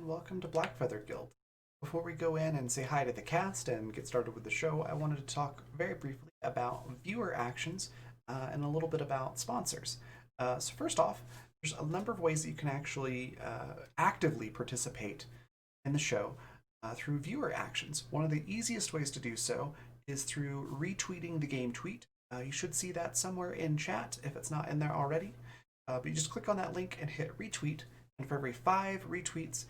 Welcome to Blackfeather Guild. Before we go in and say hi to the cast and get started with the show, I wanted to talk very briefly about viewer actions and a little bit about sponsors. So first off, there's a number of ways that you can actually actively participate in the show through viewer actions. One of the easiest ways to do so is through retweeting the game tweet. You should see that somewhere in chat if it's not in there already. But you just click on that link and hit retweet, and for every 5 retweets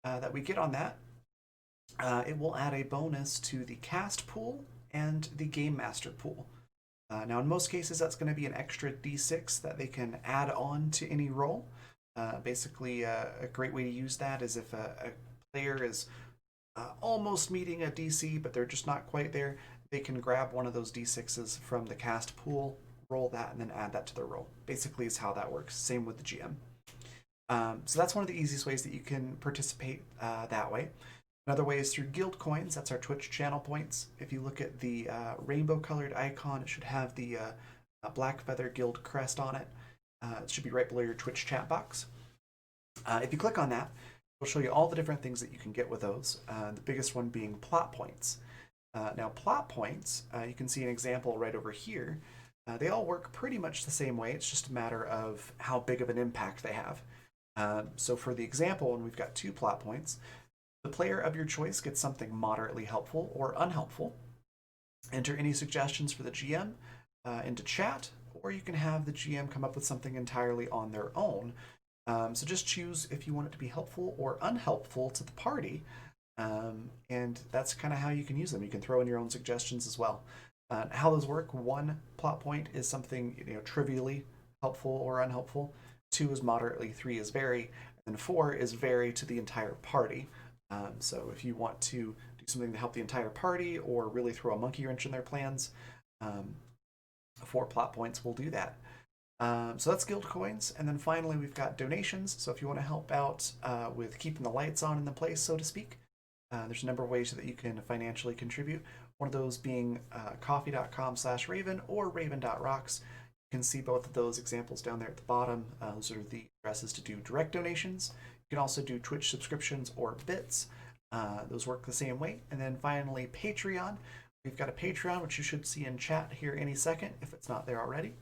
that we get on that, it will add a bonus to the cast pool and the game master pool. Now, in most cases, that's going to be an extra d6 that they can add on to any roll. Basically, a great way to use that is if a player is almost meeting a DC, but they're just not quite there, they can grab one of those d6s from the cast pool, roll that, and then add that to their roll. Basically, is how that works. Same with the GM. So that's one of the easiest ways that you can participate that way. Another way is through guild coins. That's our Twitch channel points. If you look at the rainbow colored icon, it should have the Blackfeather Guild crest on it. It should be right below your Twitch chat box. If you click on that, it'll show you all the different things that you can get with those. The biggest one being plot points. Now plot points, you can see an example right over here. They all work pretty much the same way. It's just a matter of how big of an impact they have. So for the example, when we've got 2 plot points, the player of your choice gets something moderately helpful or unhelpful. Enter any suggestions for the GM into chat, or you can have the GM come up with something entirely on their own. So just choose if you want it to be helpful or unhelpful to the party, and that's kind of how you can use them. You can throw in your own suggestions as well. How those work: 1 plot point is something trivially helpful or unhelpful. 2 is moderately, 3 is very, and 4 is very to the entire party. So if you want to do something to help the entire party or really throw a monkey wrench in their plans, 4 plot points will do that. So that's guild coins. And then finally, we've got donations. So if you want to help out with keeping the lights on in the place, so to speak, there's a number of ways that you can financially contribute. One of those being coffee.com/Raven or Raven.rocks. You can see both of those examples down there at the bottom. Those are the addresses to do direct donations. You can also do Twitch subscriptions or bits. Those work the same way. And then finally, Patreon. We've got a Patreon, which you should see in chat here any second if it's not there already.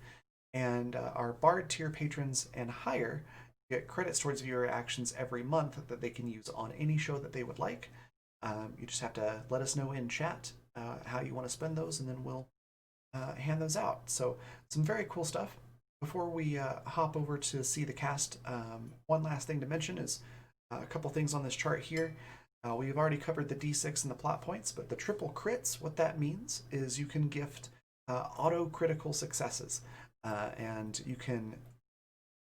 And our Bard tier patrons and higher get credits towards viewer actions every month that they can use on any show that they would like. You just have to let us know in chat how you want to spend those, and then we'll hand those out. So some very cool stuff. Before we hop over to see the cast, one last thing to mention is a couple things on this chart here. We've already covered the D6 and the plot points, but the triple crits, what that means is you can gift auto critical successes. And you can,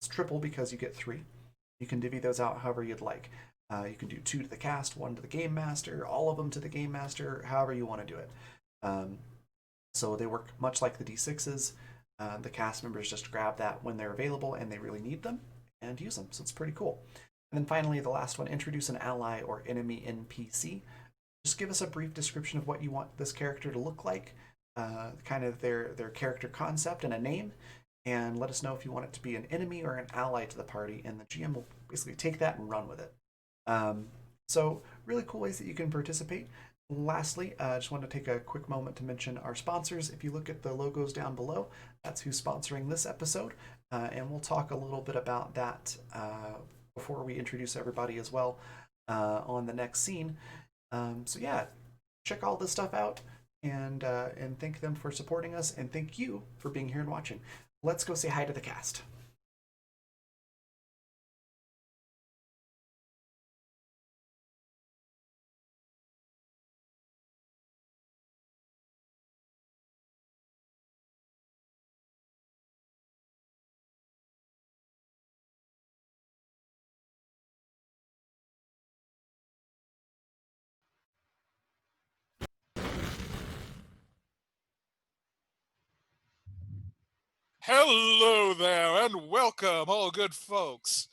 it's triple because you get 3. You can divvy those out however you'd like. You can do 2 to the cast, 1 to the game master, all of them to the game master, however you want to do it. So they work much like the D6s. The cast members just grab that when they're available and they really need them and use them. So it's pretty cool. And then finally, the last one, introduce an ally or enemy NPC. Just give us a brief description of what you want this character to look like, kind of their character concept and a name, and let us know if you want it to be an enemy or an ally to the party, and the GM will basically take that and run with it. So really cool ways that you can participate. Lastly, I just want to take a quick moment to mention our sponsors. If you look at the logos down below, that's who's sponsoring this episode, and we'll talk a little bit about that before we introduce everybody as well on the next scene. So yeah, check all this stuff out and thank them for supporting us, and thank you for being here and watching. Let's go say hi to the cast. Hello there, and welcome, all good folks.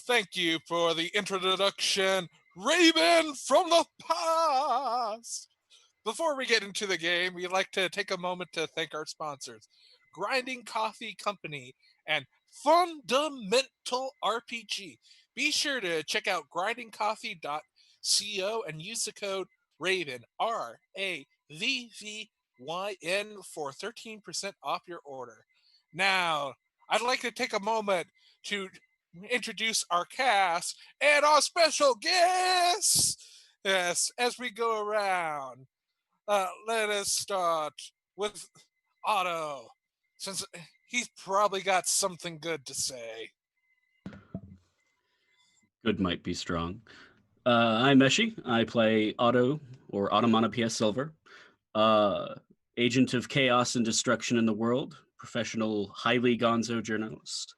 Thank you for the introduction, Raven from the past. Before we get into the game, we'd like to take a moment to thank our sponsors, Grinding Coffee Company and Fundamental RPG. Be sure to check out grindingcoffee.co and use the code RAVEN, RAVVYN, for 13% off your order. Now, I'd like to take a moment to introduce our cast and our special guests. Yes, as we go around, let us start with Otto, since he's probably got something good to say. Good might be strong. I'm Meshi. I play Otto, or Automatopoeia Silver, agent of chaos and destruction in the world, professional, highly gonzo journalist.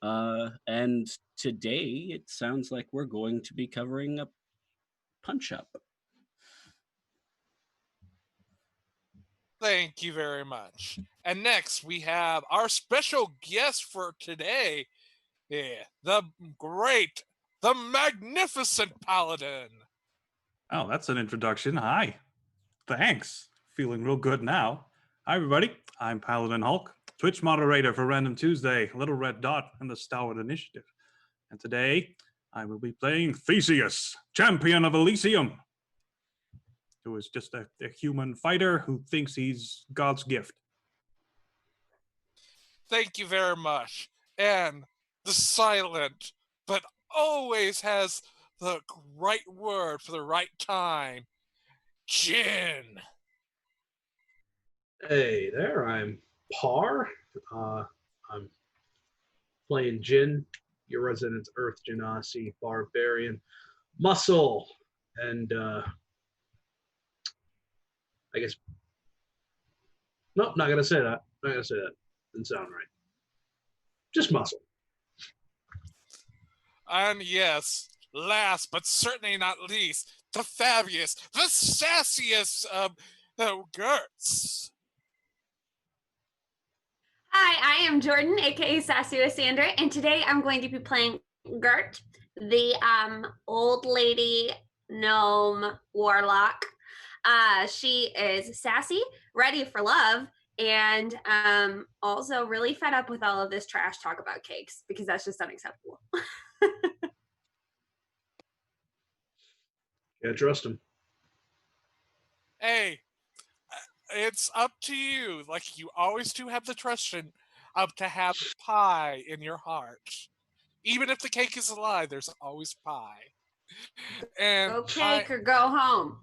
And today, it sounds like we're going to be covering a punch-up. Thank you very much. And next, we have our special guest for today, the great, the magnificent Paladin. Oh, that's an introduction. Hi. Thanks. Feeling real good now. Hi, everybody. I'm Paladin Hulk, Twitch moderator for Random Tuesday, Little Red Dot, and the Stalwart Initiative. And today, I will be playing Theseus, champion of Elysium, who is just a human fighter who thinks he's God's gift. Thank you very much. And the silent, but always has the right word for the right time, Jin. Hey there, I'm Par. I'm playing Jin, your resident Earth Genasi barbarian muscle, and I guess nope, not gonna say that. Not gonna say that. Didn't sound right. Just muscle. And yes, last but certainly not least, the fabulous, the sassiest of Gertz. Hi, I am Jordan, aka Sassy Sandra, and today I'm going to be playing Gert, the old lady gnome warlock. She is sassy, ready for love, and also really fed up with all of this trash talk about cakes because that's just unacceptable. Yeah, trust him. Hey, it's up to you. Like you always do have the trust of to have pie in your heart. Even if the cake is a lie, there's always pie. And Go cake or go home.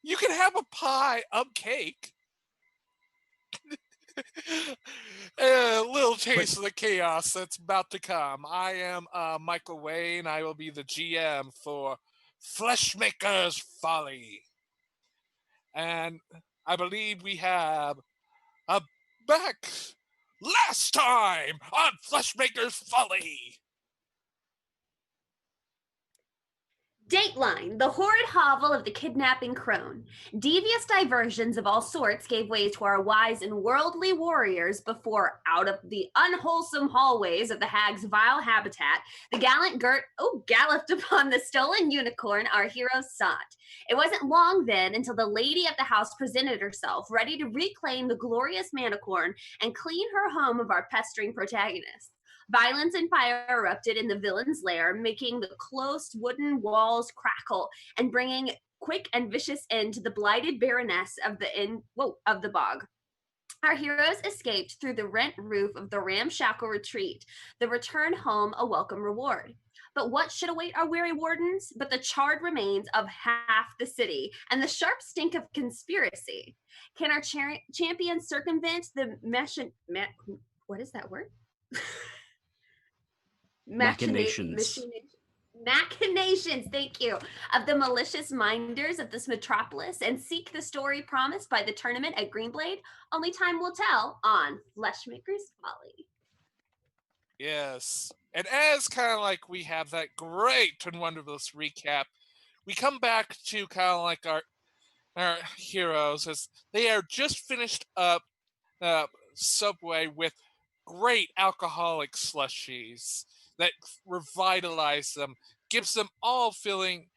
you can have a pie of cake. A little taste of the chaos that's about to come. I am Michael Wayne. I will be the GM for Fleshmaker's Folly. And I believe we have a back last time on Fleshmaker's Folly. Dateline, the horrid hovel of the kidnapping crone. Devious diversions of all sorts gave way to our wise and worldly warriors before, out of the unwholesome hallways of the hag's vile habitat, the gallant Gert galloped upon the stolen unicorn our heroes sought. It wasn't long then until the lady of the house presented herself, ready to reclaim the glorious manicorn and clean her home of our pestering protagonists. Violence and fire erupted in the villain's lair, making the close wooden walls crackle and bringing quick and vicious end to the blighted baroness of the bog. Our heroes escaped through the rent roof of the ramshackle retreat, the return home a welcome reward. But what should await our weary wardens but the charred remains of half the city and the sharp stink of conspiracy? Can our champions circumvent the what is that word? Machinations. Machinations, thank you, of the malicious minders of this metropolis and seek the story promised by the tournament at Greenblade? Only time will tell on Fleshmaker's Folly. Yes. And as kind of like we have that great and wonderful recap, we come back to kind of like our heroes as they are just finished up Subway with great alcoholic slushies that revitalize them, gives them all feeling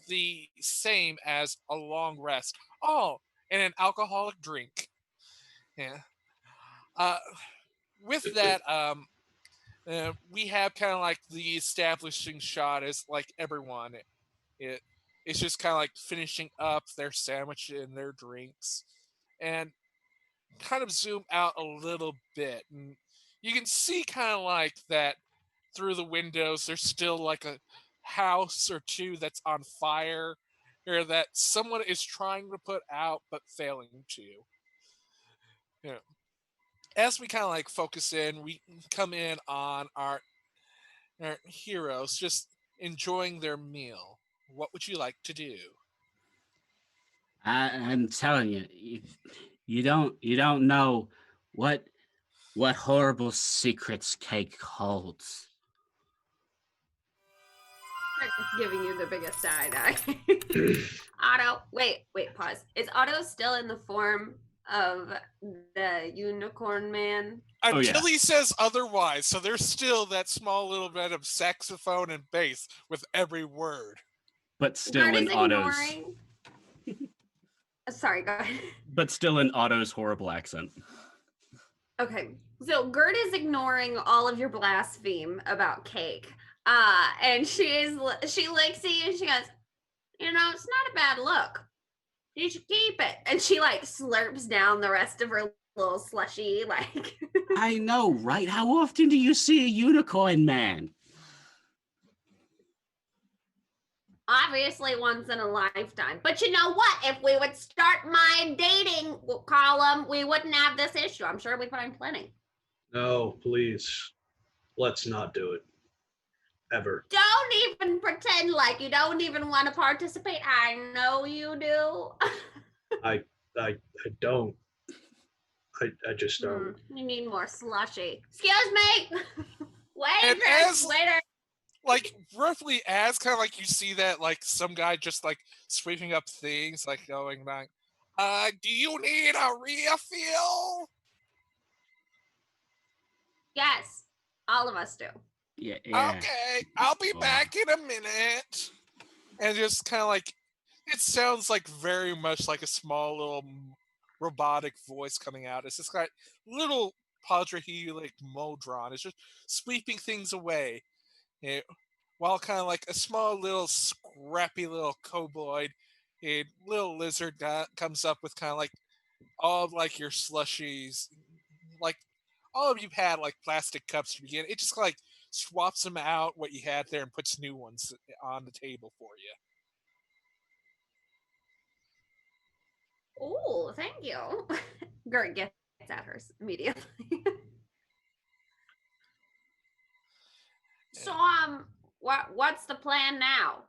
the same as a long rest, all in an alcoholic drink. Yeah. Uh, with that, we have kind of like the establishing shot as like everyone. It's just kind of like finishing up their sandwich and their drinks, and kind of zoom out a little bit, and you can see kind of like that through the windows. There's still like a house or two that's on fire, or that someone is trying to put out but failing to. You know, as we kind of like focus in, we come in on our heroes just enjoying their meal. What would you like to do? I'm telling you, you don't know what horrible secrets cake holds. I'm giving you the biggest side eye. Otto, wait, pause. Is Otto still in the form of the unicorn man? Until he says otherwise, so there's still that small little bit of saxophone and bass with every word. But still in Otto's. Sorry, go ahead. But still in Otto's horrible accent. Okay, so Gert is ignoring all of your blaspheme about cake. And she looks at you and she goes, you know, it's not a bad look. You should keep it. And she like slurps down the rest of her little slushy, like. I know, right? How often do you see a unicorn man? Obviously once in a lifetime. But you know what? If we would start my dating column, we wouldn't have this issue. I'm sure we'd find plenty. No, please. Let's not do it. Ever. Don't even pretend like you don't even want to participate. I know you do. I don't. I just don't. You need more slushy. Excuse me. And Waiter. Like roughly as kind of like you see that like some guy just like sweeping up things, like going like, do you need a refill? Yes, all of us do. Yeah. Okay, I'll be back in a minute. And just kind of like, it sounds like very much like a small little robotic voice coming out. It's just got little Padrahelic Modron. It's just sweeping things away. You know, while kind of like a small little scrappy little kobold, a little lizard that comes up with kind of like all of like your slushies, like all of you've had like plastic cups to begin. It just like swaps them out what you had there and puts new ones on the table for you. Oh, thank you. Gert gets at hers immediately. So, what's the plan now?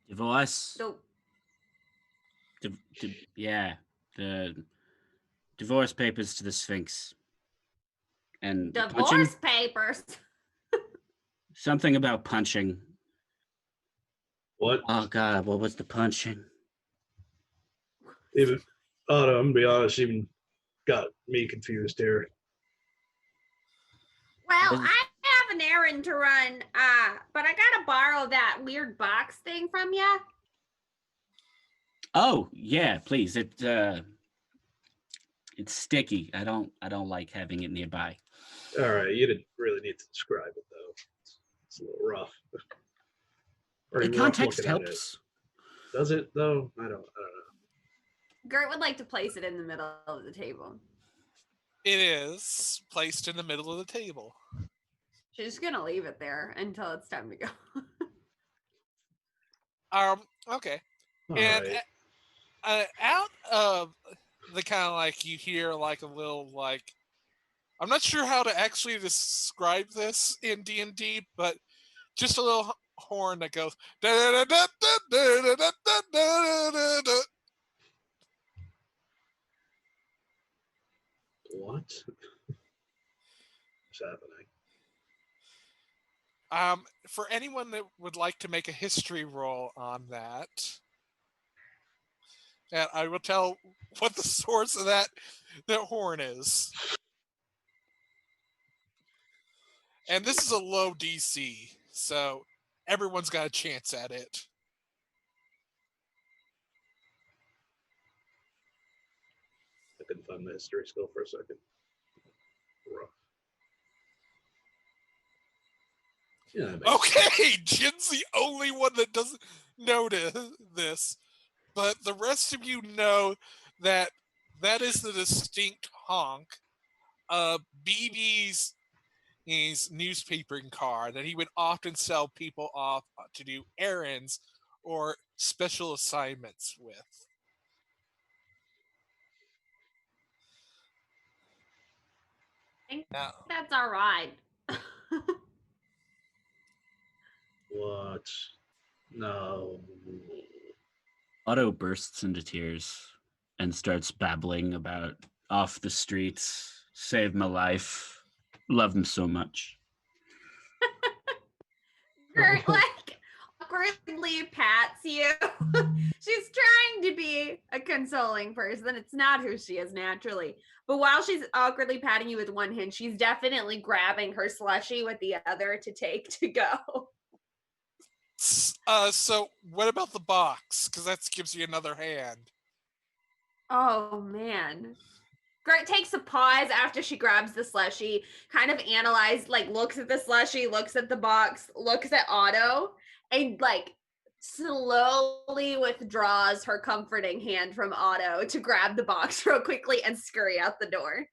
Divorce. So, Yeah, the divorce papers to the Sphinx. And punching. divorce papers. Something about punching. What? Oh God, what was the punching? Even I'm gonna be honest, even got me confused here. Well, Is- I have an errand to run, but I gotta borrow that weird box thing from you. Oh yeah, please. It's sticky. I don't like having it nearby. All right, you didn't really need to describe it though. It's a little rough. Or The rough context looking at it. helps. Does it though? I don't know. Gert would like to place it in the middle of the table. It is placed in the middle of the table. She's just gonna leave it there until it's time to go. Okay. All And right. out of the kind of like you hear like a little like I'm not sure how to actually describe this in D&D, but just a little horn that goes What? What's happening? For anyone that would like to make a history roll on that, and I will tell what the source of that horn is. And this is a low DC, so everyone's got a chance at it. I couldn't find the history skill for a second. Rough. Yeah. That makes Okay, Jin's the only one that doesn't notice this, but the rest of you know that that is the distinct honk of BB's newspapering car that he would often sell people off to do errands or special assignments with. I think Now, that's our ride. What? No. Otto bursts into tears and starts babbling about off the streets, saved my life, love him so much. Gert like awkwardly pats you. She's trying to be a consoling person. It's not who she is naturally. But while she's awkwardly patting you with one hand, she's definitely grabbing her slushie with the other to take to go. so what about the box? Because that gives you another hand. Oh man. Gert takes a pause after she grabs the slushie, kind of looks at the slushie, looks at the box, looks at Otto, and like slowly withdraws her comforting hand from Otto to grab the box real quickly and scurry out the door.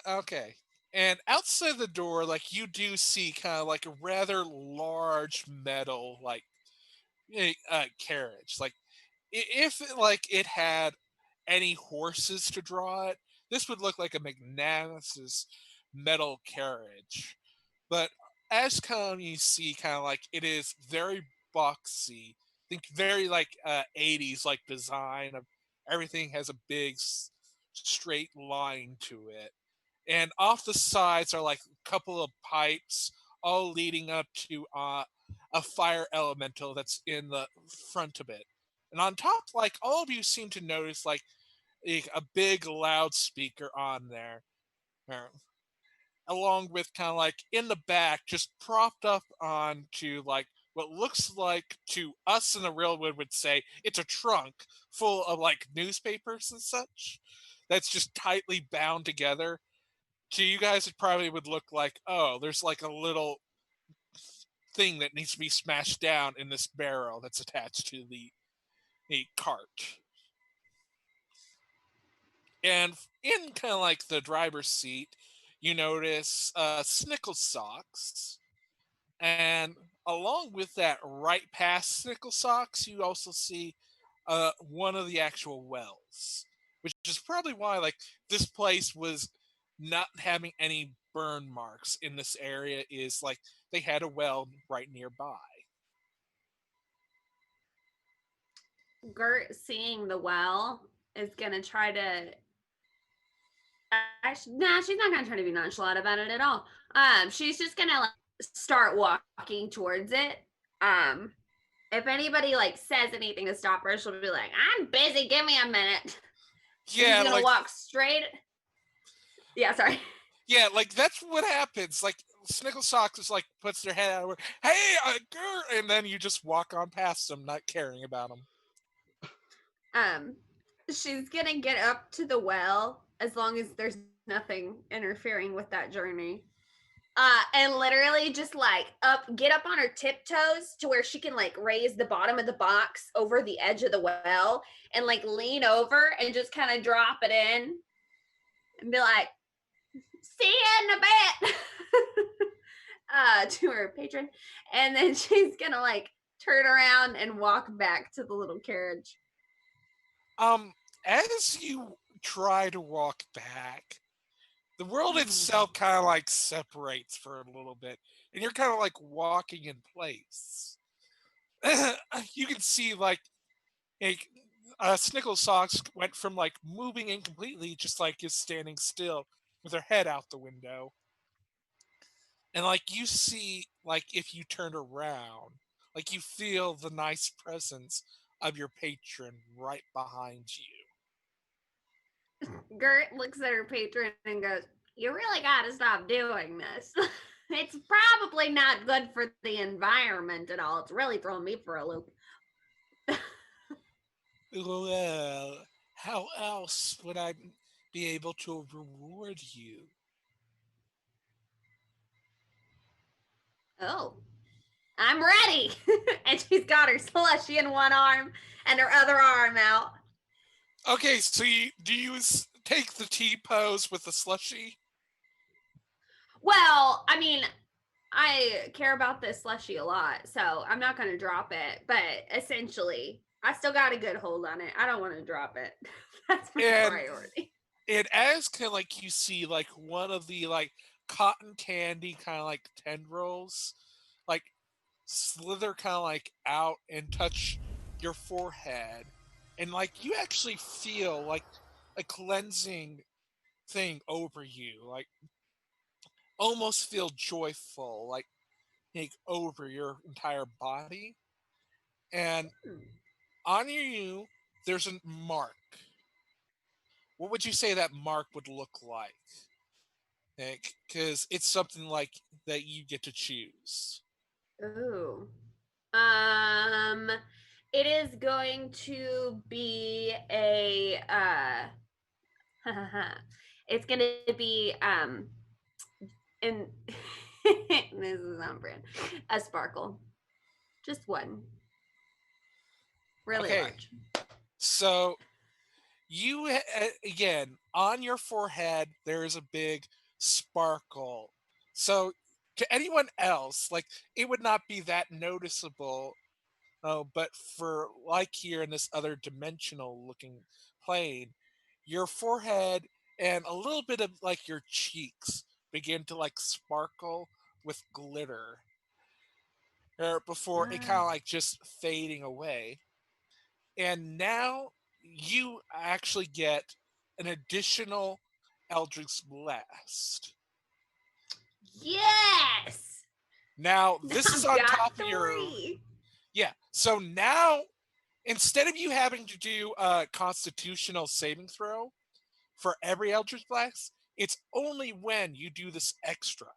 Okay. And outside the door, like you do see kind of like a rather large metal like carriage. Like if like it had any horses to draw it, this would look like a magnanimous metal carriage. But as kind of you see, kind of like it is very boxy. Think very like 80s like design of everything has a big straight line to it. And off the sides are like a couple of pipes all leading up to a fire elemental that's in the front of it. And on top, like all of you seem to notice like a big loudspeaker on there, along with kind of like in the back, just propped up onto like what looks like to us in the railwood would say it's a trunk full of like newspapers and such that's just tightly bound together. to you guys, it probably would look like, oh, there's like a little thing that needs to be smashed down in this barrel that's attached to the cart. And in kind of like the driver's seat, you notice Snickle Socks. And along with that, right past Snickle Socks, you also see one of the actual wells, which is probably why like this place was not having any burn marks in this area. Is like they had a well right nearby. Gert, seeing the well, is gonna try to. Nah, she's not gonna try to be nonchalant about it at all. She's just gonna like start walking towards it. If anybody like says anything to stop her, she'll be like, "I'm busy. Give me a minute." She's Yeah, gonna like walk straight. Yeah, sorry. yeah, like that's what happens. Like Snickle Socks is like puts their head out, hey, girl, and then you just walk on past them, not caring about them. She's gonna get up to the well as long as there's nothing interfering with that journey. And literally just like get up on her tiptoes to where she can like raise the bottom of the box over the edge of the well and like lean over and just kind of drop it in and be like, "See you in a bit," to her patron, and then she's gonna like turn around and walk back to the little carriage. As you try to walk back, the world itself kind of like separates for a little bit, and you're kind of like walking in place. You can see like Snickle Socks went from like moving in completely, just like is standing still with her head out the window, and like you see like if you turn around, like you feel the nice presence of your patron right behind you. Gert looks at her patron and goes, "You really got to stop doing this. It's probably not good for the environment at all. It's really throwing me for a loop." Well, how else would I be able to reward you? Oh, I'm ready. And she's got her slushy in one arm and her other arm out. Okay, so do you take the T pose with the slushy? Well, I mean, I care about this slushy a lot, so I'm not going to drop it. But essentially, I still got a good hold on it. I don't want to drop it. That's my And priority. as kind of like you see like one of the like cotton candy kind of like tendrils, like slither kind of like out and touch your forehead, and like you actually feel like a cleansing thing over you, like almost feel joyful, like over your entire body, and on you there's a mark. What would you say that mark would look like? Because it's something like that you get to choose. Ooh. Um, it is going to be a it's gonna be and this is on brand. A sparkle. Just one. Really Okay, large. so again on your forehead there is a big sparkle. So to anyone else, like it would not be that noticeable. Oh, but for like here in this other dimensional looking plane, your forehead and a little bit of like your cheeks begin to like sparkle with glitter before it kind of like just fading away. And now you actually get an additional Eldritch Blast. Yes. Now, this is I've on got top of your. three. Yeah, so now instead of you having to do a constitutional saving throw for every Eldritch Blast, it's only when you do this extra.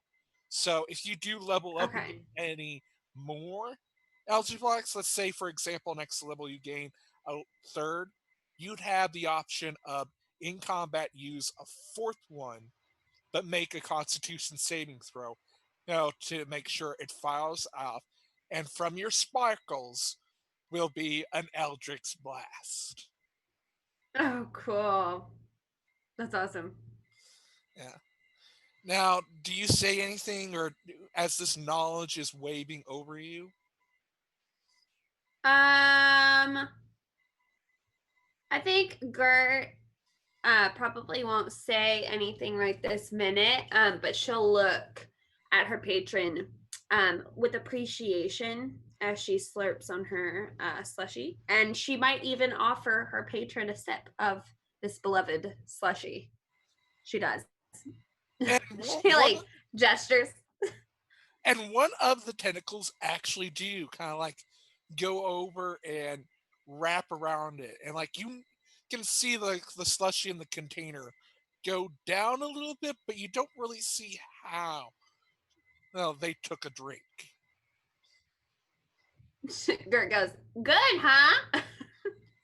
So if you do level up and get Okay. any more Eldritch Blast, let's say for example next level you gain a third, you'd have the option of in combat use a fourth one but make a Constitution saving throw, to make sure it fires off. And from your sparkles will be an Eldritch Blast. Oh, cool. That's awesome. Yeah. Now, do you say anything, or as this knowledge is waving over you? I think Gert probably won't say anything right this minute, but she'll look at her patron with appreciation as she slurps on her slushy, and she might even offer her patron a sip of this beloved slushy. She does. And She like gestures. And one of the tentacles actually do kind of like go over and wrap around it. And like you can see like the slushy in the container go down a little bit, but you don't really see how. Well, they took a drink. Gert goes, good, huh?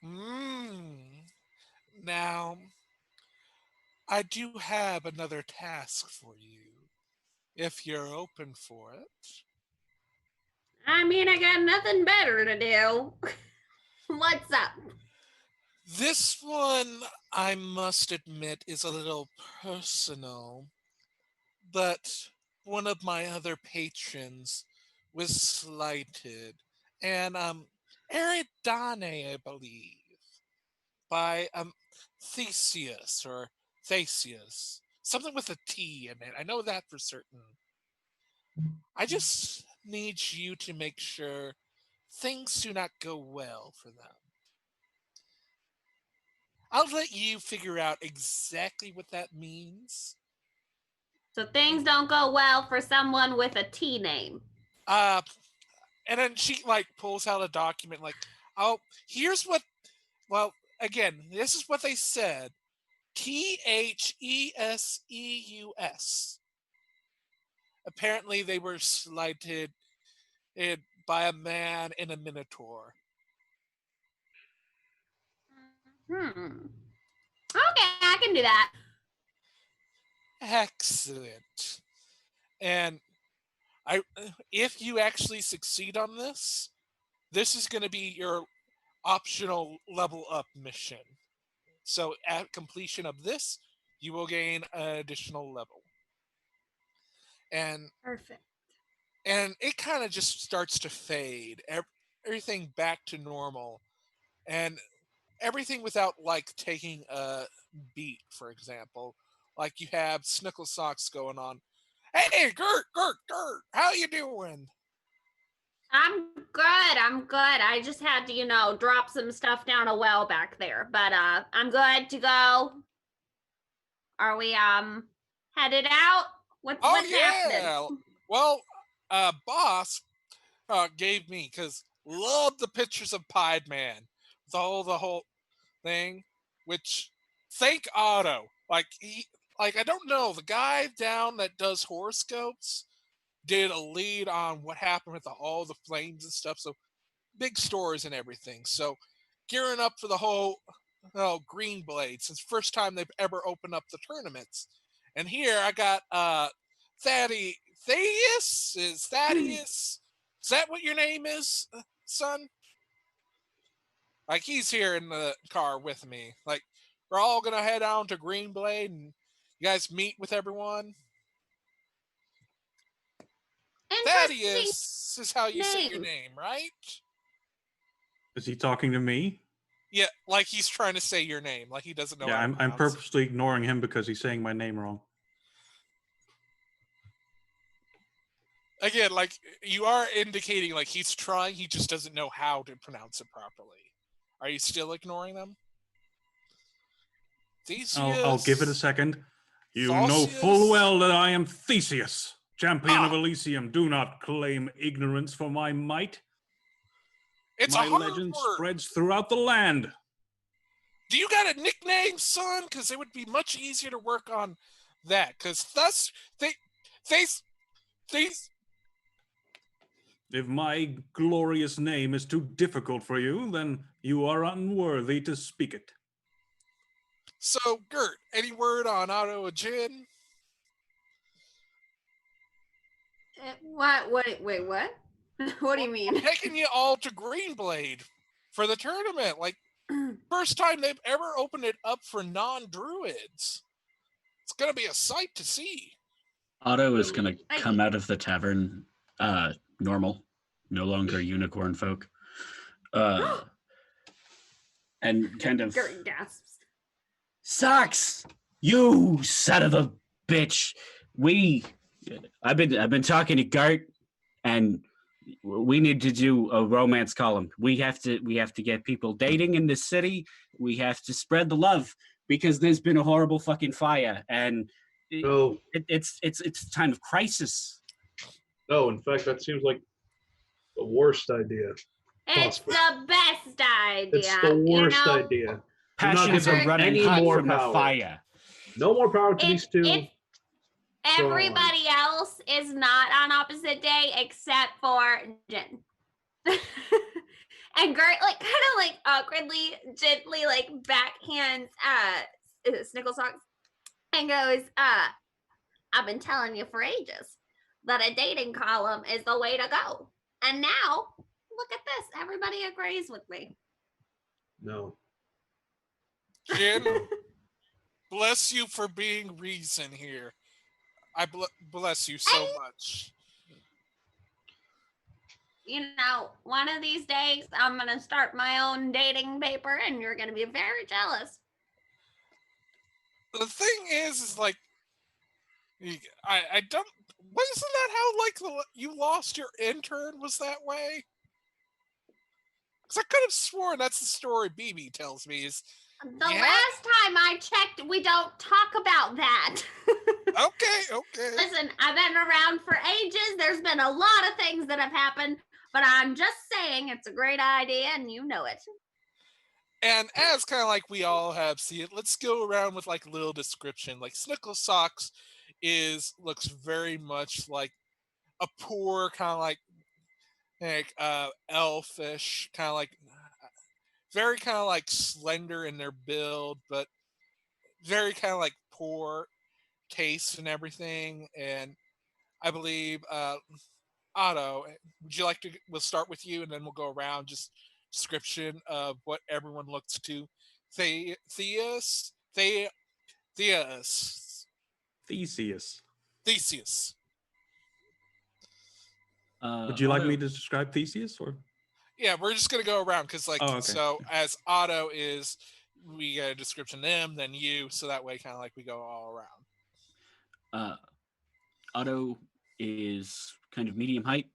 Mmm. Now, I do have another task for you, if you're open for it. I mean, I got nothing better to do. What's up? This one, I must admit, is a little personal, but one of my other patrons was slighted, and Eridane, I believe, by Theseus or Theseus, something with a T in it. I know that for certain. I just need you to make sure things do not go well for them. I'll let you figure out exactly what that means. So things don't go well for someone with a T name. Uh, and then she like pulls out a document like, oh, here's what. Well, again, this is what they said. Theseus. Apparently, they were slighted by a man in a minotaur. Okay, I can do that. Excellent. And if you actually succeed on this, this is going to be your optional level up mission. So at completion of this, you will gain an additional level. And Perfect. and it kind of just starts to fade. Everything back to normal. And everything without like taking a beat, for example. Like you have snickle socks going on. Hey, Gert, how you doing? I'm good. I'm good. I just had to, drop some stuff down a well back there. But I'm good to go. Are we headed out? What's happening? Well, boss gave me because love the pictures of Pied Man, the whole thing. Which thank Otto. I don't know, the guy down that does horoscopes did a lead on what happened with all the flames and stuff. So big stories and everything. So gearing up for the whole Green Blade since first time they've ever opened up the tournaments. And here I got Thaddeus? Is Thaddeus? Is that what your name is, son? Like he's here in the car with me. Like we're all gonna head on to Green Blade and you guys meet with everyone. Interesting Thaddeus is how you say your name. name, right? Is he talking to me? Yeah, like he's trying to say your name, like he doesn't know. Yeah, how to I'm pronounce it. purposely ignoring him because he's saying my name wrong. Again, like you are indicating like he's trying, he just doesn't know how to pronounce it properly. Are you still ignoring them? Theseus. I'll give it a second. You know Thausius? full well that I am Theseus, champion of Ah. Elysium. Do not claim ignorance for my might. It's My a hard legend word. spreads throughout the land. Do you got a nickname, son? Because it would be much easier to work on that. Because If my glorious name is too difficult for you, then you are unworthy to speak it. So, Gert, any word on Otto Ajin? What? Wait, what? What do you mean? Taking you all to Greenblade for the tournament. Like, first time they've ever opened it up for non-druids. It's gonna be a sight to see. Otto is going to I- come out of the tavern normal, no longer unicorn folk. And kind of Gert gasps. sucks. You son of a bitch. I've been talking to Gart, and we need to do a romance column. We have to get people dating in this city. We have to spread the love because there's been a horrible fucking fire, and No, it's a time of crisis. no. In fact, that seems like the worst idea. It's Possible. the best idea. It's the worst you know? idea. Passions give are them running any hot more from the power. fire. No more power to these two. If everybody else is not on opposite day except for Jin. And Gert like kind of like awkwardly, gently like backhands Snickle Socks and goes, I've been telling you for ages that a dating column is the way to go. And now look at this. Everybody agrees with me. No. Jin, bless you for being reason here. I bless you so much. You know, one of these days I'm going to start my own dating paper and you're going to be very jealous. The thing is like, I don't. Wasn't that how like you lost your intern? Was that way? Because I could have sworn that's the story BB tells me. Is The last time I checked, we don't talk about that. okay. Listen, I've been around for ages. There's been a lot of things that have happened, but I'm just saying it's a great idea and you know it. And as kind of like we all have seen it, let's go around with like a little description. Like Snickle Socks looks very much like a poor kind of like elfish kind of like very kind of like slender in their build, but very kind of like poor taste and everything. And I believe Otto, would you like to? We'll start with you, and then we'll go around just description of what everyone looks to. Theseus. Would you like Otto- me to describe Theseus or? Yeah, we're just gonna go around because like Oh, okay. so as Otto is, we get a description of them, then you, so that way kind of like we go all around. Otto is kind of medium height,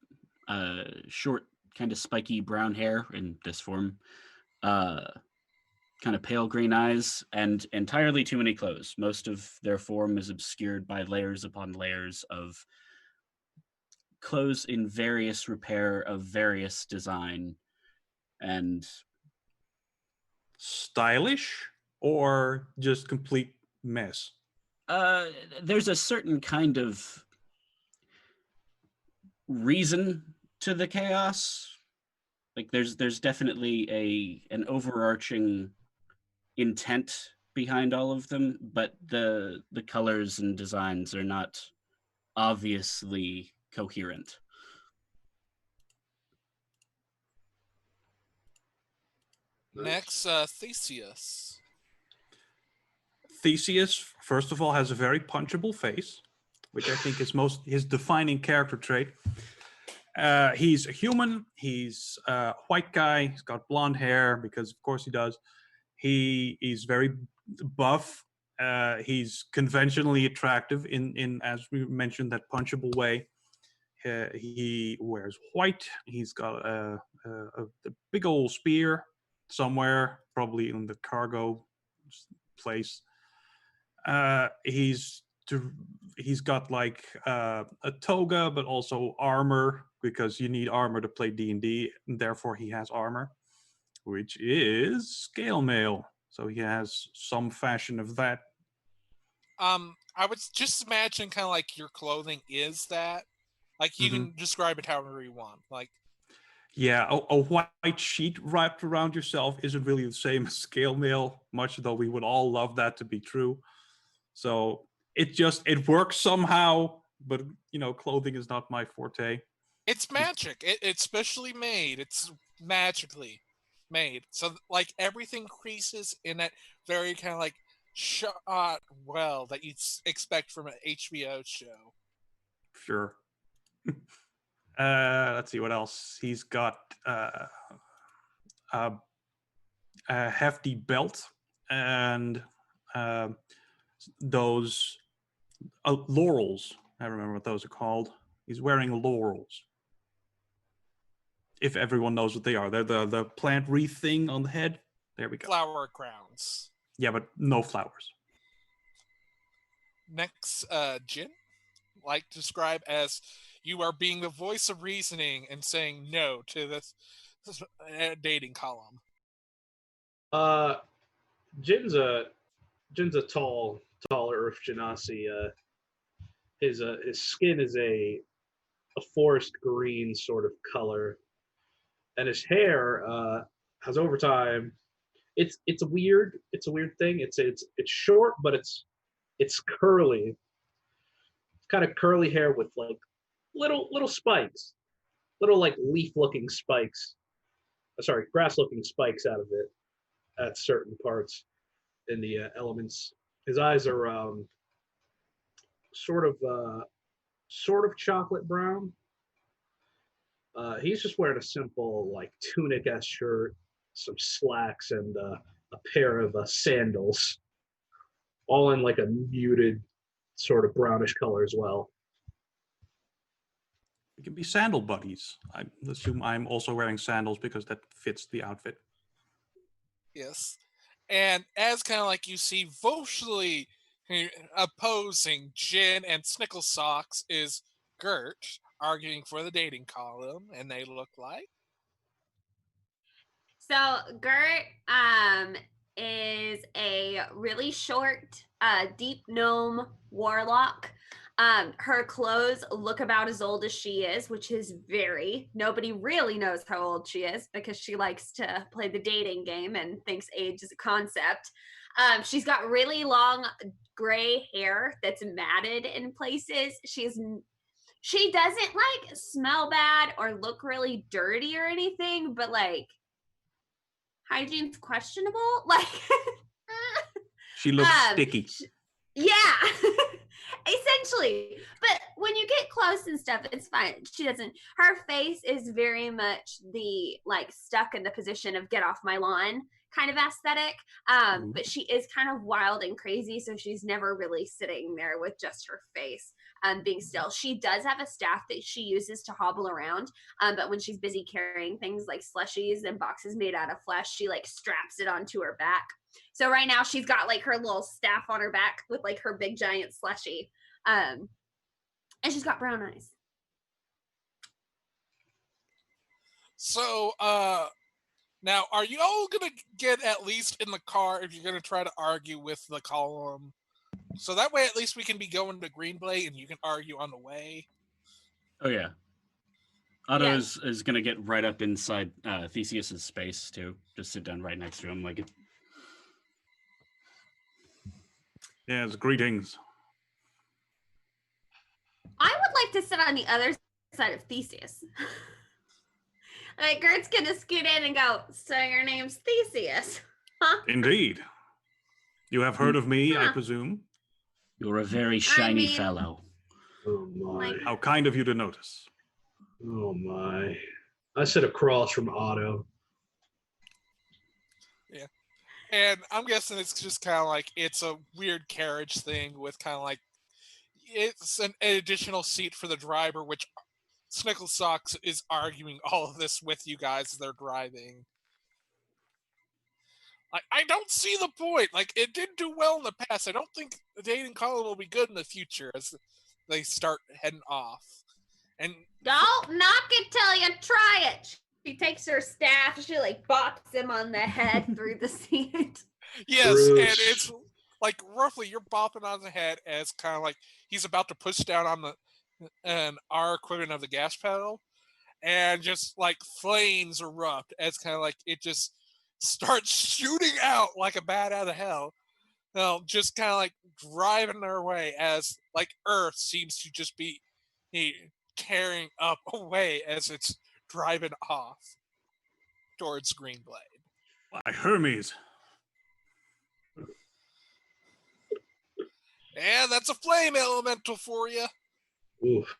short, kind of spiky brown hair in this form, kind of pale green eyes, and entirely too many clothes. Most of their form is obscured by layers upon layers of clothes in various repair of various design, and Stylish or just complete mess? there's a certain kind of reason to the chaos. Like there's definitely an overarching intent behind all of them, but the colors and designs are not obviously coherent. Next, Theseus. Theseus, first of all, has a very punchable face, which I think is his defining character trait. He's a human. He's a white guy. He's got blonde hair because, of course, he does. He's very buff. He's conventionally attractive in as we mentioned, that punchable way. He wears white. He's got a big old spear somewhere, probably in the cargo place. He's got like a toga, but also armor, because you need armor to play D&D, and therefore he has armor, which is scale mail. So he has some fashion of that. I would just imagine kind of like your clothing is that. Like you can describe it however you want. Like, yeah, a white sheet wrapped around yourself isn't really the same as scale mail, much though we would all love that to be true. So it works somehow, but clothing is not my forte. It's magic. It's specially made. It's magically made. So like everything creases in that very kind of like shot well that you'd expect from an HBO show. Sure. Let's see what else. He's got a hefty belt and those laurels. I remember what those are called. He's wearing laurels. If everyone knows what they are, they're the plant wreath thing on the head. There we go. Flower crowns. Yeah, but no flowers. Next, Jin, like describe as you are being the voice of reasoning and saying no to this dating column. Jin's a taller Earth Genasi. His skin is a forest green sort of color, and his hair has over time. It's a weird thing. It's short, but it's curly. It's kind of curly hair with like little spikes, little like leaf looking spikes. Sorry, grass looking spikes out of it at certain parts in the elements. His eyes are sort of chocolate brown. He's just wearing a simple like tunic-esque shirt, some slacks, and a pair of sandals, all in like a muted sort of brownish color as well. We can be sandal buddies. I assume I'm also wearing sandals because that fits the outfit. Yes. And as kind of like you see vocally opposing Jin and Snickle Socks is Gert arguing for the dating column, and they look like. So Gert is a really short, deep gnome warlock. Her clothes look about as old as she is, which is nobody really knows how old she is because she likes to play the dating game and thinks age is a concept. She's got really long gray hair that's matted in places. She doesn't like smell bad or look really dirty or anything, but like hygiene's questionable. Like she looks sticky. Yeah. Essentially. But when you get close and stuff, it's fine. Her face is very much the like stuck in the position of get off my lawn kind of aesthetic. But she is kind of wild and crazy, so she's never really sitting there with just her face being still. She does have a staff that she uses to hobble around, but when she's busy carrying things like slushies and boxes made out of flesh, she like straps it onto her back. So right now she's got like her little staff on her back with like her big giant slushie. And she's got brown eyes. So, now are you all gonna get at least in the car if you're gonna try to argue with the column? So that way at least we can be going to Greenblade and you can argue on the way. Oh yeah. Otto is gonna get right up inside Theseus's space too. Just sit down right next to him like it. Yes, greetings. I would like to sit on the other side of Theseus. Like Gert's gonna scoot in and go, so your name's Theseus, huh? Indeed. You have heard of me, I presume? You're a very shiny fellow. Oh my. How kind of you to notice. Oh my. I sit across from Otto. Yeah. And I'm guessing it's just kind of like it's a weird carriage thing with kind of like it's an additional seat for the driver, which Snickle Socks is arguing all of this with you guys as they're driving. I don't see the point. Like, it didn't do well in the past. I don't think the dating column will be good in the future as they start heading off. And don't knock it till you try it. She takes her staff, she like bops him on the head through the seat. Yes, Bruce. and it's like roughly you're bopping on the head as kind of like he's about to push down on our equivalent of the gas pedal, and just like flames erupt as kind of like it just starts shooting out like a bat out of hell. just kind of like driving their way as like Earth seems to just be tearing up away as it's driving off towards Greenblade. By Hermes. And that's a flame elemental for you. Oof.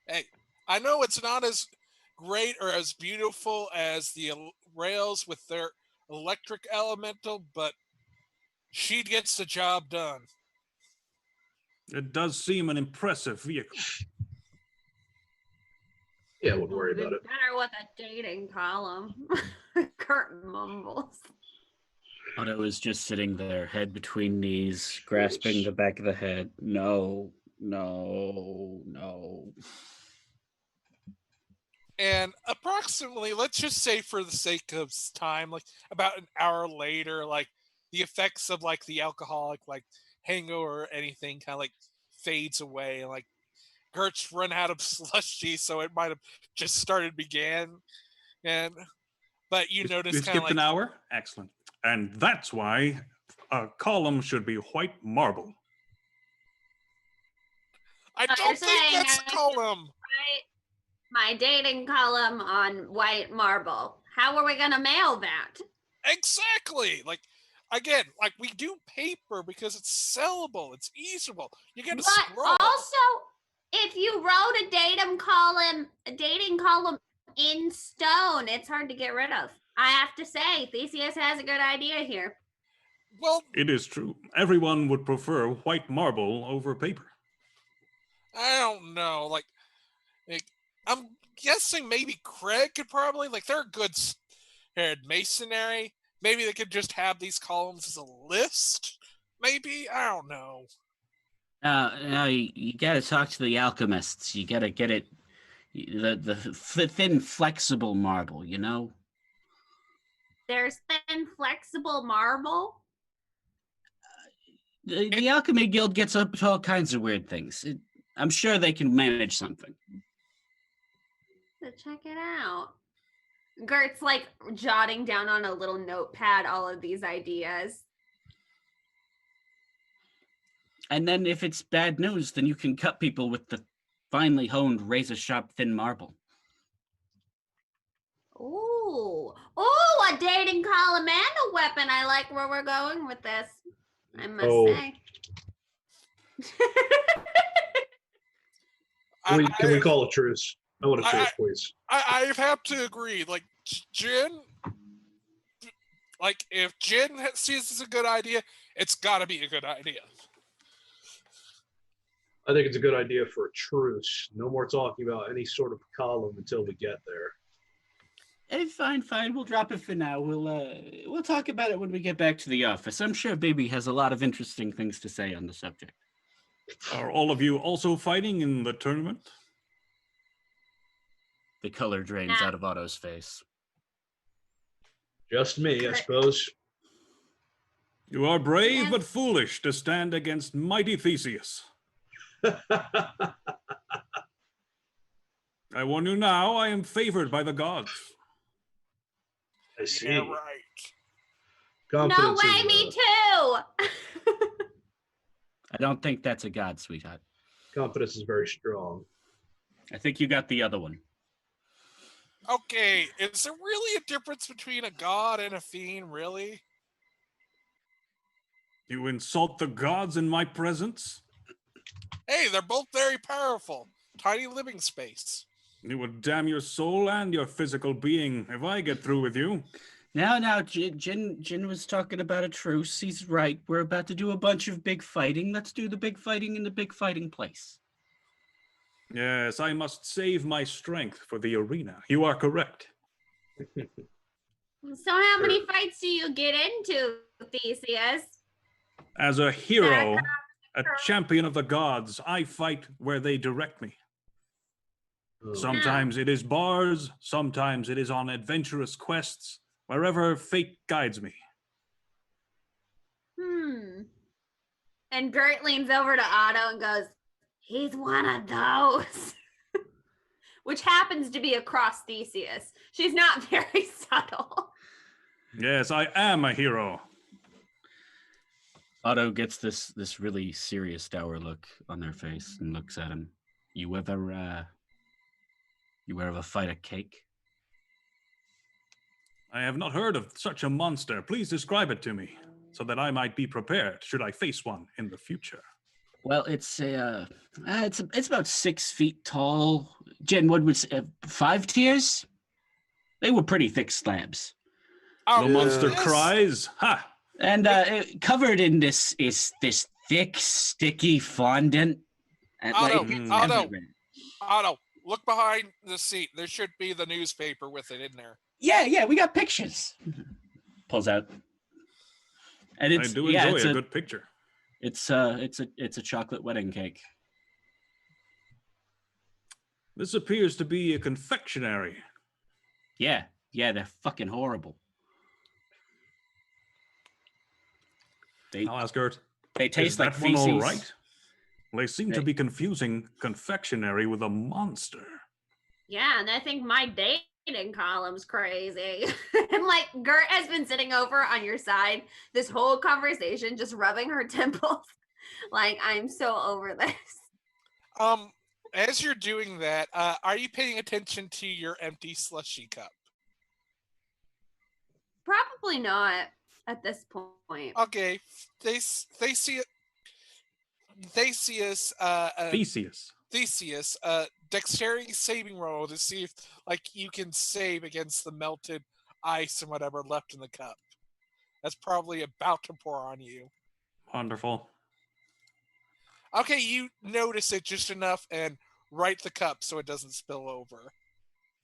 Hey, I know it's not as great or as beautiful as the rails with their electric elemental, but she gets the job done. It does seem an impressive vehicle. Yeah, I wouldn't worry about it. Better with a dating column. Kurt mumbles. Otto is just sitting there, head between knees, grasping the back of the head. No. And approximately, let's just say for the sake of time, like about an hour later, like the effects of like the alcoholic, like hangover or anything kind of like fades away. And like Gert's run out of slushy, so it might have just started began. But you notice We kind of skipped like an hour? Excellent. And that's why a column should be white marble. I So don't you're think saying that's I a column. write my dating column on white marble. How are we gonna mail that? Exactly. Like again, like we do paper because it's sellable, it's easable. You get a But scroll. also, if you wrote a dating column in stone, it's hard to get rid of. I have to say, Theseus has a good idea here. Well, It is true. Everyone would prefer white marble over paper. I don't know. Like I'm guessing maybe Craig could probably like they're good at masonry. Maybe they could just have these columns as a list. Maybe I don't know. Now you got to talk to the alchemists. You got to get it, the thin, flexible marble. You know. There's thin, flexible marble. The Alchemy Guild gets up to all kinds of weird things. I'm sure they can manage something. So check it out. Gert's like jotting down on a little notepad all of these ideas. And then if it's bad news, then you can cut people with the finely honed, razor-sharp, thin marble. Ooh, a dating column and a weapon. I like where we're going with this. I must say. Can we call a truce? I want a truce, please. I have to agree. Like Jin, like if Jin sees this as a good idea, it's got to be a good idea. I think it's a good idea for a truce. No more talking about any sort of column until we get there. Hey, fine. We'll drop it for now. We'll talk about it when we get back to the office. I'm sure Baby has a lot of interesting things to say on the subject. Are all of you also fighting in the tournament? The color drains out of Otto's face. Just me, I suppose. You are brave but foolish to stand against mighty Theseus. I warn you now, I am favored by the gods. I see. Yeah, right. No way, me too. I don't think that's a god, sweetheart. Confidence is very strong. I think you got the other one. Okay, is there really a difference between a god and a fiend, really? You insult the gods in my presence? Hey, they're both very powerful. Tiny living space. You would damn your soul and your physical being if I get through with you. Now, Jin was talking about a truce. He's right. We're about to do a bunch of big fighting. Let's do the big fighting in the big fighting place. Yes, I must save my strength for the arena. You are correct. So how many fights do you get into, Theseus? As a hero, a champion of the gods, I fight where they direct me. Sometimes it is bars, sometimes it is on adventurous quests, wherever fate guides me. And Gert leans over to Otto and goes, he's one of those. Which happens to be across Theseus. She's not very subtle. Yes, I am a hero. Otto gets this really serious, dour look on their face and looks at him. You ever fight a cake? I have not heard of such a monster. Please describe it to me, so that I might be prepared should I face one in the future. Well, it's it's about 6 feet tall. Jen, what would 5 tiers? They were pretty thick slabs, The monster yes. cries, ha! and covered in this thick, sticky fondant. And, Otto, it's Otto. everywhere. Otto, look behind the seat. There should be the newspaper with it in there. Yeah, we got pictures. Pulls out, and I it's do yeah, enjoy it's a a good picture. it's a chocolate wedding cake. This appears to be a confectionery. Yeah, they're fucking horrible. I'll ask Gert. They Is taste like that one feces. all right? They seem to They- be confusing confectionery with a monster. Yeah, and I think my dating column's crazy. And like Gert has been sitting over on your side this whole conversation, just rubbing her temples. Like, I'm so over this. As you're doing that, are you paying attention to your empty slushy cup? Probably not at this point. Okay, they see it. They see us. Theseus. Dexterity saving roll to see if you can save against the melted ice and whatever left in the cup. That's probably about to pour on you. Wonderful. Okay, you notice it just enough and right the cup so it doesn't spill over.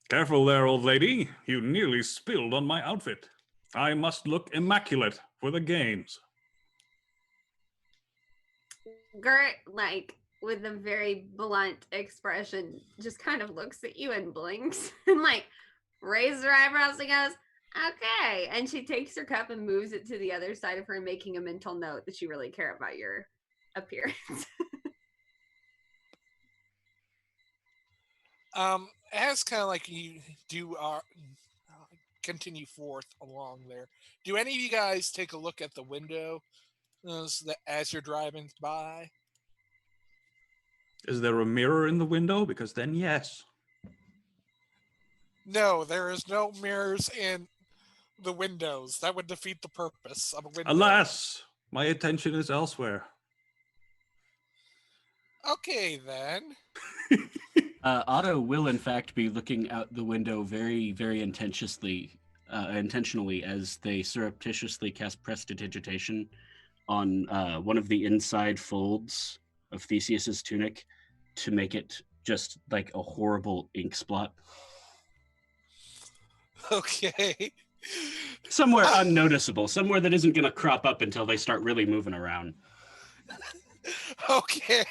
Careful there, old lady. You nearly spilled on my outfit. I must look immaculate for the games. Gert, like, with a very blunt expression, just kind of looks at you and blinks and like raises her eyebrows and goes, okay. And she takes her cup and moves it to the other side of her, making a mental note that you really care about your appearance. As kind of like you do continue forth along there, do any of you guys take a look at the window as you're driving by? Is there a mirror in the window? Because then, yes. No, there is no mirrors in the windows. That would defeat the purpose of a window. Alas, my attention is elsewhere. Okay, then. Otto will, in fact, be looking out the window very, very intentionally as they surreptitiously cast prestidigitation on one of the inside folds of Theseus's tunic to make it just like a horrible ink spot. Okay. Somewhere unnoticeable, somewhere that isn't going to crop up until they start really moving around. Okay.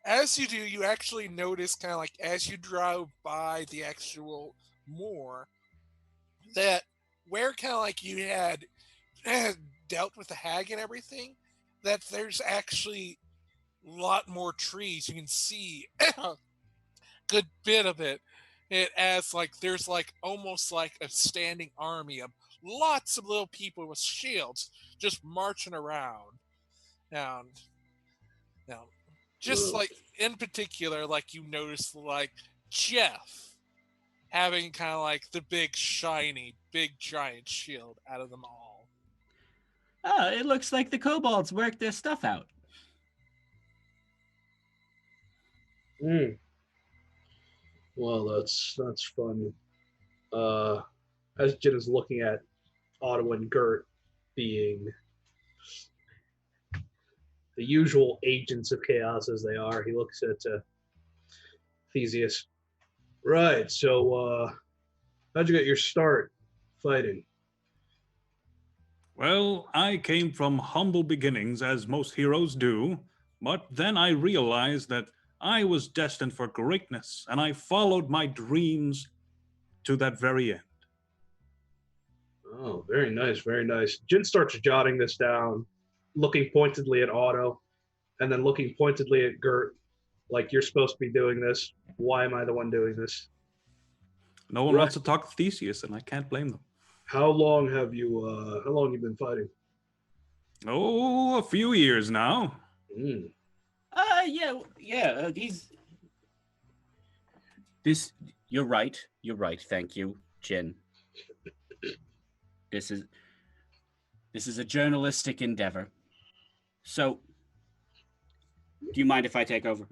As you do, you actually notice kind of like as you drove by the actual moor that where kind of like you had dealt with the hag and everything, that there's actually a lot more trees. You can see a good bit of it. It as like there's like almost like a standing army of lots of little people with shields just marching around. Now, just like in particular, like you notice like Jeff having kind of like the big shiny, big giant shield out of them all. Oh, it looks like the kobolds worked their stuff out. Well, that's fun. As Jin is looking at Otto and Gert being the usual agents of chaos as they are, he looks at Theseus. Right, so how'd you get your start fighting? Well, I came from humble beginnings, as most heroes do, but then I realized that I was destined for greatness, and I followed my dreams to that very end. Oh, very nice, very nice. Jin starts jotting this down, looking pointedly at Otto, and then looking pointedly at Gert, like, you're supposed to be doing this. Why am I the one doing this? No one Right. wants to talk to Theseus, and I can't blame them. How long have you been fighting? Oh, a few years now. Mm. He's this. You're right. You're right. Thank you, Jin. This is a journalistic endeavor. So, do you mind if I take over?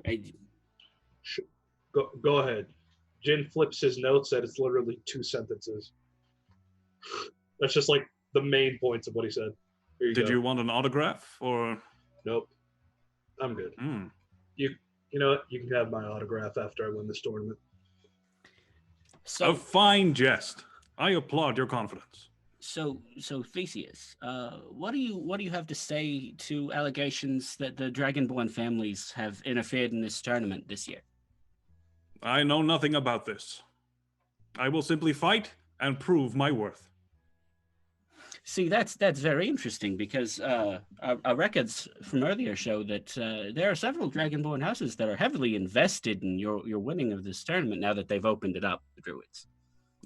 Go ahead. Jin flips his notes and it's literally 2 sentences. That's just like the main points of what he said. Here you Did go. you want an autograph or? Nope. I'm good. You know what? You can have my autograph after I win this tournament. So A fine jest. I applaud your confidence. So Theseus, what do you have to say to allegations that the Dragonborn families have interfered in this tournament this year? I know nothing about this. I will simply fight and prove my worth. See, that's very interesting because our records from earlier show that there are several Dragonborn houses that are heavily invested in your winning of this tournament now that they've opened it up, the Druids.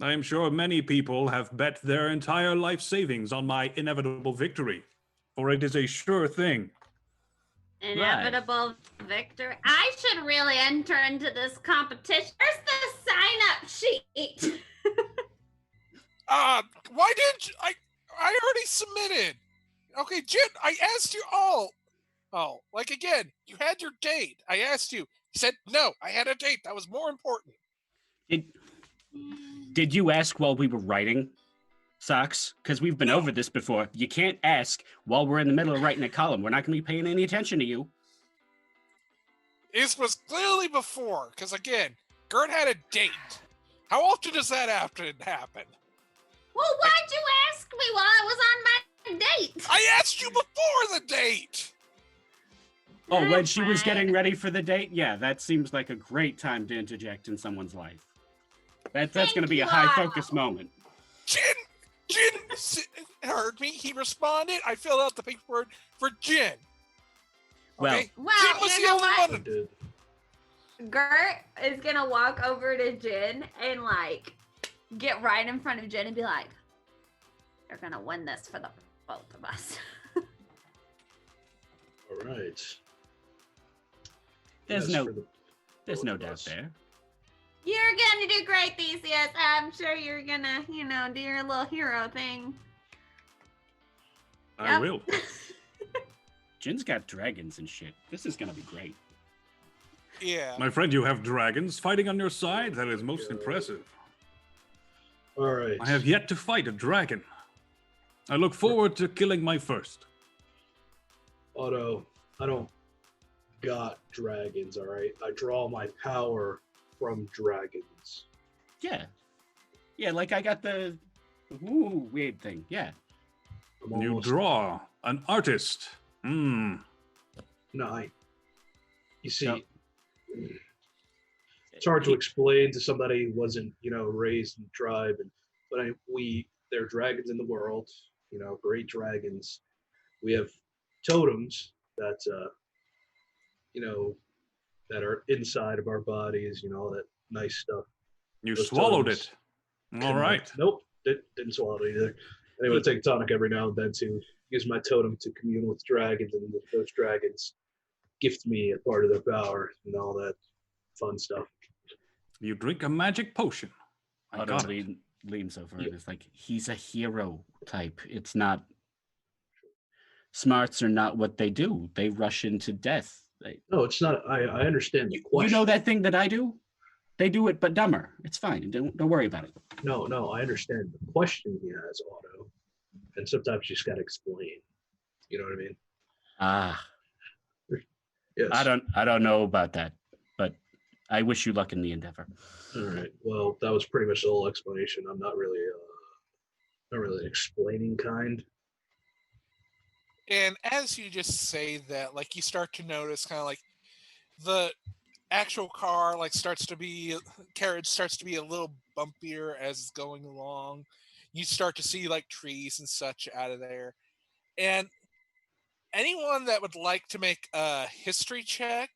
I am sure many people have bet their entire life savings on my inevitable victory, for it is a sure thing. Inevitable victory. I should really enter into this competition. Where's the sign-up sheet? Why didn't you? I already submitted. Okay, Jin, I asked you all. Oh, like again, you had your date. I asked you. You said no. I had a date. That was more important. Did you ask while we were writing, Socks? Because we've been over this before. You can't ask while we're in the middle of writing a column. We're not going to be paying any attention to you. This was clearly before, because again, Gert had a date. How often does that happen? Well, why'd you ask me while I was on my date? I asked you before the date. Oh, when she was getting ready for the date? Yeah, that seems like a great time to interject in someone's life. That's going to be a high-focus moment. Jin heard me. He responded. I filled out the paperwork for Jin. Okay? Well, Jin was the only one. Gert is going to walk over to Jin and, like, get right in front of Jin and be like, you're going to win this for the both of us. All right. There's no doubt there. You're gonna do great, Theseus. I'm sure you're gonna, do your little hero thing. I will. Jin's got dragons and shit. This is gonna be great. Yeah. My friend, you have dragons fighting on your side? That is most impressive. All right. I have yet to fight a dragon. I look forward to killing my first. Otto, I don't got dragons, all right? I draw my power from dragons. Yeah. Yeah, like I got the weird thing. Yeah. You draw. An artist. No, you see, No. it's hard to explain to somebody who wasn't, raised in the tribe. But there are dragons in the world, great dragons. We have totems that, that are inside of our bodies, all that nice stuff. You Those swallowed totems it. All right. Nope, didn't swallow it either. Anyway, I take tonic every now and then to use my totem to commune with dragons, and those dragons gift me a part of their power and all that fun stuff. You drink a magic potion. I got it. Leans over and it's like, he's a hero type. It's not... Smarts are not what they do. They rush into death. No, it's not. I understand the question. You know that thing that I do? They do it, but dumber. It's fine. Don't worry about it. No, I understand the question he has, Otto. And sometimes you just got to explain. You know what I mean? Yes. I don't know about that, but I wish you luck in the endeavor. All right. Well, that was pretty much the whole explanation. I'm not really an explaining kind. And as you just say that, like, you start to notice kind of like the actual car carriage starts to be a little bumpier as it's going along. You start to see like trees and such out of there. And anyone that would like to make a history check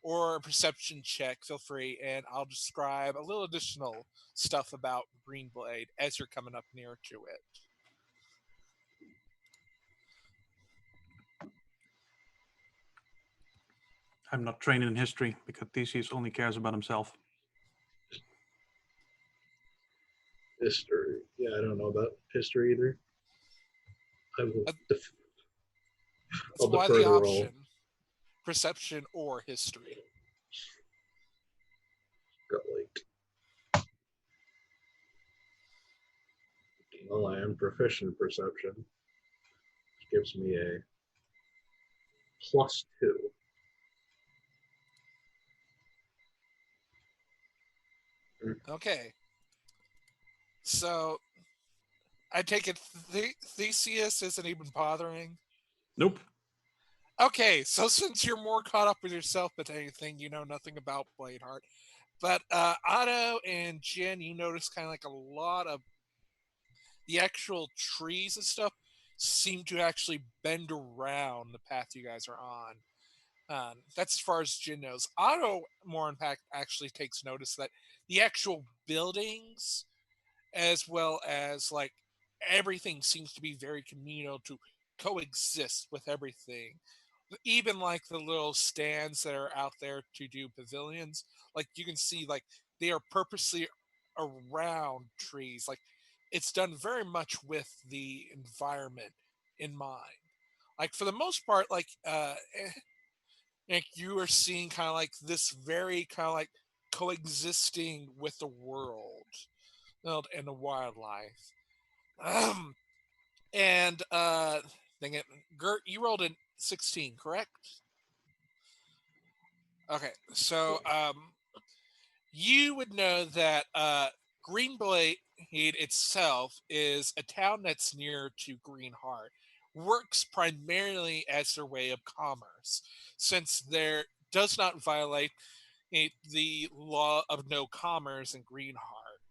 or a perception check, feel free, and I'll describe a little additional stuff about Greenblade as you're coming up near to it. I'm not trained in history because Theseus only cares about himself. History. Yeah, I don't know about history either. I will Uh, def- That's I'll why defer the the roll. option: perception or history. Got like, well, I am proficient in perception, which gives me a +2. Okay. So I take it Theseus isn't even bothering. Nope. Okay, so since you're more caught up with yourself than anything, you know nothing about Bladeheart. But Otto and Jen, you notice kind of like a lot of the actual trees and stuff seem to actually bend around the path you guys are on. That's as far as Jin knows. Otto, more in fact, actually takes notice that the actual buildings, as well as like everything, seems to be very communal to coexist with everything. Even like the little stands that are out there to do pavilions, like you can see, like they are purposely around trees. Like it's done very much with the environment in mind. Like for the most part, like you are seeing kind of like this very kind of like coexisting with the world and the wildlife. Um, and dang it, Gert, you rolled a 16, correct? Okay, so you would know that Greenblade itself is a town that's near to Greenheart. Works primarily as their way of commerce, since there does not violate the law of no commerce in Greenheart.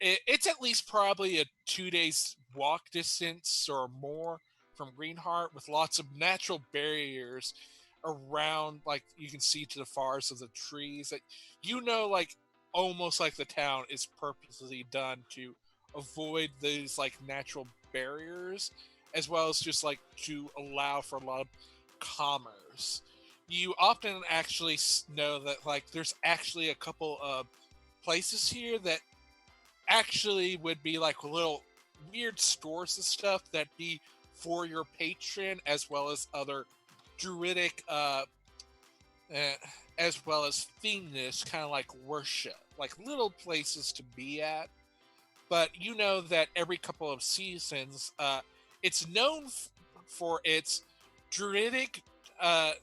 It's at least probably a 2 days walk distance or more from Greenheart, with lots of natural barriers around, like you can see to the fars of the trees. That you know, like almost like the town is purposely done to avoid these like natural barriers, as well as just like to allow for a lot of commerce. You often actually know that like there's actually a couple of places here that actually would be like little weird stores and stuff that be for your patron, as well as other druidic uh, as well as fiendish kind of like worship, like little places to be at. But you know that every couple of seasons it's known for its druidic uh,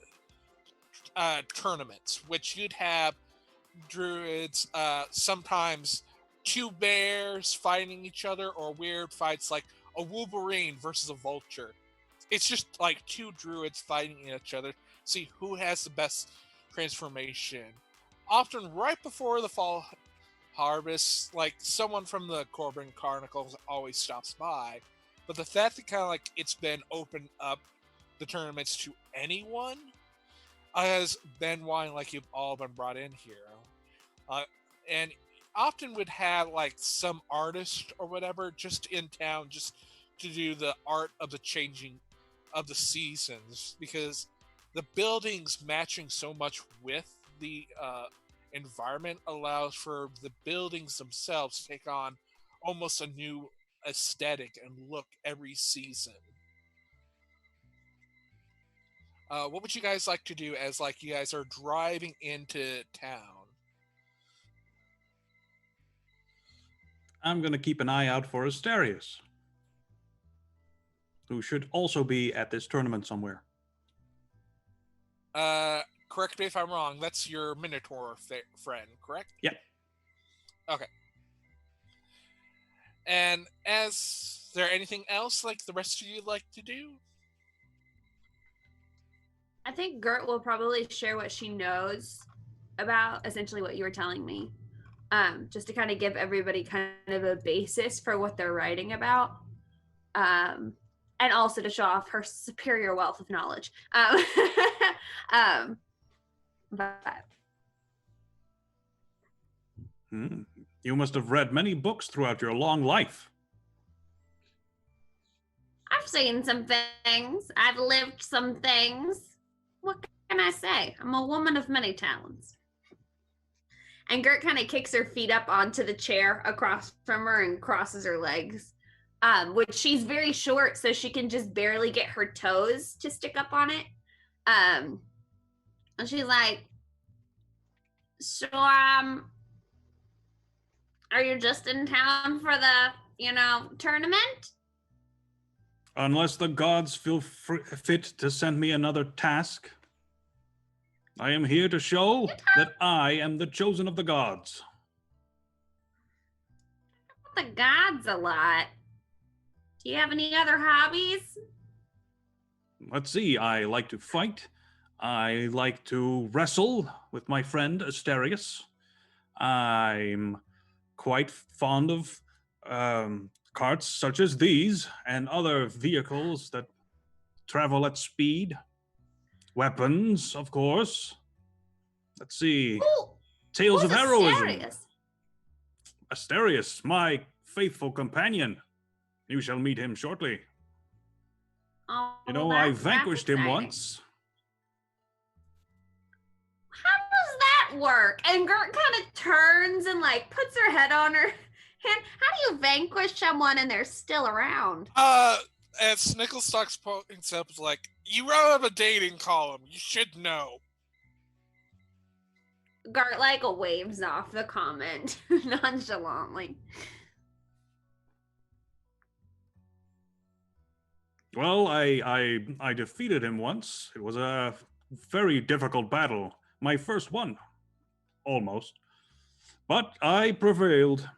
tournaments, which you'd have druids sometimes two bears fighting each other, or weird fights like a wolverine versus a vulture. It's just like two druids fighting each other, see who has the best transformation. Often right before the fall harvest, like someone from the Corbin Chronicles always stops by. But the fact that kind of like it's been opened up the tournaments to anyone has been why like you've all been brought in here. Uh, and often would have like some artist or whatever just in town just to do the art of the changing of the seasons, because the buildings matching so much with the environment allows for the buildings themselves to take on almost a new aesthetic and look every season. What would you guys like to do as like you guys are driving into town? I'm going to keep an eye out for Asterius, who should also be at this tournament somewhere. Correct me if I'm wrong. That's your Minotaur friend, correct? Yep. Okay. And is there anything else like the rest of you like to do? I think Gert will probably share what she knows about essentially what you were telling me, just to kind of give everybody kind of a basis for what they're writing about, and also to show off her superior wealth of knowledge. Um, but You must have read many books throughout your long life. I've seen some things. I've lived some things. What can I say? I'm a woman of many talents. And Gert kind of kicks her feet up onto the chair across from her and crosses her legs, which she's very short, so she can just barely get her toes to stick up on it. And she's like, so, are you just in town for the, tournament? Unless the gods feel fit to send me another task, I am here to show that I am the chosen of the gods. The gods a lot. Do you have any other hobbies? Let's see, I like to fight. I like to wrestle with my friend Asterius. I'm quite fond of carts such as these and other vehicles that travel at speed. Weapons, of course. Let's see. Tales of heroism. Asterius? Asterius, my faithful companion. You shall meet him shortly. Oh, I that's vanquished him exciting. once. How does that work? And Gert kind of turns and puts her head on her hand. How do you vanquish someone and they're still around? As Snickelstock's points up, is like, you wrote a dating column. You should know. Gert waves off the comment nonchalantly. Well, I defeated him once. It was a very difficult battle. My first one. Almost. But I prevailed.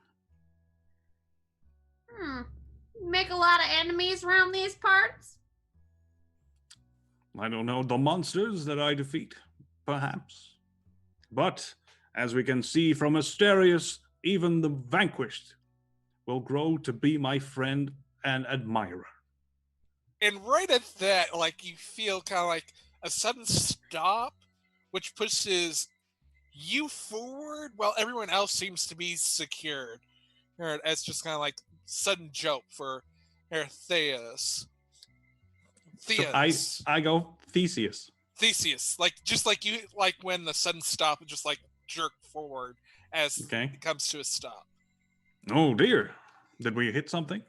Make a lot of enemies around these parts? I don't know the monsters that I defeat, perhaps. But, as we can see from Asterius, even the vanquished will grow to be my friend and admirer. And right at that, you feel kind of a sudden stop, which pushes you forward while everyone else seems to be secured. As just kind of sudden joke for Theus. So I go Theseus. Theseus, you, when the sudden stop just jerk forward as it comes to a stop. Oh dear, did we hit something?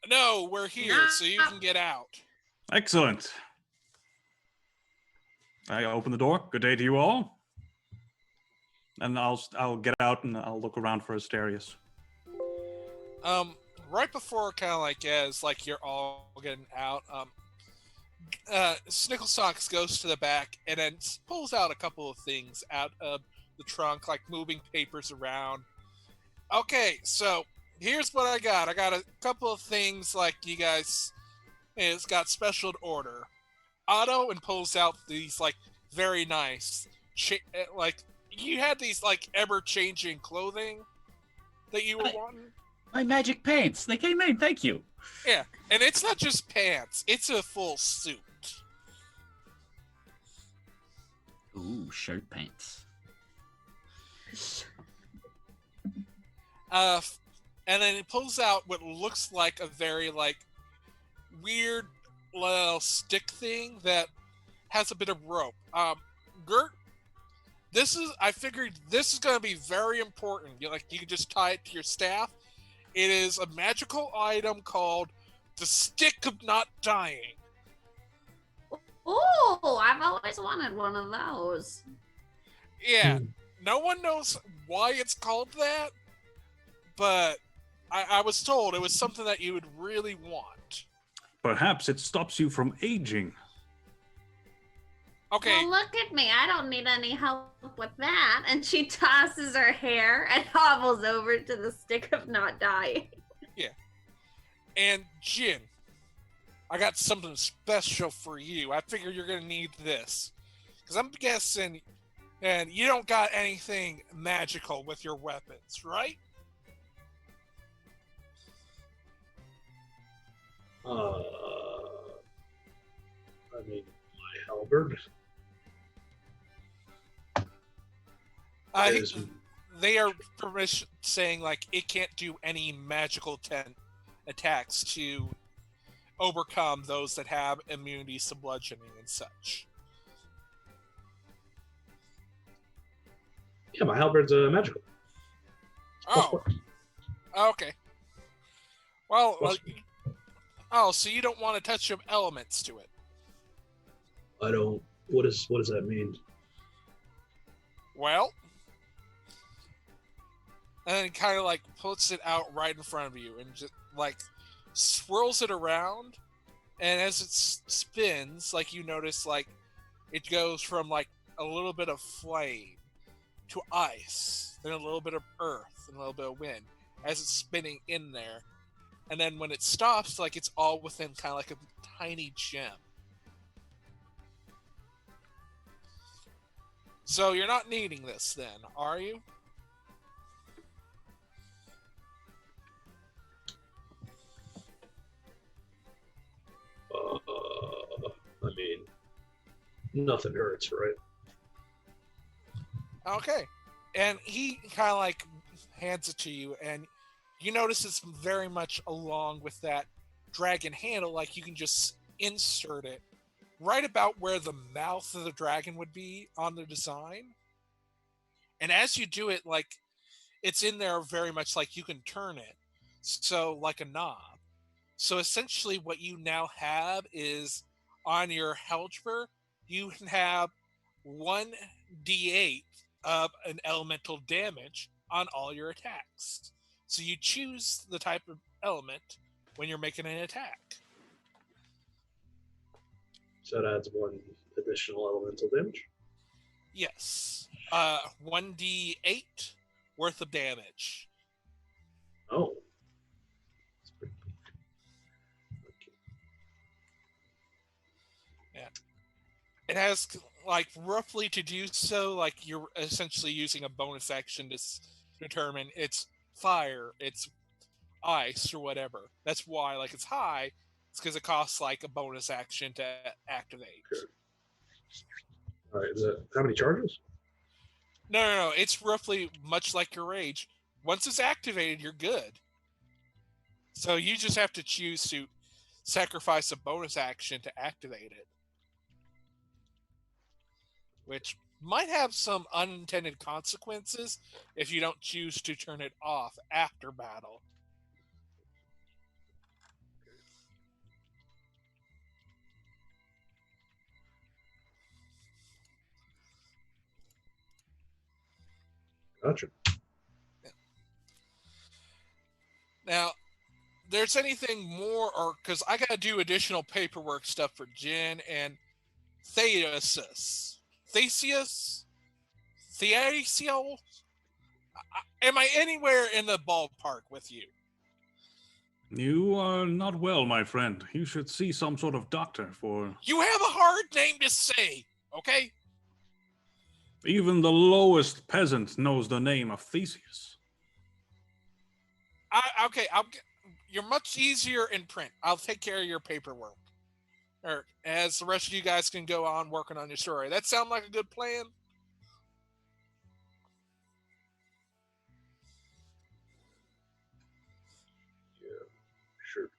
No, we're here, so you can get out. Excellent. I open the door. Good day to you all. And I'll get out and I'll look around for Asterius. Right before as you're all getting out, Snicklesocks goes to the back and then pulls out a couple of things out of the trunk, moving papers around. Okay, so here's what I got. I got a couple of things you guys it's got special order. Otto, and pulls out these very nice you had these ever-changing clothing that you were wanting. My magic pants. They came in. Thank you. Yeah, and it's not just pants. It's a full suit. Ooh, shirt pants. And then it pulls out what looks like a very weird little stick thing that has a bit of rope. Gert, I figured this is going to be very important. You can just tie it to your staff. It is a magical item called the Stick of Not Dying. Oh, I've always wanted one of those. Yeah, no one knows why it's called that, but I was told it was something that you would really want. Perhaps it stops you from aging. Okay. Well, look at me. I don't need any help with that. And she tosses her hair and hobbles over to the Stick of Not Dying. Yeah. And Jin, I got something special for you. I figure you're going to need this. Because I'm guessing, and you don't got anything magical with your weapons, right? I mean, my halberd. They are saying it can't do any magical attacks to overcome those that have immunities to bludgeoning and such. Yeah, my halberd's magical. Oh, okay. Well, Plus- so you don't want to touch some elements to it. I don't. What does that mean? Well, and then kind of like puts it out right in front of you and just like swirls it around, and as it spins, like you notice, like it goes from like a little bit of flame to ice, then a little bit of earth and a little bit of wind as it's spinning in there, and then when it stops, like it's all within kind of like a tiny gem. So you're not needing this then, are you? I mean, nothing hurts, right? Okay. And he kind of like hands it to you, and you notice it's very much along with that dragon handle, like you can just insert it right about where the mouth of the dragon would be on the design. And as you do it, like it's in there very much like you can turn it. So like a knob. So essentially what you now have is on your Helger, you can have 1d8 of an elemental damage on all your attacks. So you choose the type of element when you're making an attack. So that adds 1 additional elemental damage. Yes. 1d8 worth of damage. Oh. That's pretty beefy. Okay. It has like roughly to do so, like you're essentially using a bonus action to determine it's fire, it's ice, or whatever. That's why like it's high. It's because it costs like a bonus action to activate. Okay. All right. Is that how many charges? No. It's roughly much like your rage. Once it's activated, you're good. So you just have to choose to sacrifice a bonus action to activate it, which might have some unintended consequences if you don't choose to turn it off after battle. Gotcha. Now, there's anything more, or because I got to do additional paperwork stuff for Jen and Theseus. Theseus? Theseus? Am I anywhere in the ballpark with you? You are not well, my friend. You should see some sort of doctor for... You have a hard name to say, okay? Even the lowest peasant knows the name of Theseus. Okay, you're much easier in print. I'll take care of your paperwork. Or as the rest of you guys can go on working on your story. That sound like a good plan? Yeah, sure.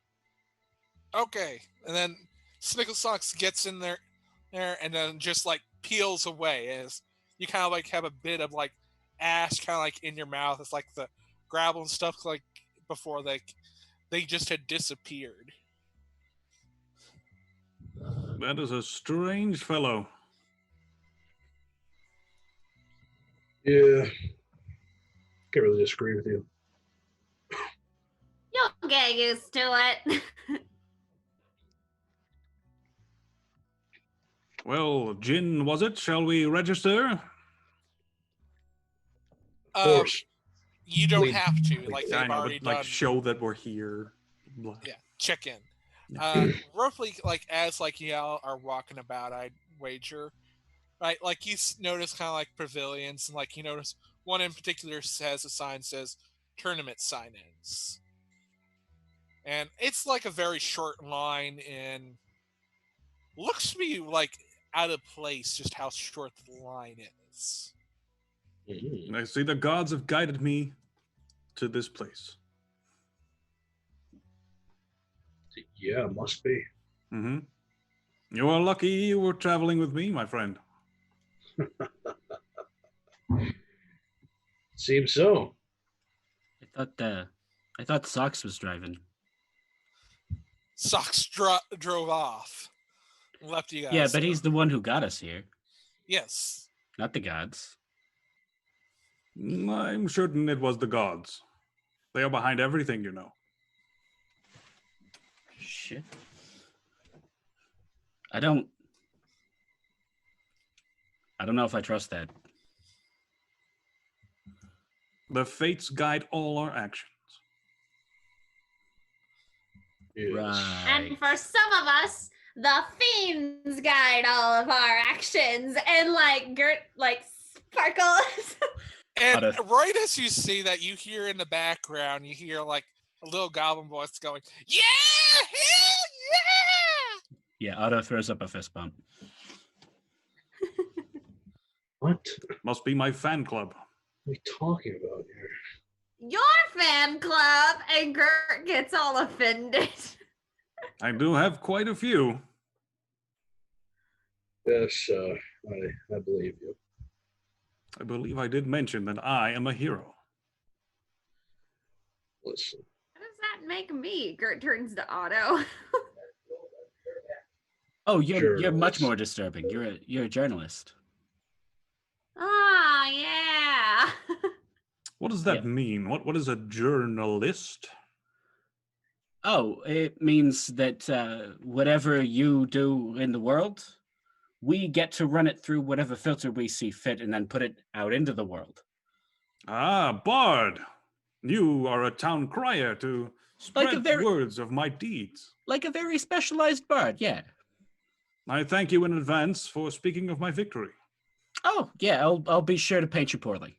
Okay. And then Snicklesocks gets in there and then just like peels away as you kind of like have a bit of like ash kind of like in your mouth. It's like the gravel and stuff like before they just had disappeared. That is a strange fellow. Yeah. Can't really disagree with you. You'll get used to it. Well, Jin, was it? Shall we register? Of course. You don't Lead- have to. Like lead- they've I know, already but like done. show that we're here. Blah. Yeah, check in. Yeah. Roughly, like as like y'all are walking about, I'd wager, right? Like you notice kind of like pavilions, and like you notice one in particular has a sign says tournament sign-ins, and it's like a very short line, and looks to be like out of place just how short the line is. Mhm. I see the gods have guided me to this place. Yeah, must be. Mm-hmm. You are lucky you were traveling with me, my friend. Seems so. I thought Socks was driving. Socks drove off. Left you guys. Yeah, but he's the one who got us here, Yes. not the gods. I'm certain it was the gods. They are behind everything, you know. Shit. I don't know if I trust that. The fates guide all our actions. Yes. Right. And for some of us, the fiends guide all of our actions. And like Gert like sparkles. And Otto. right as you see that, you hear in the background, you hear like a little goblin voice going, "Yeah! Hell yeah!" Yeah, Otto throws up a fist bump. What? Must be my fan club. What are we talking about here? Your fan club, and Gert gets all offended. I do have quite a few. Yes, I believe you. I believe I did mention that I am a hero. Listen. What does that make me? Gert turns to Otto. Oh, you're much Journalist. more disturbing. You're a journalist. Ah, yeah. What does that Yeah. mean? What is a journalist? Oh, it means that whatever you do in the world, we get to run it through whatever filter we see fit and then put it out into the world. Ah, Bard! You are a town crier to Like spread a very- words of my deeds. Like a very specialized bard, yeah. I thank you in advance for speaking of my victory. Oh, yeah, I'll be sure to paint you poorly.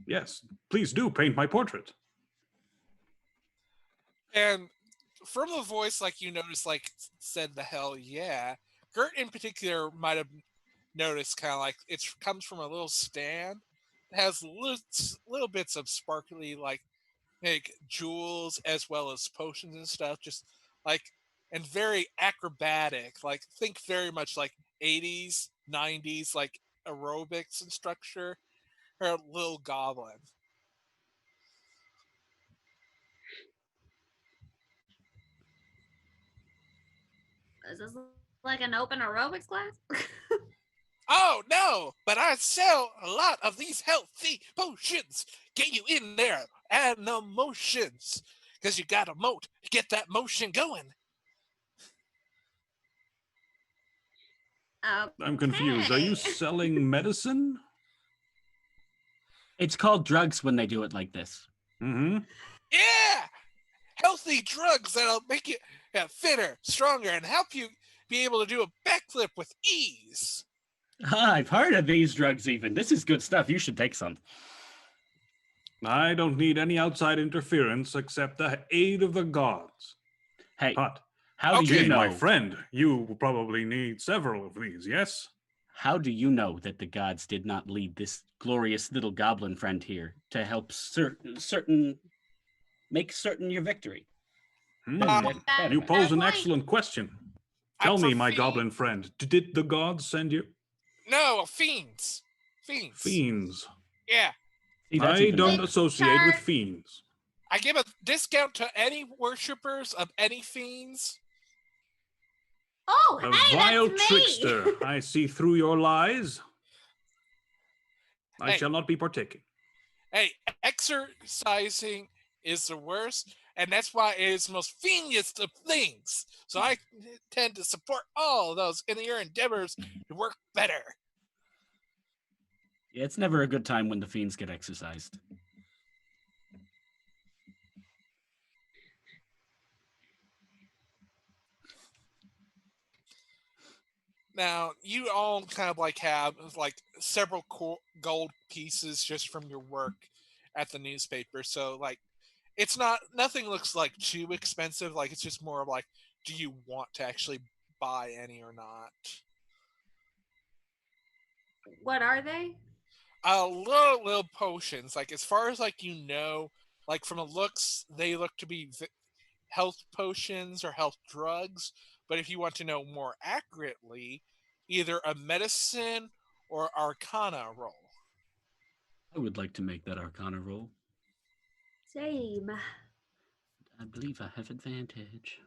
Yes, please do paint my portrait. And from the voice, like you noticed, like said the hell yeah. Gert in particular might have noticed kind of like it comes from a little stand. It has little bits of sparkly like jewels as well as potions and stuff, just like and very acrobatic. Like think very much like 80s, 90s like aerobics and structure. Her little goblin. Is this like an open aerobics class? Oh no, but I sell a lot of these healthy potions. Get you in there and the motions. Because you got a moat to get that motion going. I'm confused. Are you Okay. selling medicine? It's called drugs when they do it like this. Mm-hmm. Yeah! Healthy drugs that'll make you fitter, stronger, and help you be able to do a backflip with ease. I've heard of these drugs even. This is good stuff. You should take some. I don't need any outside interference except the aid of the gods. Hey, But, how do Okay. you know? my friend, you probably need several of these, yes? How do you know that the gods did not lead this glorious little goblin friend here to help make certain your victory? Hmm. That- You pose an point. excellent question. I'm Tell me, for my fiend- goblin friend, did the gods send you? No, fiends. Fiends. Fiends. Yeah. See, that's I even don't better. associate with Char- fiends. I give a discount to any worshippers of any fiends. Oh, A hey, vile that's me. trickster. I see through your lies. I Hey. shall not be partaking. Hey, exercising is the worst, and that's why it is the most fiendiest of things. So I tend to support all of those in your endeavors to work better. Yeah, it's never a good time when the fiends get exercised. Now, you all kind of like have like several gold pieces just from your work at the newspaper. So like it's nothing looks like too expensive. Like it's just more of like, do you want to actually buy any or not? What are they? Little potions. Like as far as like like from the looks, they look to be health potions or health drugs. But if you want to know more accurately, either a medicine or arcana roll. I would like to make that Arcana roll. Same. I believe I have advantage.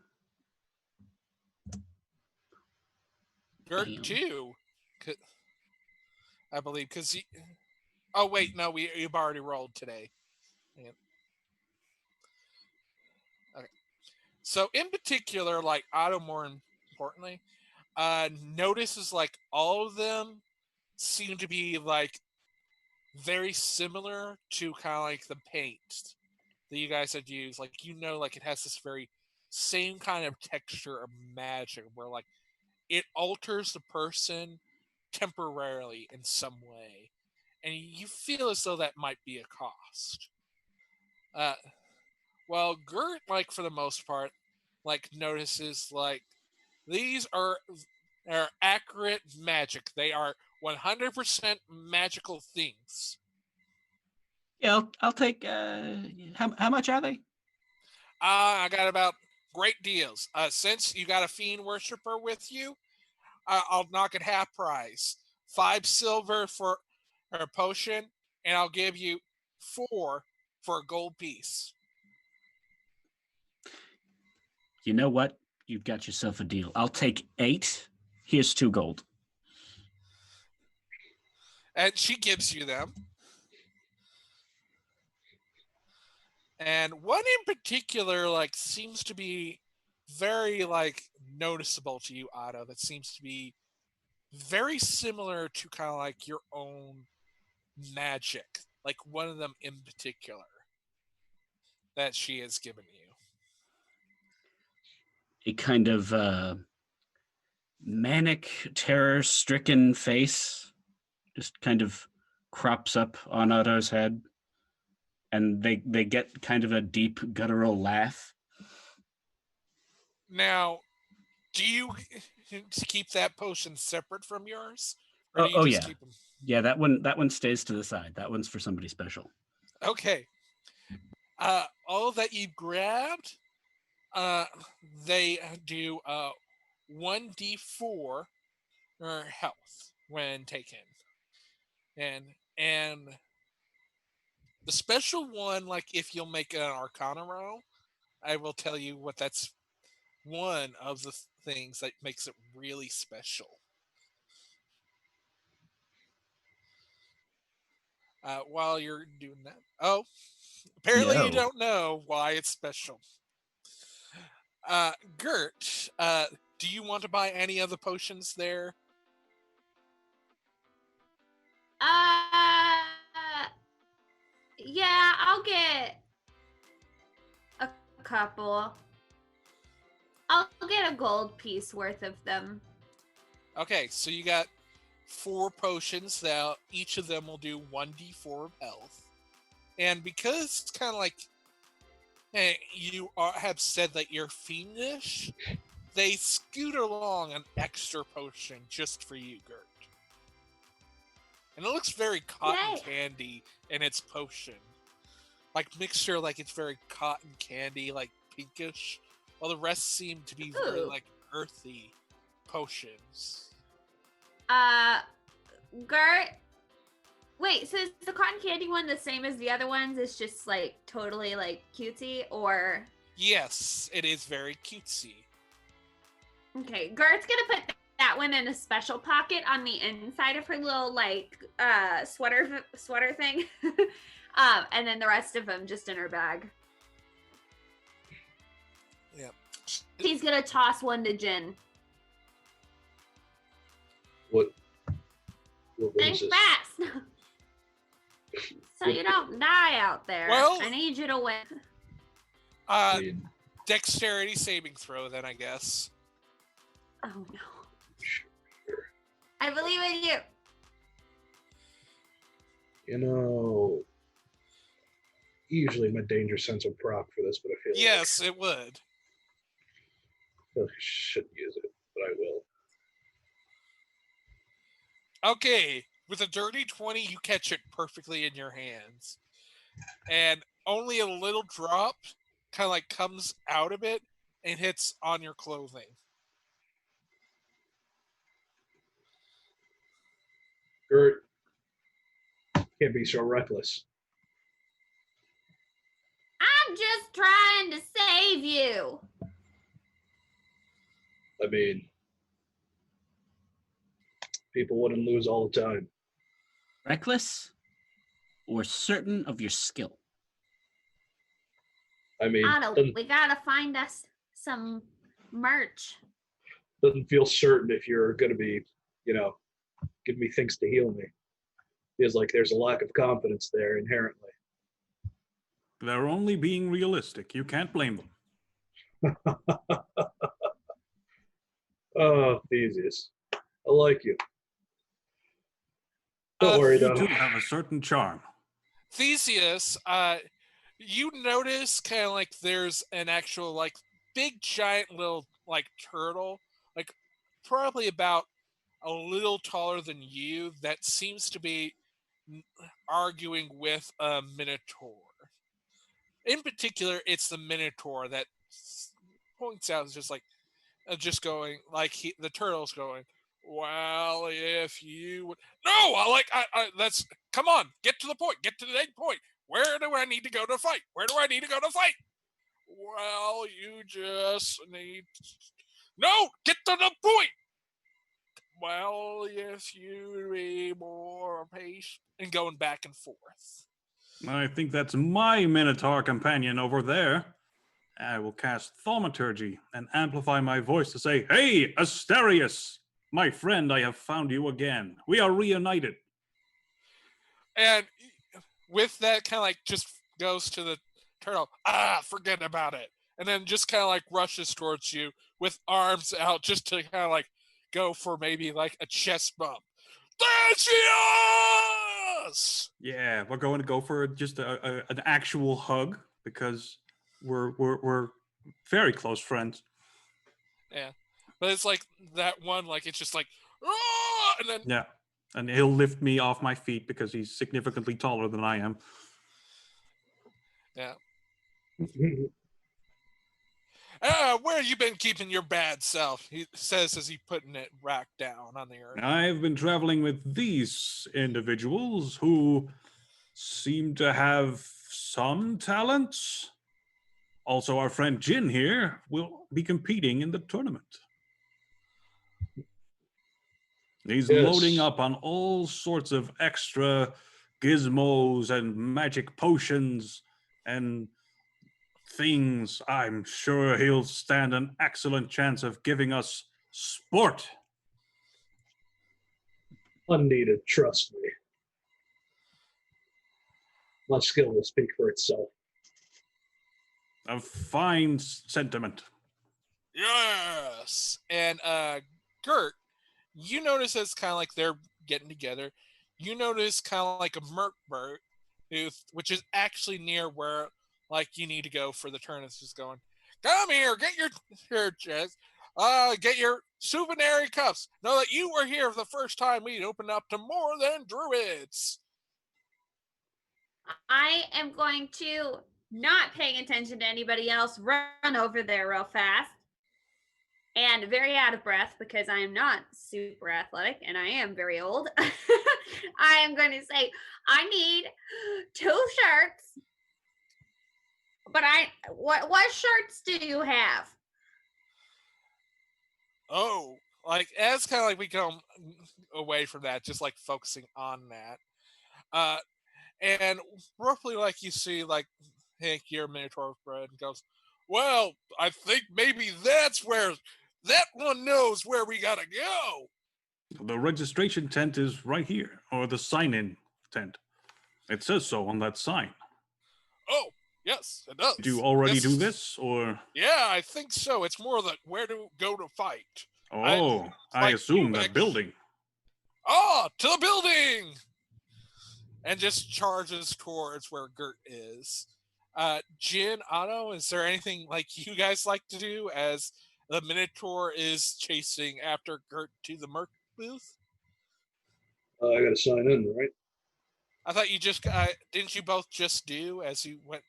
Gert Damn. too. I believe because oh wait, no, you've already rolled today. Yeah. Okay. So in particular, like Otto, more importantly, notices like all of them seem to be like very similar to kind of like the paint that you guys had used. Like like it has this very same kind of texture of magic where like it alters the person temporarily in some way, and you feel as though that might be a cost. Uh, well, Gert, like for the most part, like notices like these are accurate magic. They are 100% magical things. Yeah, I'll take. How much are they? I got about great deals. Since you got a fiend worshiper with you, I'll knock it half price. 5 silver for a potion, and I'll give you 4 for a gold piece. You know what? You've got yourself a deal. I'll take 8. Here's 2 gold. And she gives you them. And one in particular, like, seems to be very, like, noticeable to you, Otto, that seems to be very similar to kind of like your own magic. Like one of them in particular that she has given you. A kind of manic, terror-stricken face just kind of crops up on Otto's head, and they get kind of a deep guttural laugh. Now, do you keep that potion separate from yours? Or Oh, do you just yeah. keep them? Yeah, that one stays to the side. That one's for somebody special. Okay. All that you grabbed, they do 1d4 health when taken. And the special one, like if you'll make an Arcana roll, I will tell you what that's one of the things that makes it really special. While you're doing that, apparently you No. don't know why it's special. Gert, do you want to buy any of the potions there? Yeah, I'll get a couple. I'll get a gold piece worth of them. Okay, so you got 4 potions that each of them will do 1d4 of health. And because it's kind of like you have said that you're fiendish, they scoot along an extra potion just for you, Gert. And it looks very cotton Yay. candy in its potion. Like mixture, like it's very cotton candy, like pinkish. While the rest seem to be very Ooh. like earthy potions. Gert. Wait, so is the cotton candy one the same as the other ones? It's just like totally like cutesy, or? Yes, it is very cutesy. Okay, Gert's gonna put that one in a special pocket on the inside of her little like sweater thing, and then the rest of them just in her bag. Yeah. He's gonna toss one to Jin. What Think is this? fast, so you don't die out there. Well- I need you to win. I mean, Dexterity saving throw, then I guess. Oh no! sure. I believe in you. You know, usually my danger sense will proc for this, but I feel Yes, it would. like I shouldn't use it, but I will. Okay, with a dirty 20, you catch it perfectly in your hands. And only a little drop kind of like comes out of it and hits on your clothing. Gert, Can't be so reckless. I'm just trying to save you. I mean, people wouldn't lose all the time. Reckless or certain of your skill? I mean, Otto, we gotta find us some merch. doesn't feel certain if you're going to be, give me things to heal me. Feels like there's a lack of confidence there inherently. They're only being realistic. You can't blame them. Oh, Theseus. I like you. Don't worry, You though. two have a certain charm. Theseus, you notice kind of like there's an actual like big giant little like turtle, like probably about a little taller than you, that seems to be arguing with a minotaur. In particular, it's the minotaur that points out, just like just going like the turtle's going, well, if you would no, I that's come on, get to the point, get to the next point. Where do I need to go to fight? Where do I need to go to fight? Well, you just need no, get to the point. Well, if you be more patient, and going back and forth. I think that's my Minotaur companion over there. I will cast Thaumaturgy and amplify my voice to say, "Hey, Asterius, my friend, I have found you again. We are reunited." And with that, kind of like just goes to the turtle. Forget about it. And then just kind of like rushes towards you with arms out, just to kind of like go for maybe like a chest bump. Theseus! Yeah, we're going to go for just an actual hug because we're very close friends. Yeah, but it's like that one, like it's just like, and then Yeah, and he'll lift me off my feet because he's significantly taller than I am. yeah. Where you been keeping your bad self? He says as he putting it back down on the earth. I've been traveling with these individuals who seem to have some talents. Also, our friend Jin here will be competing in the tournament. He's Yes. loading up on all sorts of extra gizmos and magic potions and things. I'm sure he'll stand an excellent chance of giving us sport. Unneeded, trust me. My skill will speak for itself. A fine sentiment. Yes. And Gert, you notice it's kind of like they're getting together. You notice kind of like a Merkbert, which is actually near where like you need to go for the turn. It's just going, come here, get your chest, get your souvenir cuffs. Know that you were here for the first time we'd opened up to more than druids. I am going to, not paying attention to anybody else, run over there real fast and very out of breath because I am not super athletic and I am very old. I am going to say, I need 2 shirts. But what shirts do you have? Oh, like as kind of like we come away from that, just like focusing on that. And roughly like you see like Hank your Minotaur bread and goes, well, I think maybe that's where that one knows where we gotta go. The registration tent is right here, or the sign-in tent. It says so on that sign. Oh, yes, it does. Did you already do this, or? Yeah, I think so. It's more like where to go to fight. Oh, I like assume you that building. To the building! And just charges towards where Gert is. Jin, Otto, is there anything like you guys like to do as the Minotaur is chasing after Gert to the Merc booth? I got to sign in, right? I thought you just didn't you both just do as you went?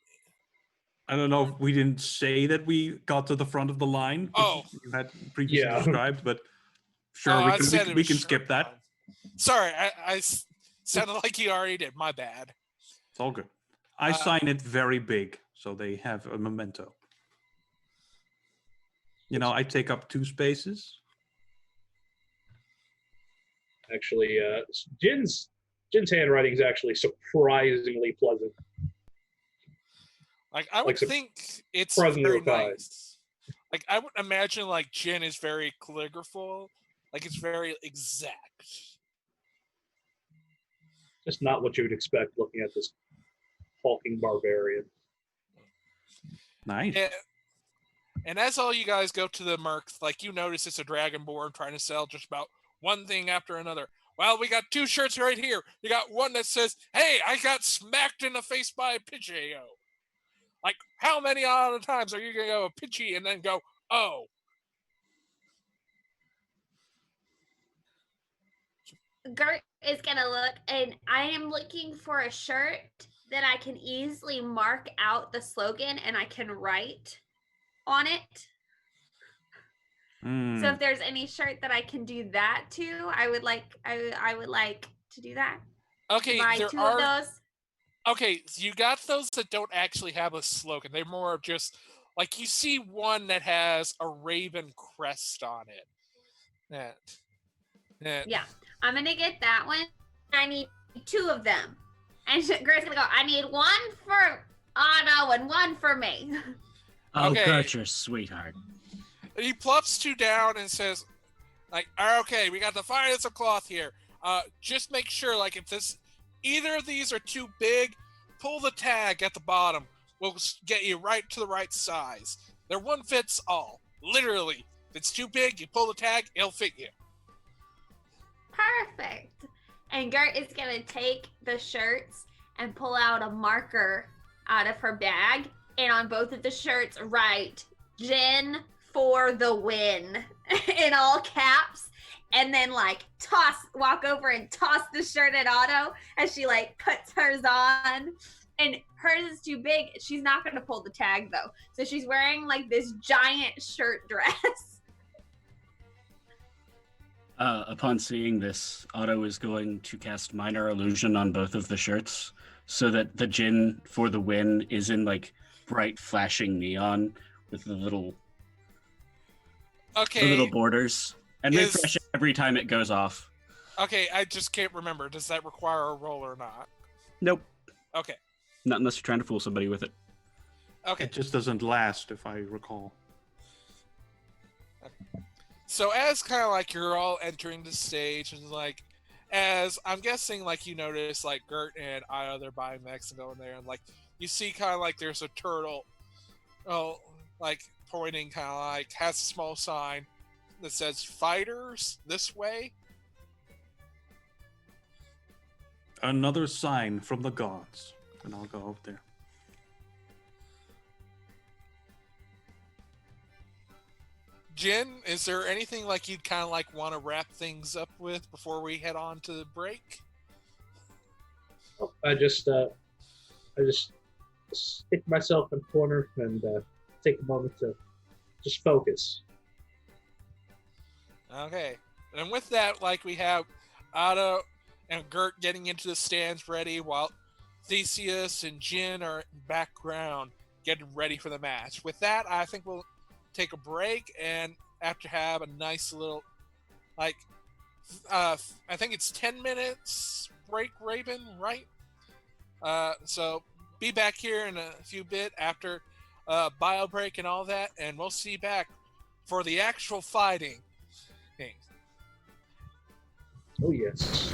I don't know if we didn't say that we got to the front of the line. Oh. You had previously Yeah. described, but sure, I we said it can was skip that. time. Sorry, Sounded like you already did. My bad. It's all good. I sign it very big, so they have a memento. You know, I take up 2 spaces. Actually, Jin's handwriting is actually surprisingly pleasant. Like, I would Like, think it's surprisingly very refined. nice. Like, I would imagine, like, Jin is very calligraphal. Like, it's very exact. Just not what you would expect looking at this hulking barbarian. Nice. And as all you guys go to the Mercs, like, you notice it's a Dragonborn trying to sell just about one thing after another. Well, we got 2 shirts right here. You got one that says, "Hey, I got smacked in the face by a Pidgeo." Like, how many other times are you going to go a Pidgey and then go, "Oh"? Gert is gonna look, and I am looking for a shirt that I can easily mark out the slogan and I can write on it. So if there's any shirt that I can do that to, I would like to do that. Okay, Buy there 2 are. of those. Okay, so you got those that don't actually have a slogan. They're more of just like you see one that has a raven crest on it. Yeah, I'm gonna get that one. I need 2 of them. And Gert's gonna go, I need 1 for Otto and 1 for me. Oh, Okay. Gert, you're a sweetheart. He plops 2 down and says, like, okay, we got the finest of cloth here. Just make sure, like, if either of these are too big, pull the tag at the bottom. We'll get you right to the right size. They're one fits all. Literally. If it's too big, you pull the tag, it'll fit you. Perfect. And Gert is gonna take the shirts and pull out a marker out of her bag, and on both of the shirts write "Jen for the win" in all caps, and then like walk over and toss the shirt at Otto as she like puts hers on. And hers is too big. She's not gonna pull the tag though, so she's wearing like this giant shirt dress. Upon seeing this, Otto is going to cast Minor Illusion on both of the shirts so that the Jin for the win is in like bright flashing neon with the little borders. And refresh it every time it goes off. Okay, I just can't remember. Does that require a roll or not? Nope. Okay. Not unless you're trying to fool somebody with it. Okay. It just doesn't last, if I recall. So as kind of like you're all entering the stage, and like, as I'm guessing, like you notice, like Gert and Io, they're buying mechs and going there, and like you see kind of like there's a turtle, like pointing, kind of like has a small sign that says "Fighters this way." Another sign from the gods. And I'll go over there. Jin, is there anything like you'd kind of like want to wrap things up with before we head on to the break? I just stick myself in a corner and take a moment to just focus. Okay. And with that, like we have Otto and Gert getting into the stands ready while Theseus and Jin are in background getting ready for the match. With that, I think we'll take a break and after have a nice little, like, I think it's 10 minutes break, Raven, right? So be back here in a few bit after bio break and all that, and we'll see you back for the actual fighting. Oh, yes.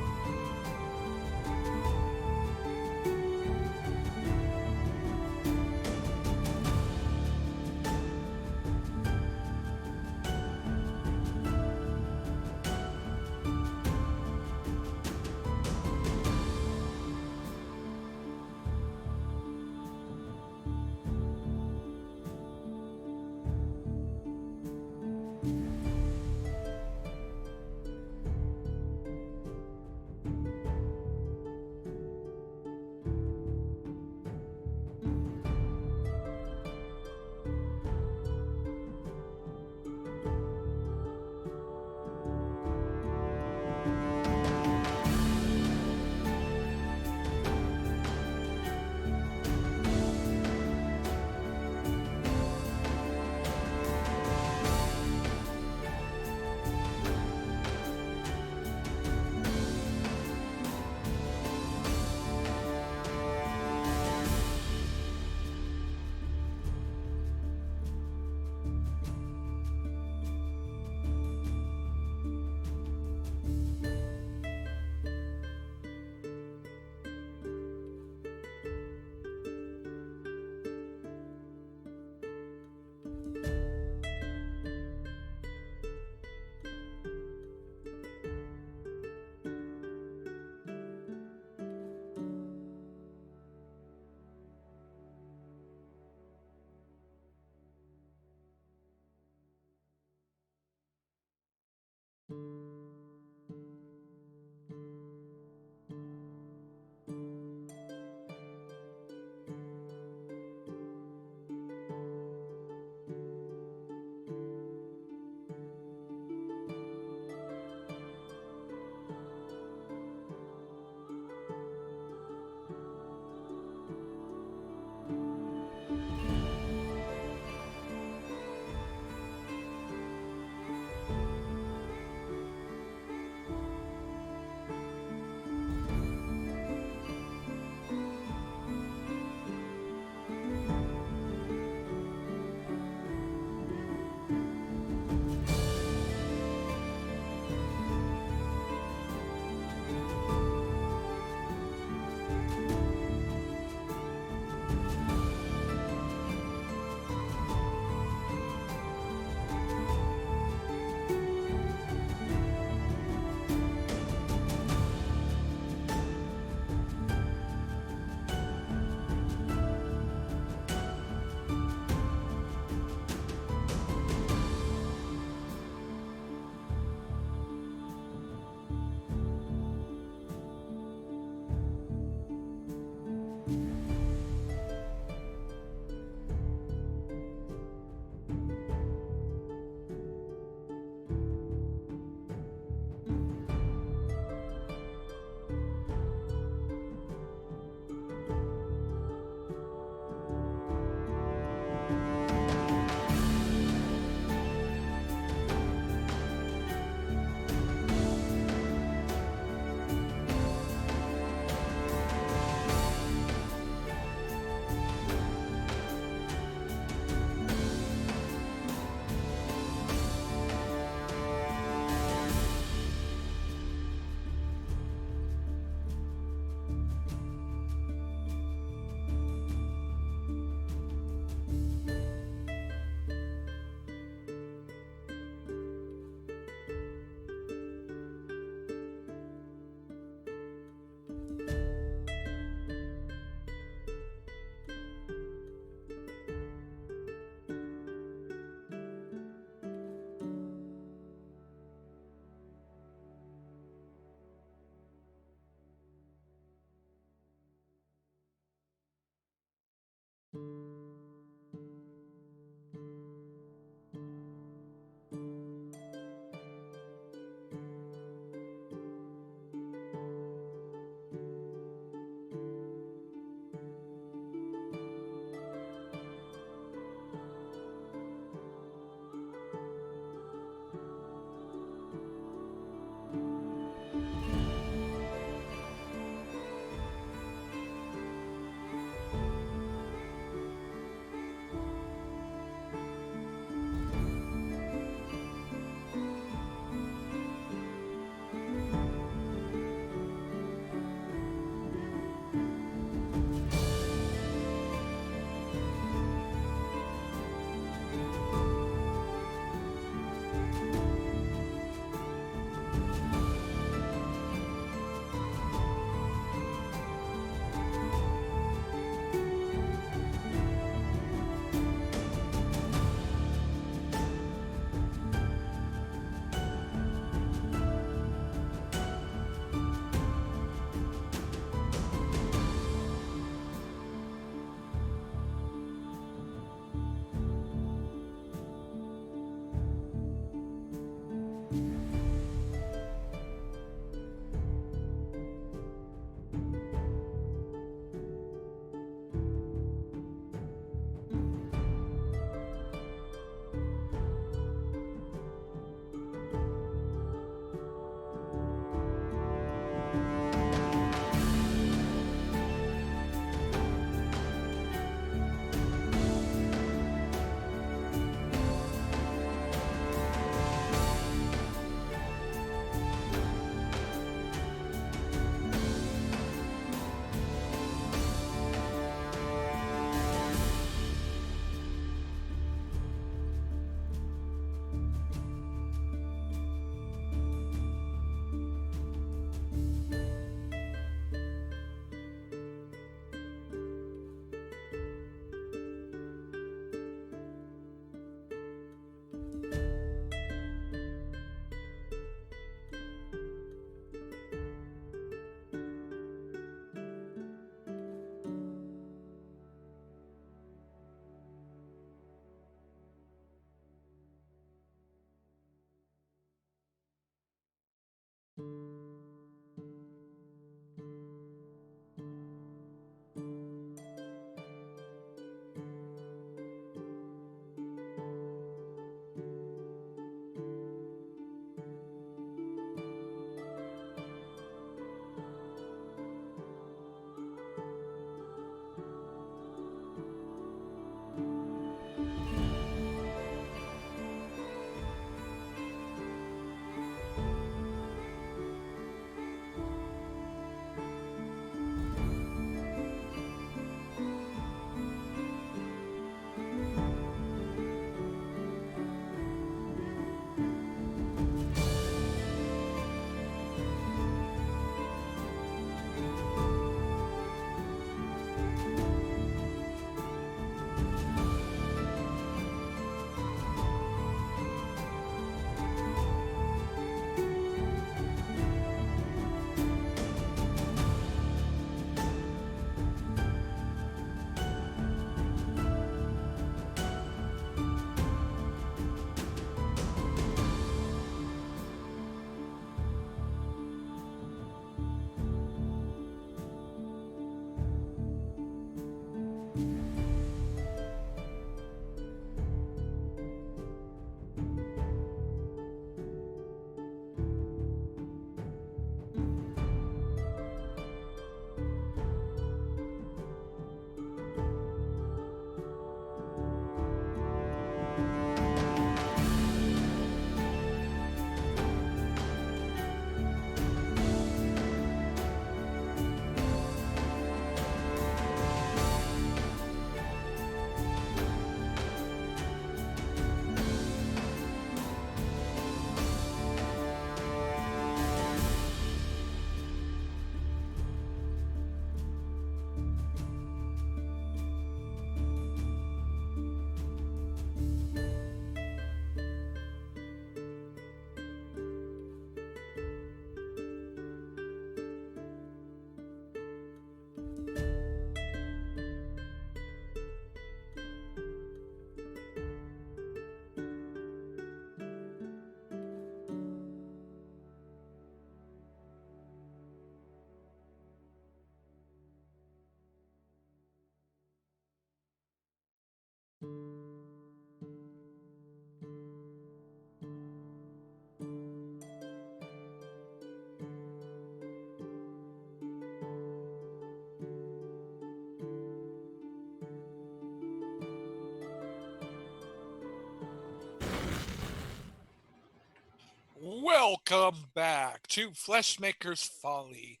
welcome back to Fleshmaker's Folly.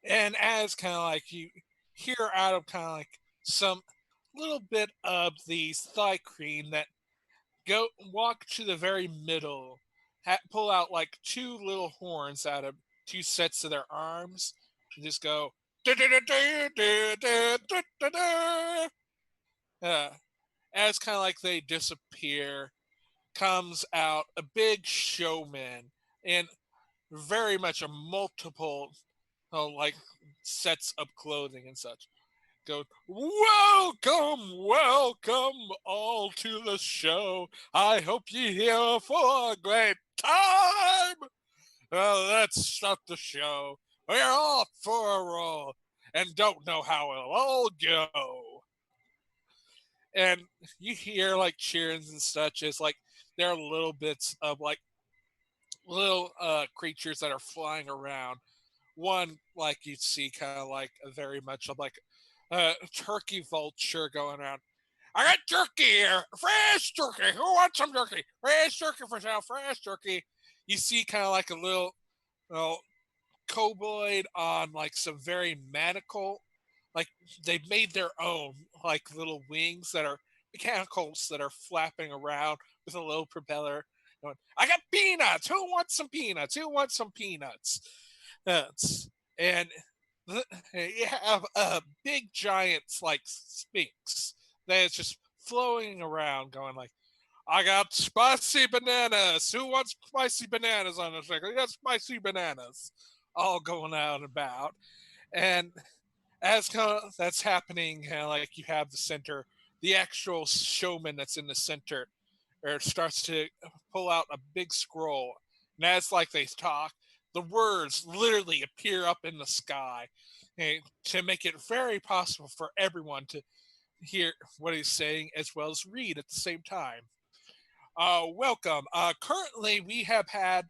And as kind of like you hear out of kind of like some little bit of the thigh cream that go walk to the very middle, pull out like two little horns out of two sets of their arms, and just go. Uh, as kind of like they disappear, comes out a big showman in very much a multiple like sets of clothing and such. Go, welcome, welcome all to the show. I hope you're here for a great time. Well, let's start the show. We're off for a roll and don't know how it'll all go. And you hear like cheers and such as like there are little bits of like little creatures that are flying around. One like you'd see kind of like very much of like a turkey vulture going around. I got turkey here, fresh turkey. Who wants some turkey? Fresh turkey for sale, fresh turkey. You see kind of like a little kobold on like some very manacle, like they've made their own like little wings that are mechanicals that are flapping around with a little propeller. Going, I got peanuts. Who wants some peanuts? Who wants some peanuts? Nuts. And you have a big giant like sphinx that is just flowing around, going like, I got spicy bananas. Who wants spicy bananas on this thing? I got spicy bananas. All going out and about. And as kind of that's happening, kind of like you have the center, the actual showman that's in the center, or starts to pull out a big scroll. And as like they talk, the words literally appear up in the sky to make it very possible for everyone to hear what he's saying as well as read at the same time. Welcome. Currently, we have had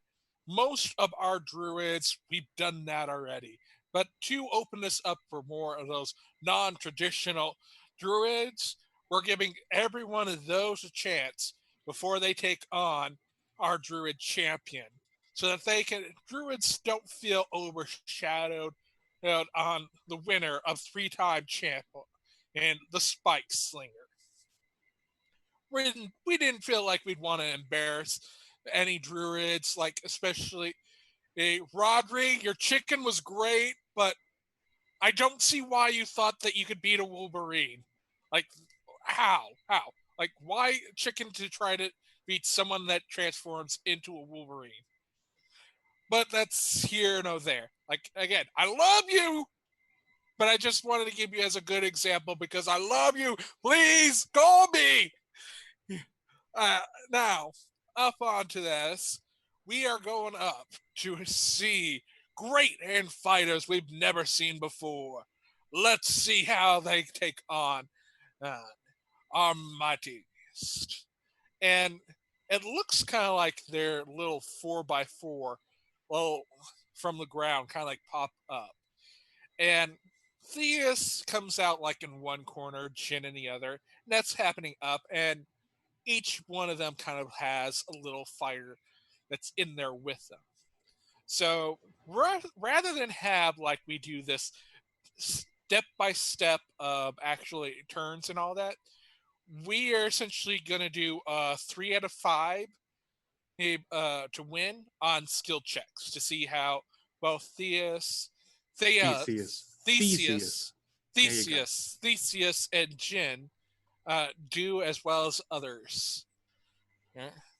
most of our druids. We've done that already. But to open this up for more of those non-traditional druids, we're giving every one of those a chance before they take on our druid champion, so that druids don't feel overshadowed on the winner of three-time champ and the Spike Slinger. We didn't feel like we'd want to embarrass any druids, like especially Rodri. Your chicken was great, but I don't see why you thought that you could beat a Wolverine. Like, how? How? Like, why chicken to try to beat someone that transforms into a Wolverine? But that's here no there. Like, again, I love you, but I just wanted to give you as a good example because I love you. Please call me. Now, up onto this, we are going up to see great hand fighters we've never seen before. Let's see how they take on uh, our mightiest. And it looks kind of like their little 4x4, well, from the ground, kind of like pop up. And Theus comes out like in one corner, Jin in the other. And that's happening up. And each one of them kind of has a little fighter that's in there with them. So rather than have like we do this step by step of actually turns and all that, we are essentially going to do 3 out of 5 to win on skill checks to see how both Theseus. Theseus, and Jin do as well as others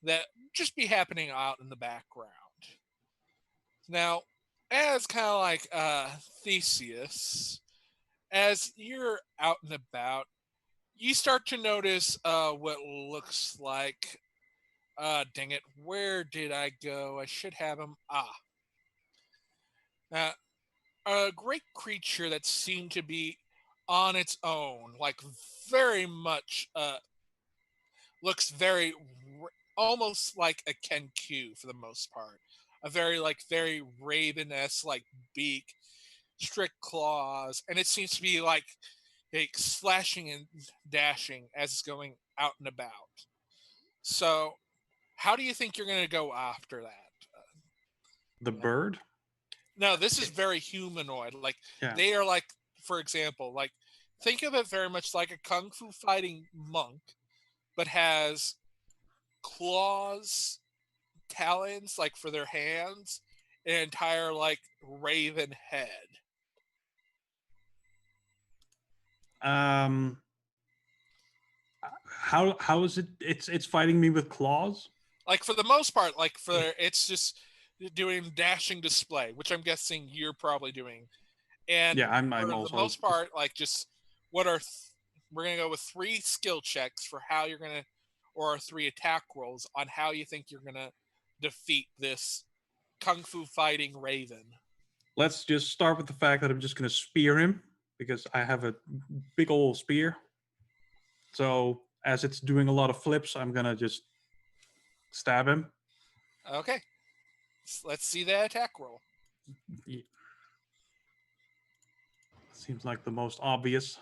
that just be happening out in the background. Now, as kind of like Theseus, as you're out and about, you start to notice what looks like, dang it, where did I go? I should have him. Uh, a great creature that seemed to be on its own, like very much looks very almost like a Kenku for the most part. A very raven-esque like beak, strict claws, and it seems to be like slashing and dashing as it's going out and about. So, how do you think you're going to go after that? The bird? No, this is very humanoid. Like Yeah. they are like, for example, like think of it very much like a kung fu fighting monk, but has claws, talons, like for their hands, an entire like raven head. How is it? It's fighting me with claws. Like for the most part, like for it's just doing dashing display, which I'm guessing you're probably doing. And Yeah, I'm for the also most part, like just what are we're gonna go with 3 skill checks for how you're gonna, or 3 attack rolls on how you think you're gonna defeat this kung fu fighting raven. Let's just start with the fact that I'm just gonna spear him because I have a big old spear. So as it's doing a lot of flips, I'm gonna just stab him. Okay, let's see that attack roll. Yeah. Seems like the most obvious.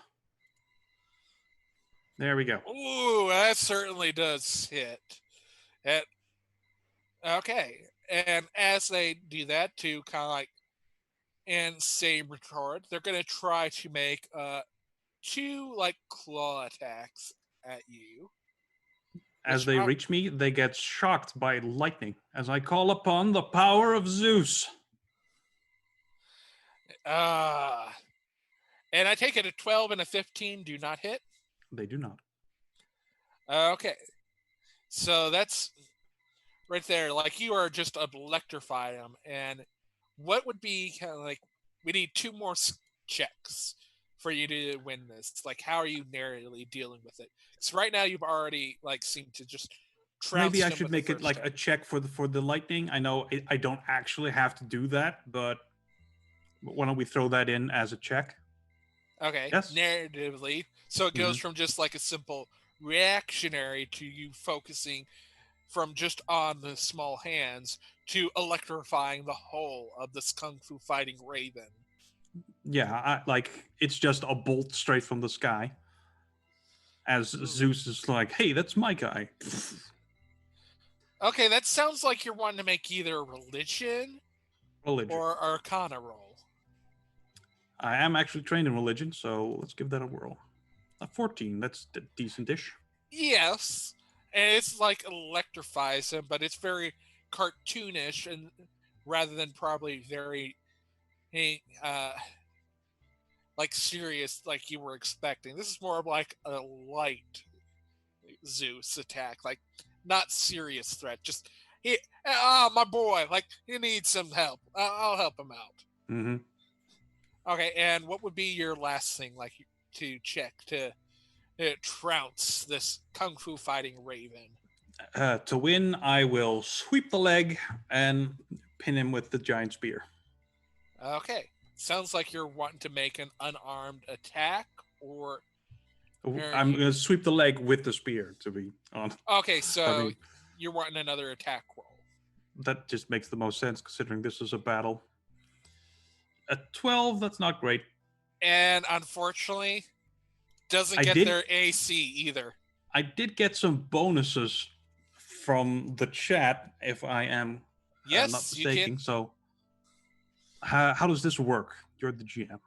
There we go. Ooh, that certainly does hit. It, okay, and as they do that to kind of like and same retard, they're gonna try to make 2 like claw attacks at you. As they reach me, they get shocked by lightning as I call upon the power of Zeus. And I take it a 12 and a 15 do not hit. They do not. Okay, so that's right there. Like you are just electrify them. And what would be kind of like we need 2 more checks for you to win this. Like how are you narratively dealing with it? So right now you've already like seemed to just trounce Maybe I them should with the make it first like hit. a check for the lightning. I know I don't actually have to do that, but why don't we throw that in as a check? Okay, Yes. narratively. So it goes from just like a simple reactionary to you focusing from just on the small hands to electrifying the whole of this kung fu fighting raven. Yeah, like it's just a bolt straight from the sky. As Zeus is like, hey, that's my guy. Okay, that sounds like you're wanting to make either religion or arcana roll. I am actually trained in religion, so let's give that a whirl. A 14, that's decent-ish. Yes, and it's like electrifies him, but it's very cartoonish, and rather than probably very, like serious, like you were expecting. This is more of like a light Zeus attack, like not serious threat. Just my boy, like he needs some help. I'll help him out. Mm-hmm. Okay, and what would be your last thing, like to check to trounce this kung fu fighting raven? To win, I will sweep the leg and pin him with the giant spear. Okay, sounds like you're wanting to make an unarmed attack, or I'm going to sweep the leg with the spear, to be honest. Okay, so you're wanting another attack roll. That just makes the most sense, considering this is a battle. A 12, that's not great. And unfortunately, doesn't get their AC either. I did get some bonuses from the chat, if I am not mistaken. So, how does this work? You're the GM.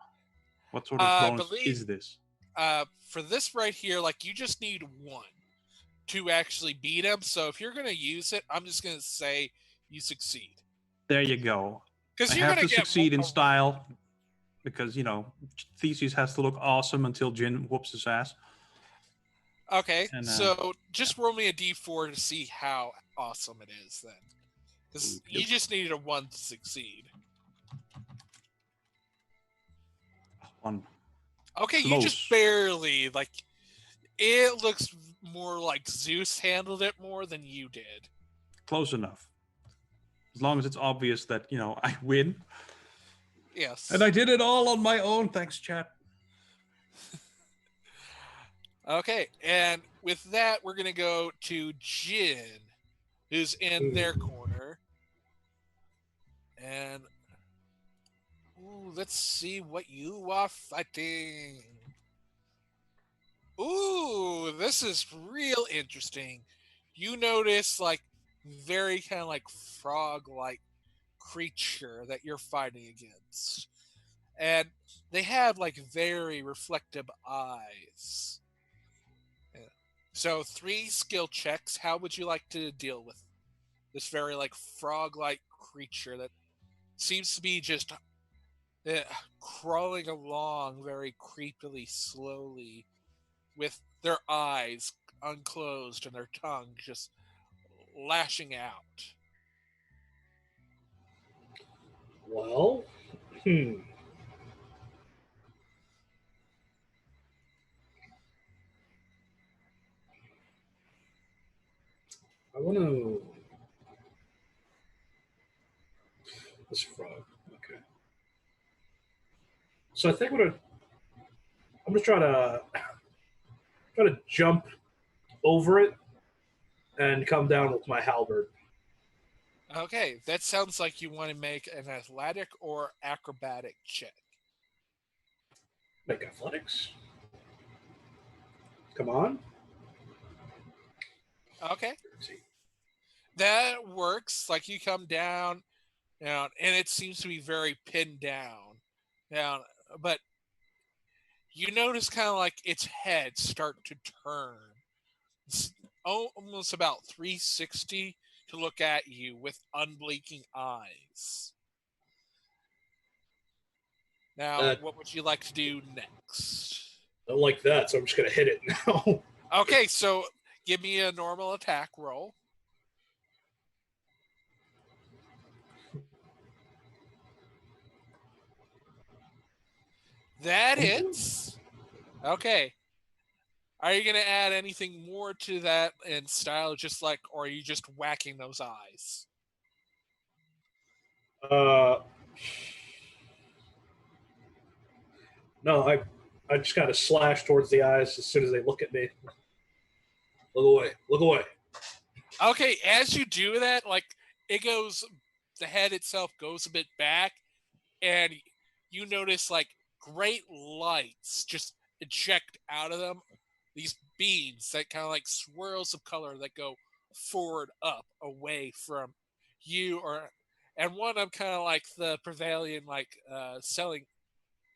What sort of bonus is this? For this right here, like you just need 1 to actually beat him. So if you're going to use it, I'm just going to say you succeed. There you go. Because I have to succeed in style. Because, you know, Theseus has to look awesome until Jin whoops his ass. Okay, so just roll me a d4 to see how awesome it is then. Because you just needed a 1 to succeed. 1. Okay, Close. you just barely, like, it looks more like Zeus handled it more than you did. Close enough. As long as it's obvious that, you know, I win. Yes. And I did it all on my own. Thanks, chat. Okay, and with that, we're going to go to Jin, who's in their corner. And let's see what you are fighting. Ooh, this is real interesting. You notice, like, very kind of like frog-like creature that you're fighting against. And they have like very reflective eyes. Yeah. So 3 skill checks. How would you like to deal with this very like frog-like creature that seems to be just uh, crawling along very creepily slowly with their eyes unclosed and their tongue just lashing out? Well, hmm. I want to. This frog. Okay. So I think I'm gonna try to jump over it and come down with my halberd. Okay, that sounds like you want to make an athletic or acrobatic check. Make athletics. Come on. Okay, that works. Like you come down, and it seems to be very pinned down. But you notice kind of like its head start to turn, it's almost about 360 to look at you with unblinking eyes. Now, Uh, what would you like to do next? I don't like that, so I'm just gonna hit it now. Okay, so give me a normal attack roll. That hits. Okay. Are you going to add anything more to that in style, just like, or are you just whacking those eyes? uh, no, I just gotta slash towards the eyes as soon as they look at me. Look away! Look away! Okay, as you do that, like, it goes, the head itself goes a bit back, and you notice, like, great lights just eject out of them. These beams that kind of like swirls of color that go forward, up, away from you, or and one of them kind of like the prevailing like selling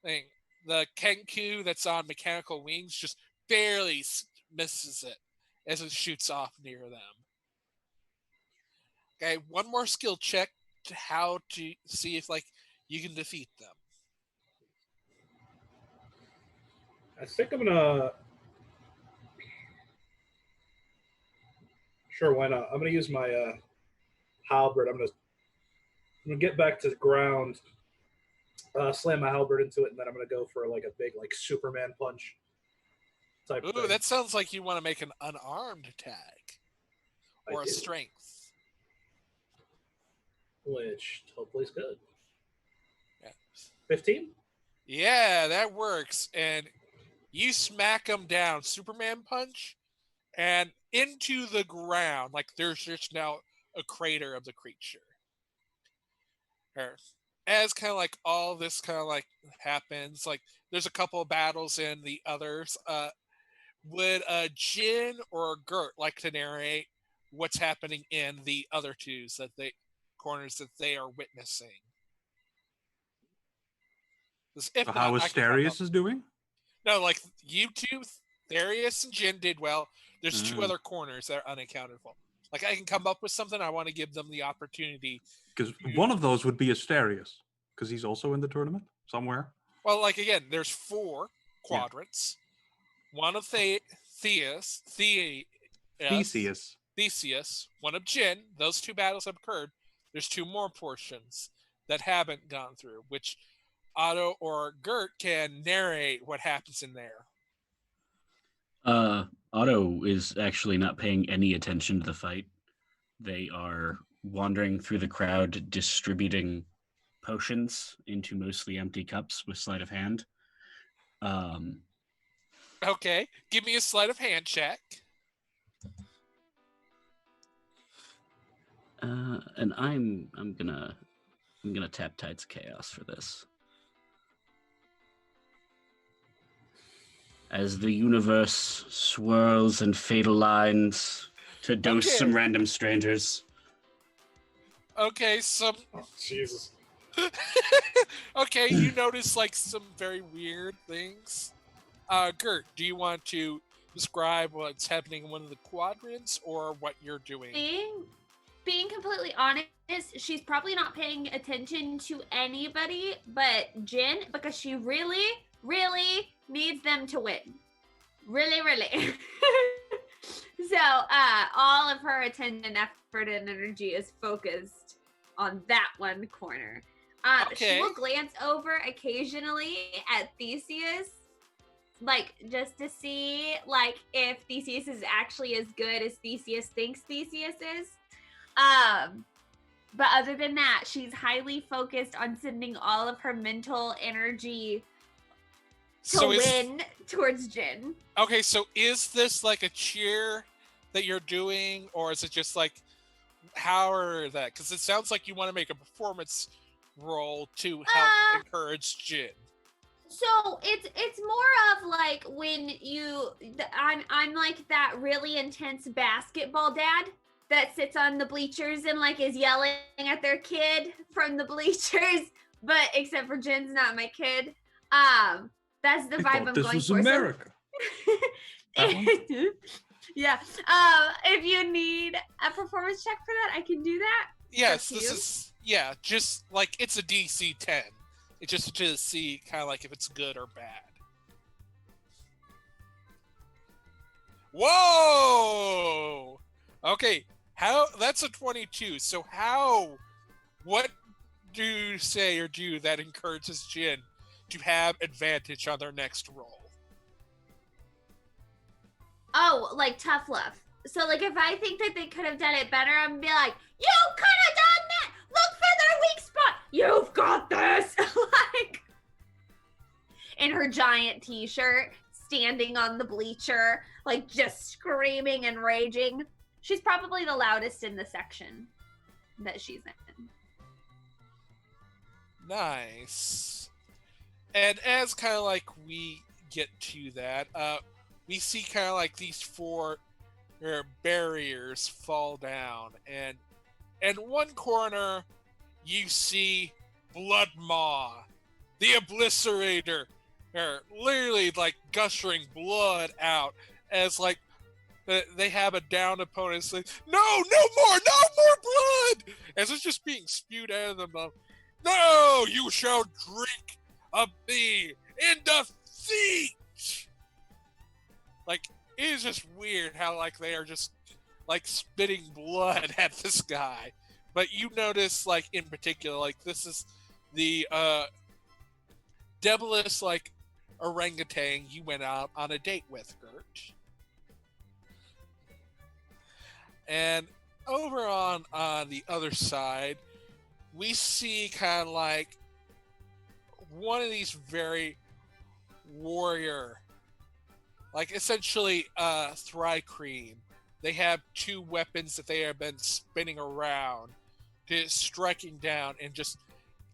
thing. The Kenku that's on mechanical wings just barely misses it as it shoots off near them. Okay, one more skill check to how to see if like you can defeat them. I think I'm gonna. Sure, why not? I'm gonna use my halberd. I'm gonna get back to the ground, slam my halberd into it, and then I'm gonna go for like a big like Superman punch type Ooh, thing. that sounds like you want to make an unarmed attack or a strength. Which hopefully is good. Yeah. 15? Yeah, that works. And you smack them down, Superman punch, and into the ground. Like there's just now a crater of the creature. Or, as kind of like all this kind of like happens, like there's a couple of battles in the others. Would Jin or Gert like to narrate what's happening in the other twos that they corners that they are witnessing? 'Cause if So not, how I can come up. Asterius is doing? No, like you two, Therius and Jin did well. There's 2 Mm. other corners that are unaccounted for. Like I can come up with something. I want to give them the opportunity. Because one of those would be Asterius, because he's also in the tournament somewhere. Well, like again, there's 4 quadrants. One of Theseus, one of Jin. Those 2 battles have occurred. There's 2 more portions that haven't gone through, which Otto or Gert can narrate what happens in there. Otto is actually not paying any attention to the fight. They are wandering through the crowd, distributing potions into mostly empty cups with sleight of hand. Okay, give me a sleight of hand check. And I'm gonna tap Tides Chaos for this. As the universe swirls in fatal lines to dose some Okay. random strangers. Okay, some Oh, Jesus. okay, you notice like some very weird things. Gert, do you want to describe what's happening in one of the quadrants or what you're doing? Being completely honest, she's probably not paying attention to anybody but Jin because she really, really needs them to win. Really, really. So all of her attention, effort, and energy is focused on that one corner. Okay. She will glance over occasionally at Theseus, like just to see like if Theseus is actually as good as Theseus thinks Theseus is. But other than that, she's highly focused on sending all of her mental energy to win towards Jin. Okay, so is this like a cheer that you're doing, or is it just like how are that? Because it sounds like you want to make a performance roll to help encourage Jin. So it's more of like when I'm like that really intense basketball dad that sits on the bleachers and like is yelling at their kid from the bleachers, but except for Jin's not my kid. That's the vibe I'm this going was for. America. Yeah. If you need a performance check for that, I can do that. Yes, this is just like it's a DC 10. It's just to see kind of like if it's good or bad. Whoa! Okay, that's a 22. So what do you say or do that encourages Jin to have advantage on their next roll? Oh, like tough love. So like if I think that they could have done it better, I'm gonna be like, you could have done that! Look for their weak spot! You've got this! Like in her giant t-shirt, standing on the bleacher, like just screaming and raging. She's probably the loudest in the section that she's in. Nice. And as kind of like we get to that, we see kind of like these four barriers fall down, and in one corner you see Blood Maw, the Obliterator, literally like gushing blood out as like they have a down opponent. It's like, no more blood, as it's just being spewed out of them. No, you shall drink of me in defeat. Like, it is just weird how like they are just like spitting blood at this guy. But you notice like in particular, like this is the devilish like orangutan you went out on a date with, Gert. And over on the other side, we see kind of like one of these very warrior, like essentially Thrycreen. They have two weapons that they have been spinning around, just striking down, and just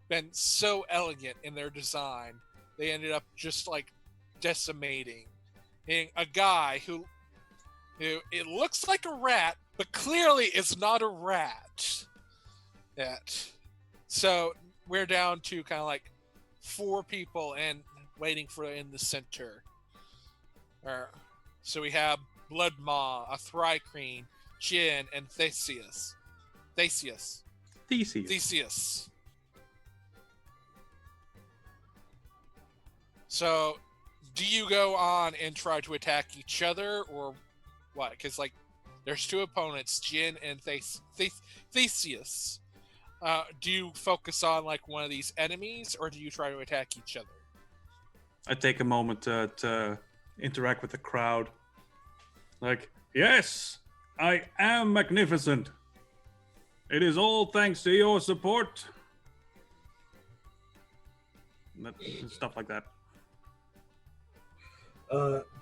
been so elegant in their design. They ended up just like decimating a guy who it looks like a rat, but clearly is not a rat yet. So we're down to kind of like 4 people and waiting for in the center. So we have Blood Maw, a Thrycreen, Jin, and Theseus. So, do you go on and try to attack each other, or what? Because like, there's 2 opponents, Jin and Theseus. Do you focus on like one of these enemies, or do you try to attack each other? I take a moment to interact with the crowd. Like, yes, I am magnificent. It is all thanks to your support. Stuff like that.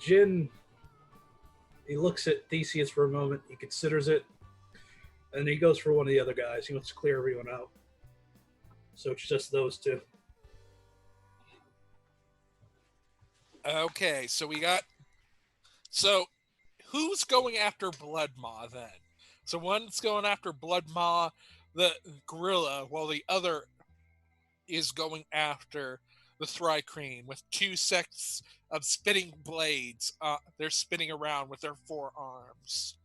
Jin, he looks at Theseus for a moment. He considers it, and he goes for one of the other guys. He wants to clear everyone out. So it's just those 2. Okay, so we got... So, who's going after Blood Maw then? So one's going after Blood Maw, the gorilla, while the other is going after the Thrycreen with two sets of spinning blades. They're spinning around with their forearms.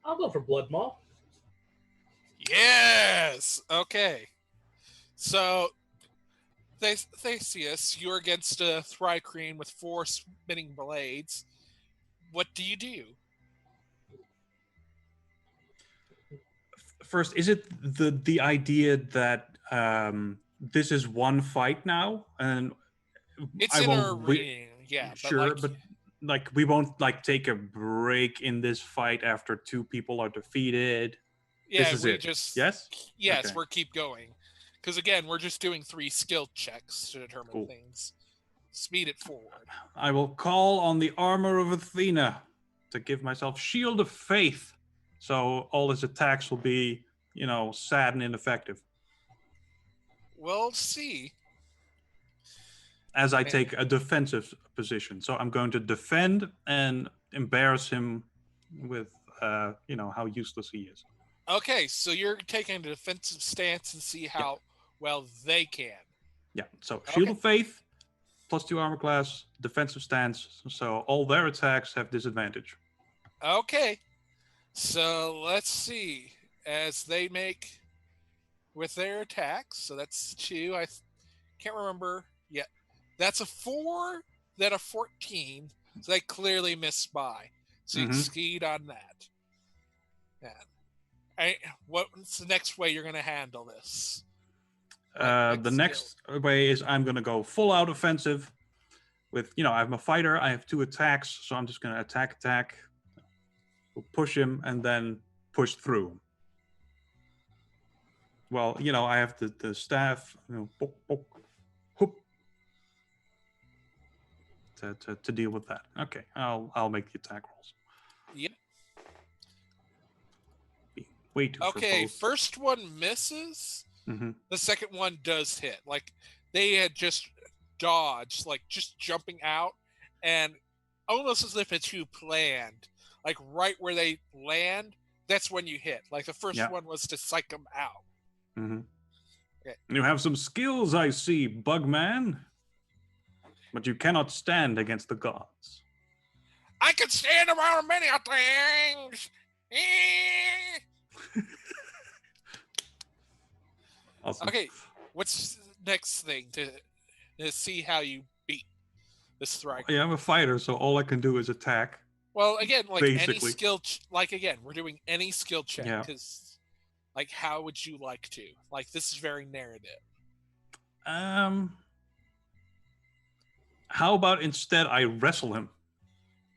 I'll go for Blood Maw. Yes! Okay. So, Theseus, you're against a Thrycreen with four spinning blades. What do you do? First, is it the idea that this is one fight now, and It's I in our won't arena, yeah. sure, but like we won't like take a break in this fight after two people are defeated. yeah, This is we it. just Yes. yes, Okay. we're keep going. Because again, we're just doing 3 skill checks to determine Cool. things. Speed it forward. I will call on the armor of Athena to give myself Shield of Faith, so all his attacks will be, sad and ineffective. We'll see. As I take a defensive position, so I'm going to defend and embarrass him with, how useless he is. Okay, so you're taking a defensive stance and see how well they can. Yeah. So Shield Okay. of Faith, +2 armor class, defensive stance. So all their attacks have disadvantage. Okay, so let's see as they make with their attacks. So that's 2. I can't remember yet. That's a 4, then a 14. So they clearly missed by. So you exceed on that. Yeah. What's the next way you're going to handle this? The next way is I'm going to go full out offensive. With I'm a fighter. I have 2 attacks, so I'm just going to attack. We'll push him and then push through him. Well, I have the staff. Poke, poke, hoop, to deal with that. Okay, I'll make the attack rolls. Yep. Way too Okay, verbose. first one misses. Mm-hmm. The second one does hit. Like they had just dodged, like just jumping out, and almost as if it's you planned. Like right where they land, that's when you hit. Like the first one was to psych them out. Mm-hmm. Okay. You have some skills, I see, Bugman. But you cannot stand against the gods. I can stand around many things. Awesome. Okay, what's the next thing to see how you beat this Thrycreen? Yeah, I'm a fighter, so all I can do is attack. Well, again, like basically. any skill, we're doing any skill check because, like, how would you like to? Like, this is very narrative. How about instead I wrestle him?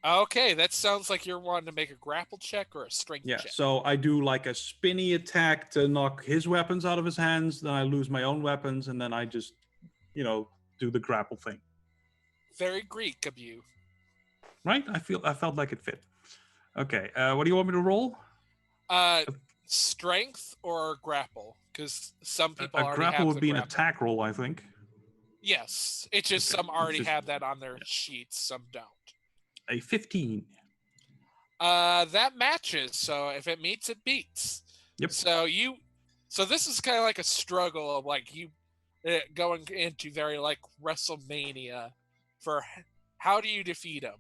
Okay, that sounds like you're wanting to make a grapple check or a strength check. Yeah, so I do like a spinny attack to knock his weapons out of his hands, then I lose my own weapons, and then I just, do the grapple thing. Very Greek of you. Right? I felt like it fit. Okay, what do you want me to roll? Strength or grapple? Because some people a already grapple have would the be grapple. an attack roll, I think. Yes, it's just some already have that on their sheets, some don't. A 15. That matches. So if it meets, it beats. Yep. So this is kind of like a struggle of like you going into very like WrestleMania for how do you defeat him?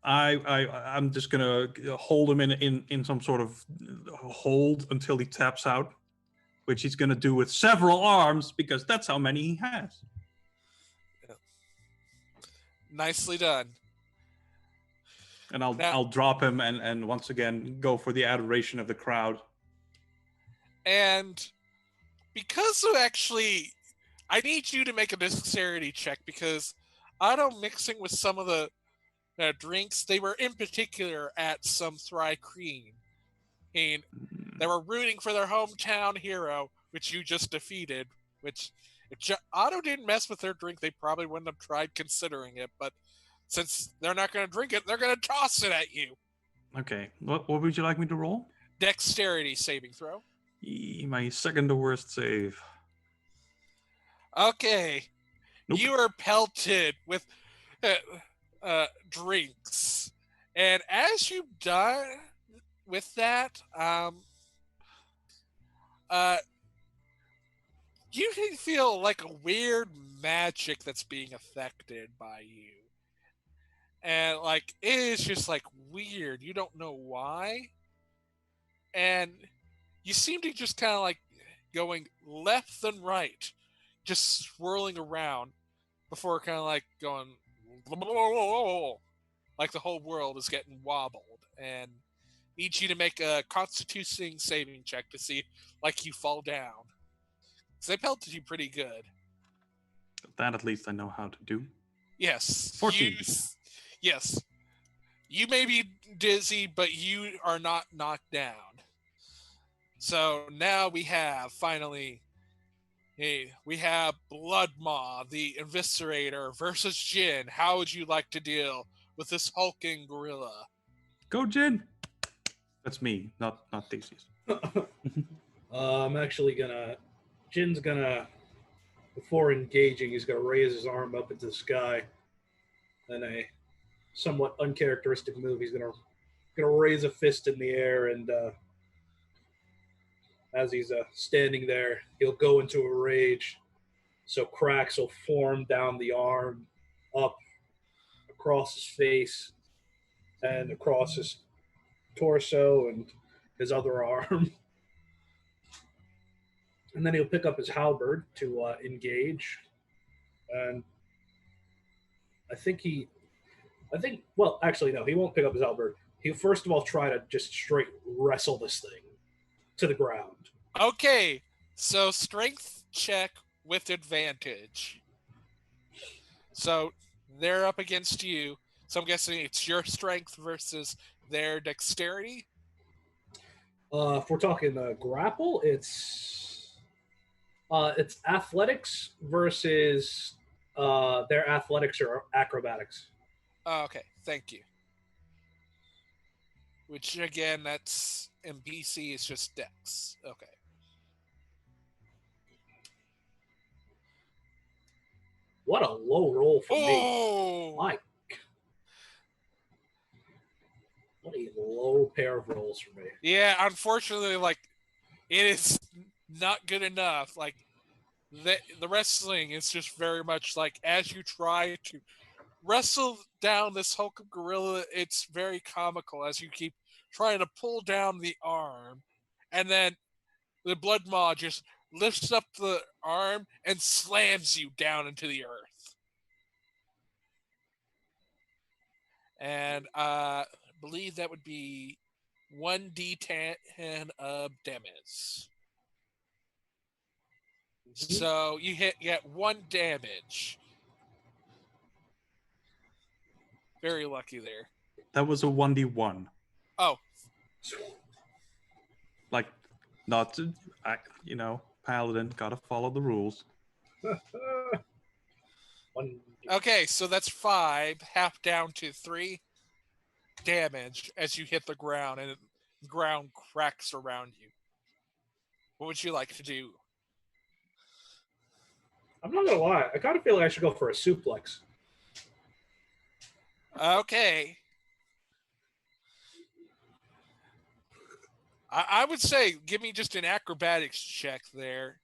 I'm just gonna hold him in some sort of hold until he taps out, which he's gonna do with several arms because that's how many he has. Nicely done. And I'll drop him and once again go for the adoration of the crowd. And because of actually, I need you to make a dexterity check because auto mixing with some of the drinks, they were in particular at some Thrycreen. And they were rooting for their hometown hero, which you just defeated, which if Otto didn't mess with their drink, they probably wouldn't have tried considering it. But since they're not going to drink it, they're going to toss it at you. Okay. What would you like me to roll? Dexterity saving throw. My second to worst save. Okay. Nope. You are pelted with as you've done with that, you can feel like a weird magic that's being affected by you. And like it is just like weird. You don't know why. And you seem to just kind of like going left and right, just swirling around before kind of like going like the whole world is getting wobbled and needs you to make a constitution saving check to see like you fall down. Because they pelted you pretty good. That at least I know how to do. Yes. 14. Yes. You may be dizzy, but you are not knocked down. So now we have finally, we have Bloodmaw, the Eviscerator, versus Jin. How would you like to deal with this hulking gorilla? Go, Jin. That's me, not Theseus. I'm actually gonna. Jin's gonna. Before engaging, he's gonna raise his arm up into the sky. Then a somewhat uncharacteristic move. He's gonna raise a fist in the air, and as he's standing there, he'll go into a rage. So cracks will form down the arm, up across his face, and across his torso and his other arm. And then he'll pick up his halberd to engage. And well, actually, no, he won't pick up his halberd. He'll first of all try to just straight wrestle this thing to the ground. Okay, so strength check with advantage. So they're up against you. So I'm guessing it's your strength versus their dexterity. If we're talking grapple, it's athletics versus their athletics or acrobatics. Oh, okay, thank you. Which again, that's in BC is just dex. Okay. What a low roll for me. Oh, My, what a low pair of rolls for me. yeah. Unfortunately, like it is not good enough. Like the wrestling is just very much like as you try to wrestle down this hulk gorilla, it's very comical as you keep trying to pull down the arm, and then the blood maw just lifts up the arm and slams you down into the earth. And I believe that would be 1d10 of damage. So you get 1 damage. Very lucky there. That was a 1d1. Oh, Like, not to, Paladin, gotta follow the rules. One, okay. So that's 5, half down to 3 damage as you hit the ground and the ground cracks around you. What would you like to do? I'm not gonna lie, I kind of feel like I should go for a suplex. Okay. I would say give me just an acrobatics check there.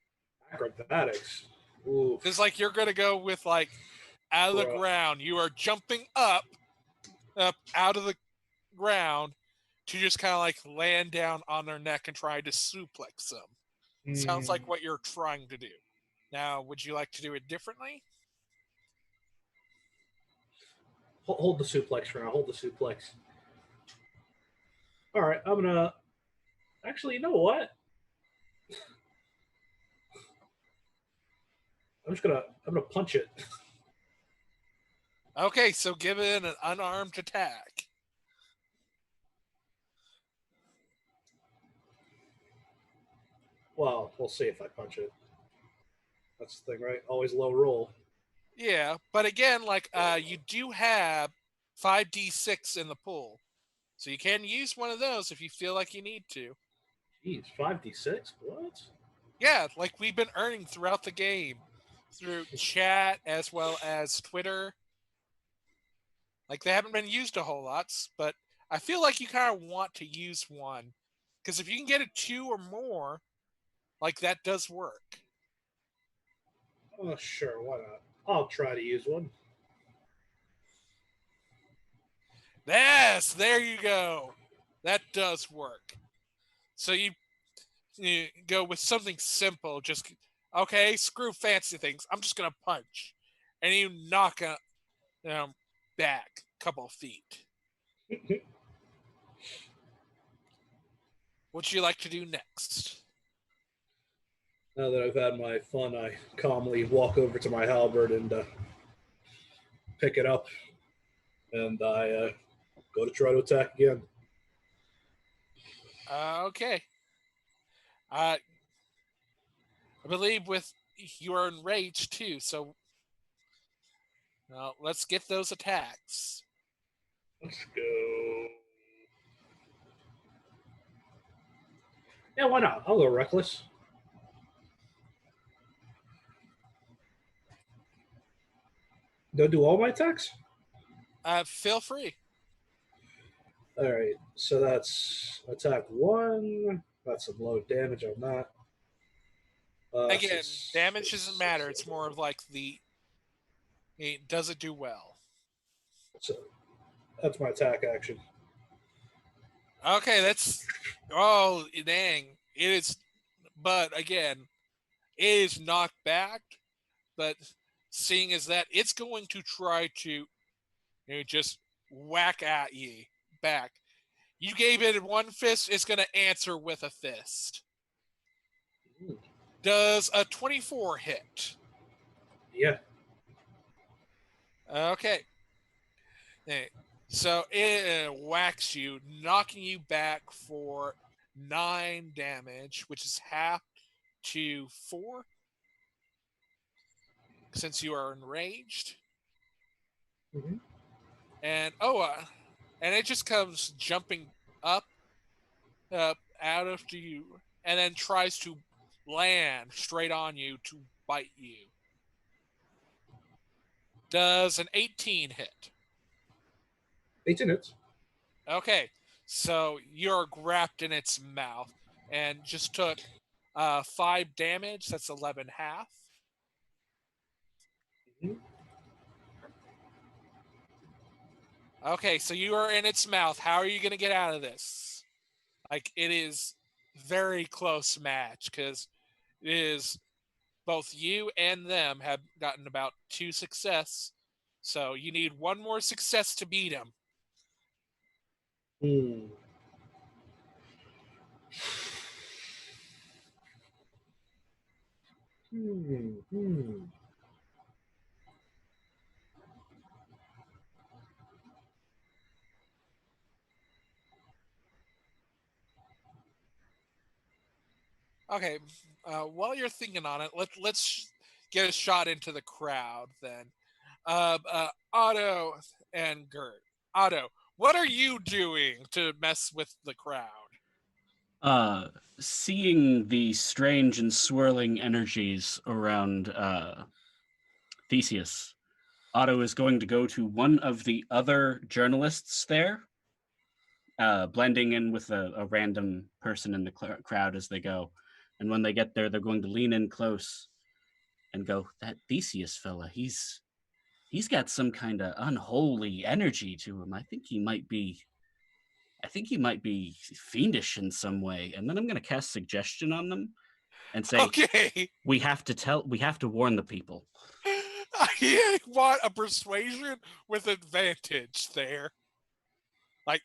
Acrobatics. Ooh. Because like you're gonna go with like out of the ground. You are jumping up out of the ground to just kind of like land down on their neck and try to suplex them. Sounds like what you're trying to do. Now, would you like to do it differently? Hold the suplex for now. Hold the suplex. All right, I'm gonna. Actually, you know what? I'm gonna punch it. Okay, so give it an unarmed attack. Well, we'll see if I punch it. That's the thing, right? Always low roll. Yeah, but again, like you do have 5d6 in the pool, so you can use one of those if you feel like you need to. Jeez, 5d6? What? Yeah, like we've been earning throughout the game through chat as well as Twitter. Like they haven't been used a whole lot, but I feel like you kind of want to use one, because if you can get a 2 or more, like that does work. Oh, sure, why not? I'll try to use one. Yes, there you go. That does work. So you go with something simple. Just okay, screw fancy things. I'm just gonna punch, and you knock back a couple of feet. What would you like to do next? Now that I've had my fun, I calmly walk over to my halberd and pick it up, and I go to try to attack again. Okay. I believe with you are enraged too, so let's get those attacks. Let's go. Yeah, why not? I'll go reckless. Do I do all my attacks? Feel free. All right, so that's attack 1. That's some low damage on that. Again, damage doesn't matter. It's more of like does it do well? So that's my attack action. Okay, dang. It is, but again, it is knocked back. But seeing as that, it's going to try to just whack at you back. You gave it one fist, it's going to answer with a fist. Does a 24 hit? Yeah. Okay. So it whacks you, knocking you back for 9 damage, which is half to 4 since you are enraged. Mhm. And and it just comes jumping up out of you, and then tries to land straight on you to bite you. Does an 18 hit? 18 hits. Okay, so you're grabbed in its mouth and just took 5 damage. That's 11 half. Mhm. Okay, so you are in its mouth. How are you going to get out of this? Like, it is very close match because it is both you and them have gotten about 2 success. So you need one more success to beat him. Hmm. Hmm. Okay, while you're thinking on it, let's get a shot into the crowd then. Otto and Gert. Otto, what are you doing to mess with the crowd? Seeing the strange and swirling energies around Theseus, Otto is going to go to one of the other journalists there, blending in with a random person in the crowd as they go. And when they get there, they're going to lean in close and go, "That Theseus fella, he's got some kind of unholy energy to him. I think he might be fiendish in some way." And then I'm going to cast suggestion on them and say, Okay. we have to warn the people. I want a persuasion with advantage there. Like,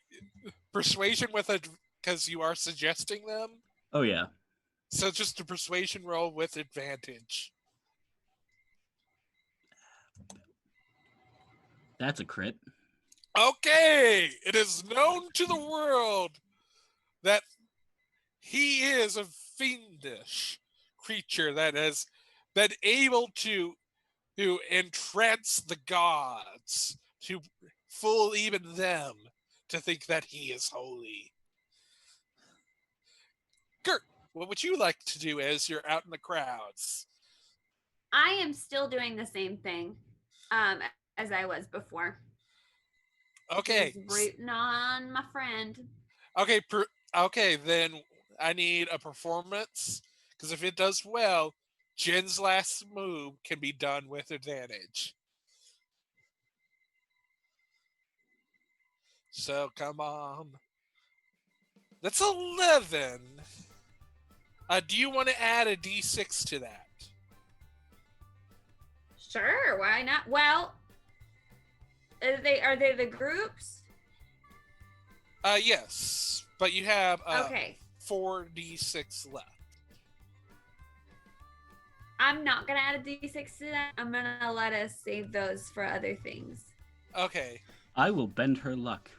persuasion with because you are suggesting them. Oh yeah. So just a persuasion roll with advantage. That's a crit. Okay, it is known to the world that he is a fiendish creature that has been able to entrance the gods, to fool even them to think that he is holy. Gert, what would you like to do as you're out in the crowds? I am still doing the same thing as I was before. Okay. He's rooting on my friend. Okay. Okay. Then I need a performance because if it does well, Jin's last move can be done with advantage. So come on. That's 11. Do you want to add a d6 to that? Sure, why not? Well, are they the groups? Yes, but you have Okay. 4d6 left. I'm not gonna add a d6 to that. I'm gonna let us save those for other things. Okay. I will bend her luck.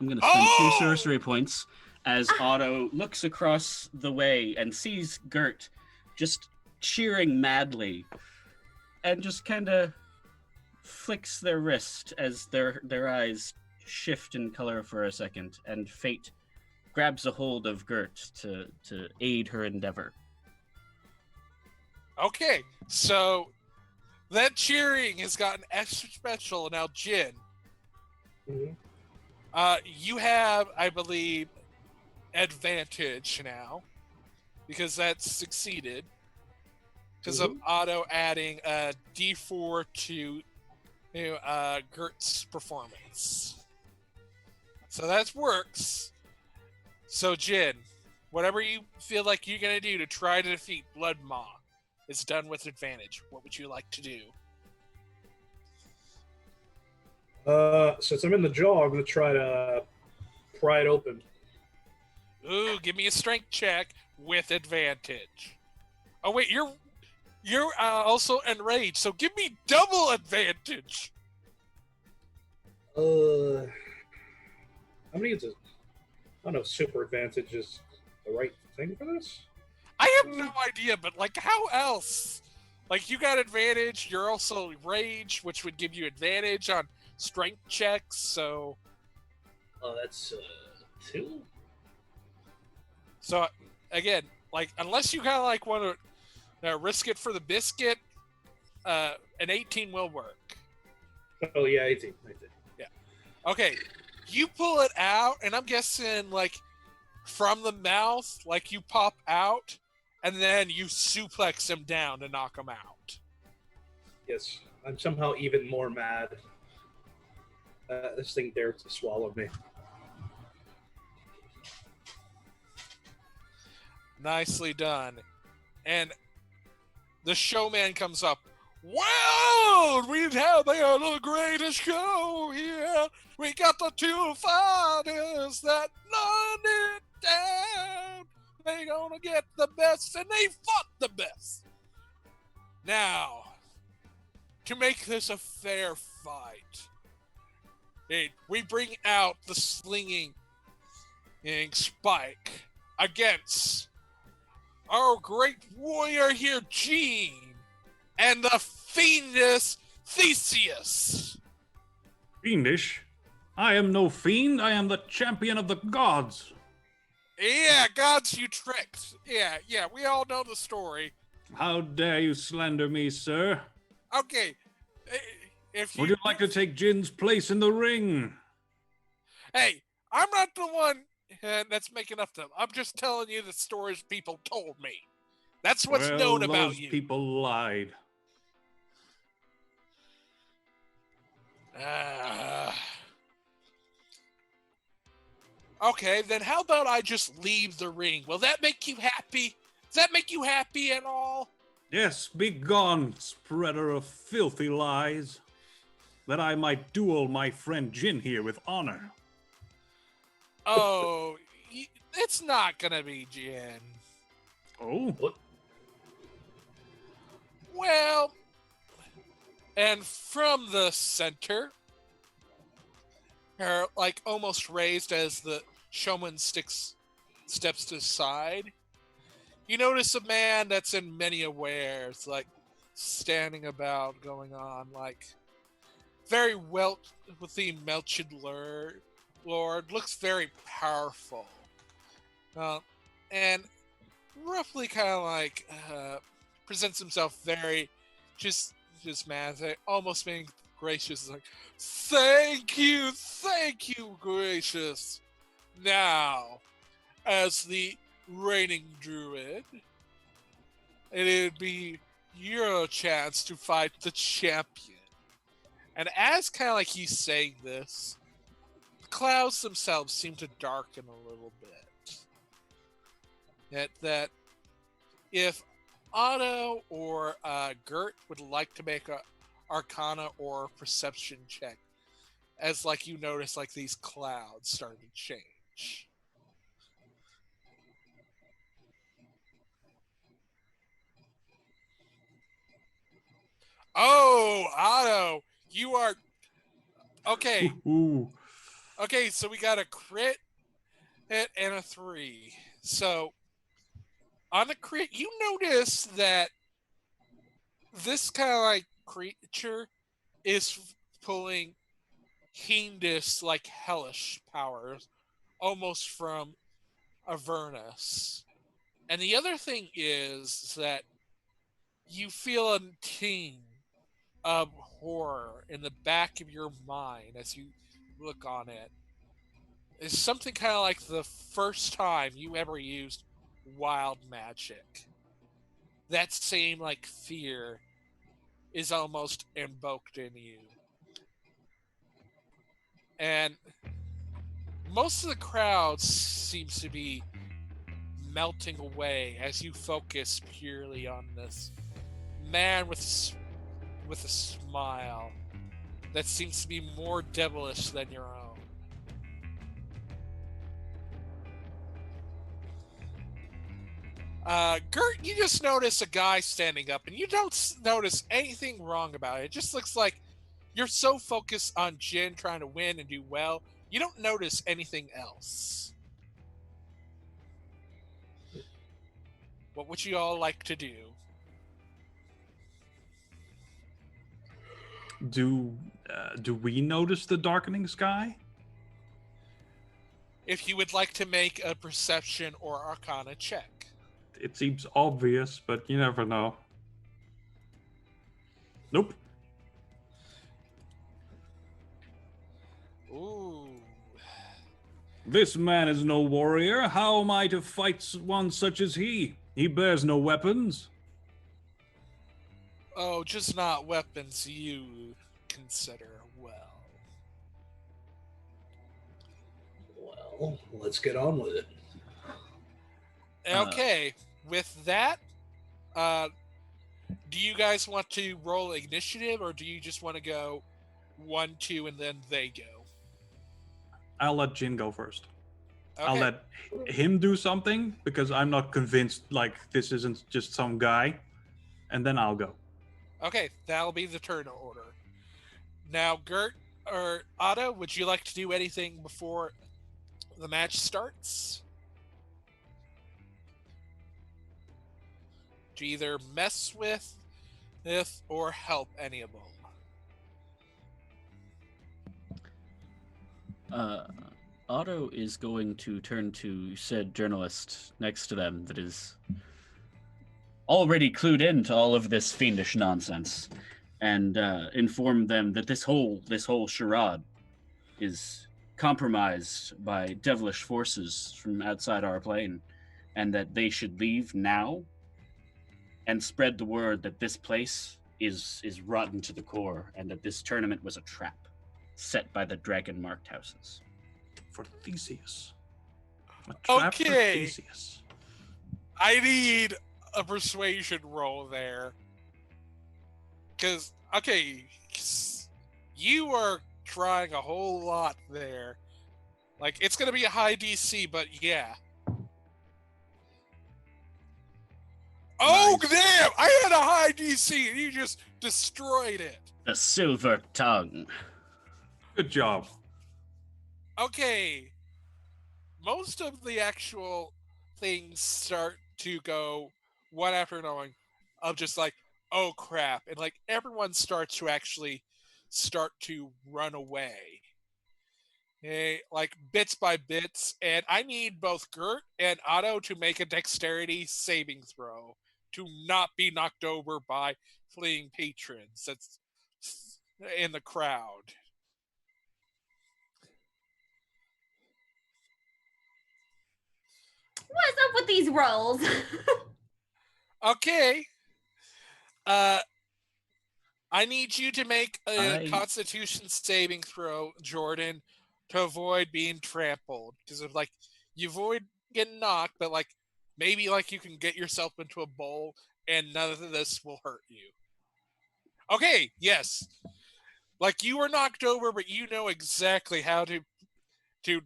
I'm going to spend 2 Oh! sorcery points as Otto looks across the way and sees Gert just cheering madly and just kind of flicks their wrist as their eyes shift in color for a second, and fate grabs a hold of Gert to aid her endeavor. Okay, so that cheering has gotten extra special. Now, Jin, Mhm. You have, I believe, advantage now because that's succeeded because of Otto adding a d4 to Gert's performance. So that works. So, Jin, whatever you feel like you're going to do to try to defeat Blood Maw is done with advantage. What would you like to do? Since I'm in the jaw, I'm gonna try to pry it open. Ooh, give me a strength check with advantage. Oh wait, you're also enraged, so give me double advantage. I'm gonna use a. I don't know. If super advantage is the right thing for this. I have no idea, but like, how else? Like, you got advantage. You're also rage, which would give you advantage on strength checks. So, Oh, that's 2. so again, like, unless you kind of like want to risk it for the biscuit, an 18 will work. Oh yeah, 18. Yeah. Okay, you pull it out, and I'm guessing like from the mouth, like you pop out, and then you suplex him down to knock him out. Yes, I'm somehow even more mad. This thing dared to swallow me. Nicely done. And the showman comes up. Wow! We had the greatest show here. We got the 2 fighters that knocked it down. They gonna get the best, and they fought the best. Now, to make this a fair fight, we bring out the slinging Spike against our great warrior here, Gene, and the fiendish Theseus. Fiendish? I am no fiend. I am the champion of the gods. Yeah, gods you tricked. Yeah, we all know the story. How dare you slander me, sir? Okay, if you... Would you like to take Jin's place in the ring? Hey, I'm not the one that's making up them. I'm just telling you the stories people told me. That's what's known about those you. People lied. Okay, then how about I just leave the ring? Will that make you happy? Does that make you happy at all? Yes, be gone, spreader of filthy lies, that I might duel my friend Jin here with honor. Oh, it's not gonna be Jin. Oh? What? Well, and from the center, her like almost raised as the showman steps to the side, you notice a man that's in many wares, like standing about, going on, like very wealthy melted lord, looks very powerful, and roughly kind of like presents himself very just mad, almost being gracious, like, thank you Thank you, gracious. Now, as the reigning druid, it'd be your chance to fight the champion. And as kind of like he's saying this, the clouds themselves seem to darken a little bit. That if Otto or Gert would like to make a Arcana or Perception check, as like you notice like these clouds starting to change. Oh, Otto, you are okay. Ooh. Okay, so we got a crit hit and a 3. So on the crit, you notice that this kind of like creature is pulling fiendish, like hellish powers, almost from Avernus. And the other thing is that you feel a ting of horror in the back of your mind as you look on it. It's something kind of like the first time you ever used wild magic. That same like fear is almost invoked in you. And most of the crowd seems to be melting away as you focus purely on this man with a smile that seems to be more devilish than your own. Gert, you just notice a guy standing up, and you don't notice anything wrong about it. It just looks like you're so focused on Jin trying to win and do well, you don't notice anything else. What would you all like to do? Do we notice the darkening sky? If you would like to make a perception or arcana check. It seems obvious, but you never know. Nope. Ooh. This man is no warrior. How am I to fight one such as he? He bears no weapons. Oh, just not weapons you consider well. Well, let's get on with it. Okay, with that, do you guys want to roll initiative, or do you just want to go 1, 2, and then they go? I'll let Jin go first. Okay. I'll let him do something because I'm not convinced like this isn't just some guy. And then I'll go. Okay, that'll be the turn order. Now, Gert or Otto, would you like to do anything before the match starts? To either mess with or help any of them? Otto is going to turn to said journalist next to them that is already clued into all of this fiendish nonsense, and inform them that this whole charade is compromised by devilish forces from outside our plane, and that they should leave now and spread the word that this place is rotten to the core, and that this tournament was a trap set by the dragon-marked houses. For Theseus. A trap for Okay. Theseus. I need a persuasion roll there. Because, okay, you are trying a whole lot there. Like, it's going to be a high DC, but yeah. Oh, Nice. damn! I had a high DC and you just destroyed it. The silver tongue. Good job. Okay. Most of the actual things start to go one after another of just like, oh crap. And like everyone starts to actually start to run away. Okay, like bits by bits. And I need both Gert and Otto to make a dexterity saving throw to not be knocked over by fleeing patrons that's in the crowd. these rolls. Okay. I need you to make a Constitution saving throw, Jordan, to avoid being trampled. Because if like you avoid getting knocked, but like maybe like you can get yourself into a bowl and none of this will hurt you. Okay, yes. Like you were knocked over, but you know exactly how to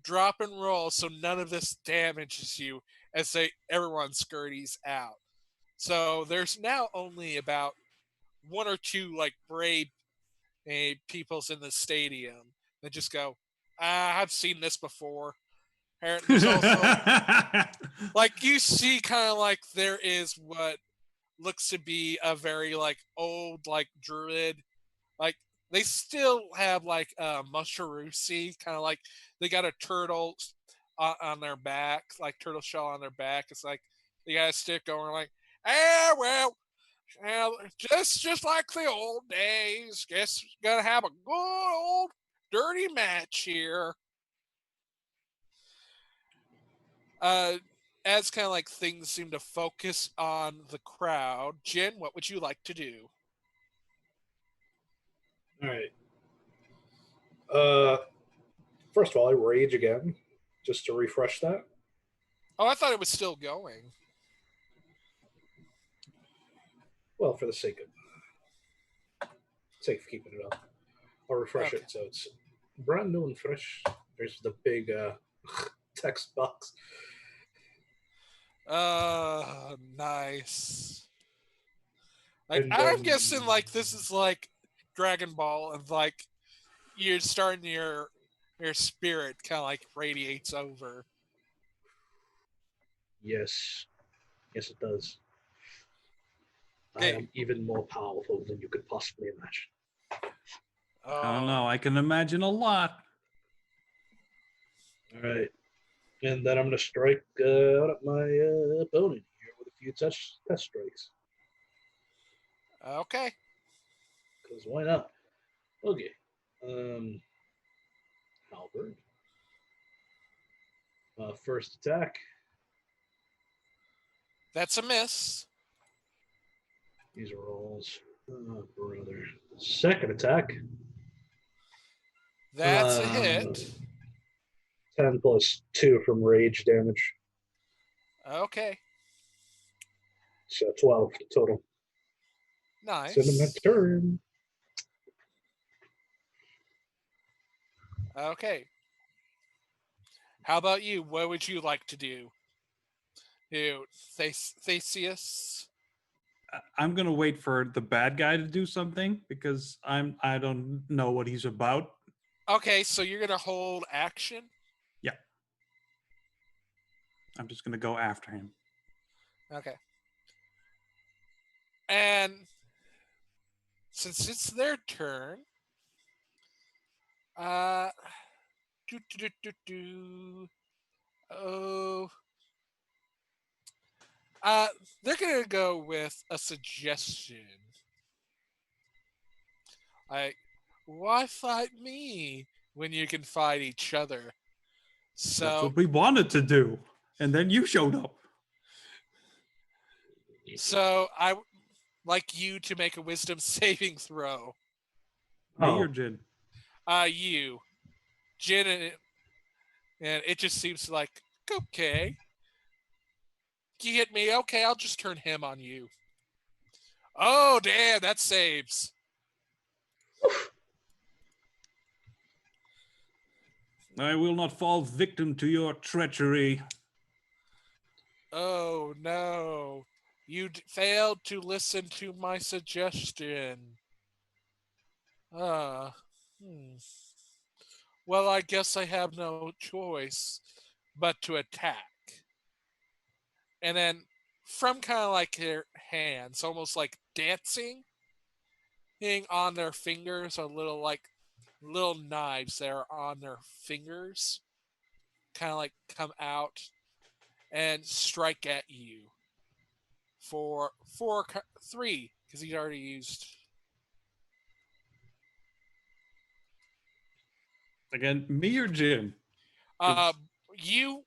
drop and roll so none of this damages you as everyone scurries out. So there's now only about one or two like brave peoples in the stadium that just go, I've seen this before. And there's also like you see kind of like there is what looks to be a very like old like druid, like they still have like musharusi, kind of like they got a turtle on their back, like turtle shell on their back. It's like they got a stick going like, well, just like the old days. Guess we're gonna have a good old dirty match here. Uh, as kind of like things seem to focus on the crowd, Jen, what would you like to do? All right. First of all, I rage again, just to refresh that. Oh, I thought it was still going. Well, for the sake of keeping it up, I'll refresh Okay. it so it's brand new and fresh. There's the big text box. Nice. Like And I'm guessing like this is like Dragon Ball and like you're starting your spirit kind of like radiates over. yes, it does. I Okay. am even more powerful than you could possibly imagine. I don't know. I can imagine a lot. All right. And then I'm going to strike out at my opponent here with a few test strikes. Okay. Because why not? Okay. Halberd. First attack. That's a miss. These rolls. Oh, brother. Second attack. That's a hit. 10 plus 2 from rage damage. Okay. So 12 total. Nice. Cinema turn. Okay. How about you? What would you like to do? Theseus? I'm gonna wait for the bad guy to do something because I don't know what he's about. Okay, so you're gonna hold action? Yeah. I'm just gonna go after him. Okay. And since it's their turn, uh do do do do do. Oh. They're gonna go with a suggestion. Like, why fight me when you can fight each other? That's So, what we wanted to do, and then you showed up. so I would like you to make a wisdom saving throw. Me or Jin? You, Jin, and it just seems like okay. You hit me, okay. I'll just turn him on you. Oh damn, that saves. I will not fall victim to your treachery. Oh no, you failed to listen to my suggestion. Uh, hmm. Well, I guess I have no choice but to attack. And then from kind of like their hands, almost like dancing, on their fingers are little knives that are on their fingers, kind of like come out and strike at you for 3 because he's already used. Again, me or Jin? You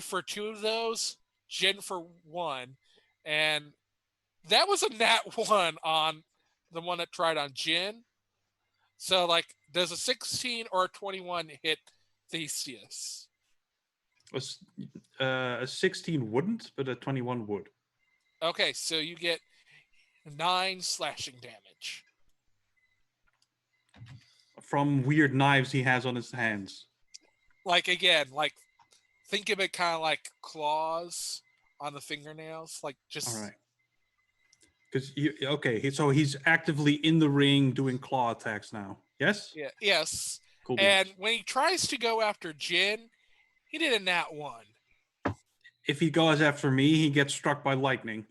for 2 of those, Jin for 1, and that was a nat 1 on the one that tried on Jin. So, like, does a 16 or a 21 hit Theseus? A 16 wouldn't, but a 21 would. Okay, so you get 9 slashing damage. From weird knives he has on his hands. Like, again, like, think of it kind of like claws on the fingernails. Like, just... All right. Because so he's actively in the ring doing claw attacks now. Yes. Yeah. Yes. Cool. And when he tries to go after Jin, he did a nat 1. If he goes after me, he gets struck by lightning.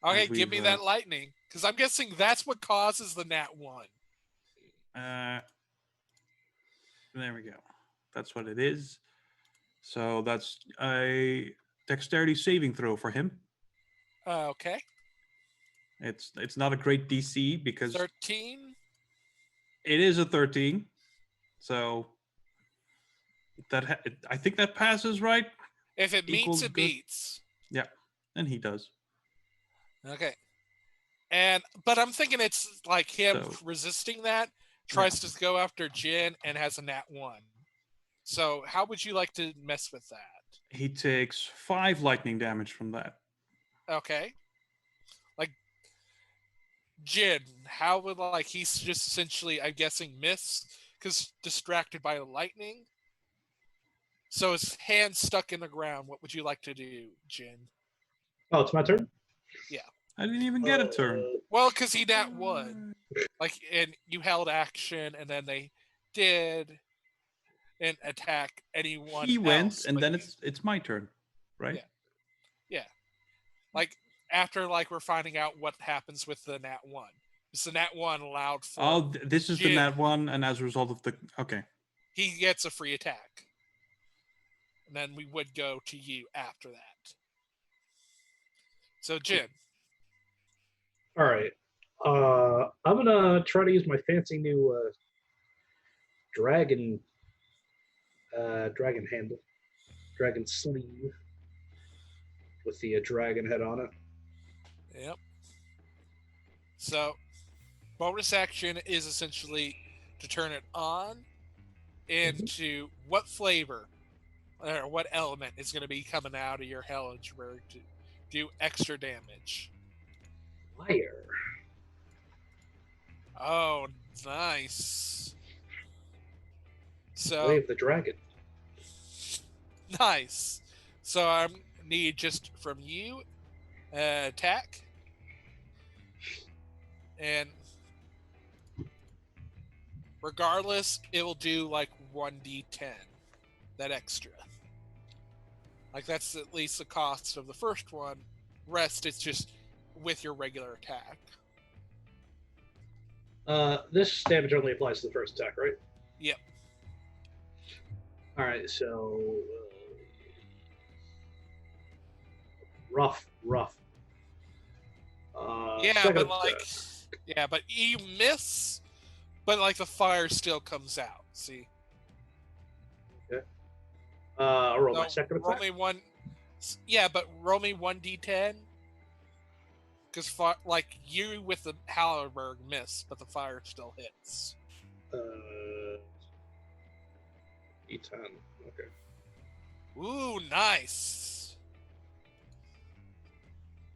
Okay, give me that lightning, because I'm guessing that's what causes the nat 1. There we go. That's what it is. So that's a dexterity saving throw for him. Okay. It's not a great DC because 13. it is a 13. So I think that passes, right? If it meets, it good. beats. Yeah, and he does. Okay. But I'm thinking it's like him resisting that, tries to go after Jin, and has a nat 1. So how would you like to mess with that? He takes 5 lightning damage from that. Okay. Like, Jin, how would, like, he's just essentially, I'm guessing, miss, because distracted by the lightning? So his hand's stuck in the ground. What would you like to do, Jin? Oh, it's my turn? Yeah. I didn't even get a turn. Well, because he nat 1. Like, and you held action, and then they did and attack anyone He went, else, and then it's my turn, right? Yeah. Like, after, like, we're finding out what happens with the nat 1. Because the nat 1 allowed for... Oh, this is Jin. the nat 1, and as a result of the... Okay. He gets a free attack. And then we would go to you after that. So, Jin. All right. I'm going to try to use my fancy new dragon handle. Dragon sleeve. With the dragon head on it. Yep. So, bonus action is essentially to turn it on into what flavor or what element is going to be coming out of your Hellingsburg to do extra damage. Fire. Oh, nice. So, Wave the dragon. Nice. So I need just from you attack. And regardless, it will do like 1d10. That extra. Like, that's at least the cost of the first one. Rest, it's just with your regular attack. This damage only applies to the first attack, right? Yep. Alright, so... rough. But you miss, but like the fire still comes out. See? Okay. I'll roll my second attack. Roll me one. Yeah, but roll me 1d10. Because like you with the Hallerberg miss, but the fire still hits. D10. Okay. Ooh, nice.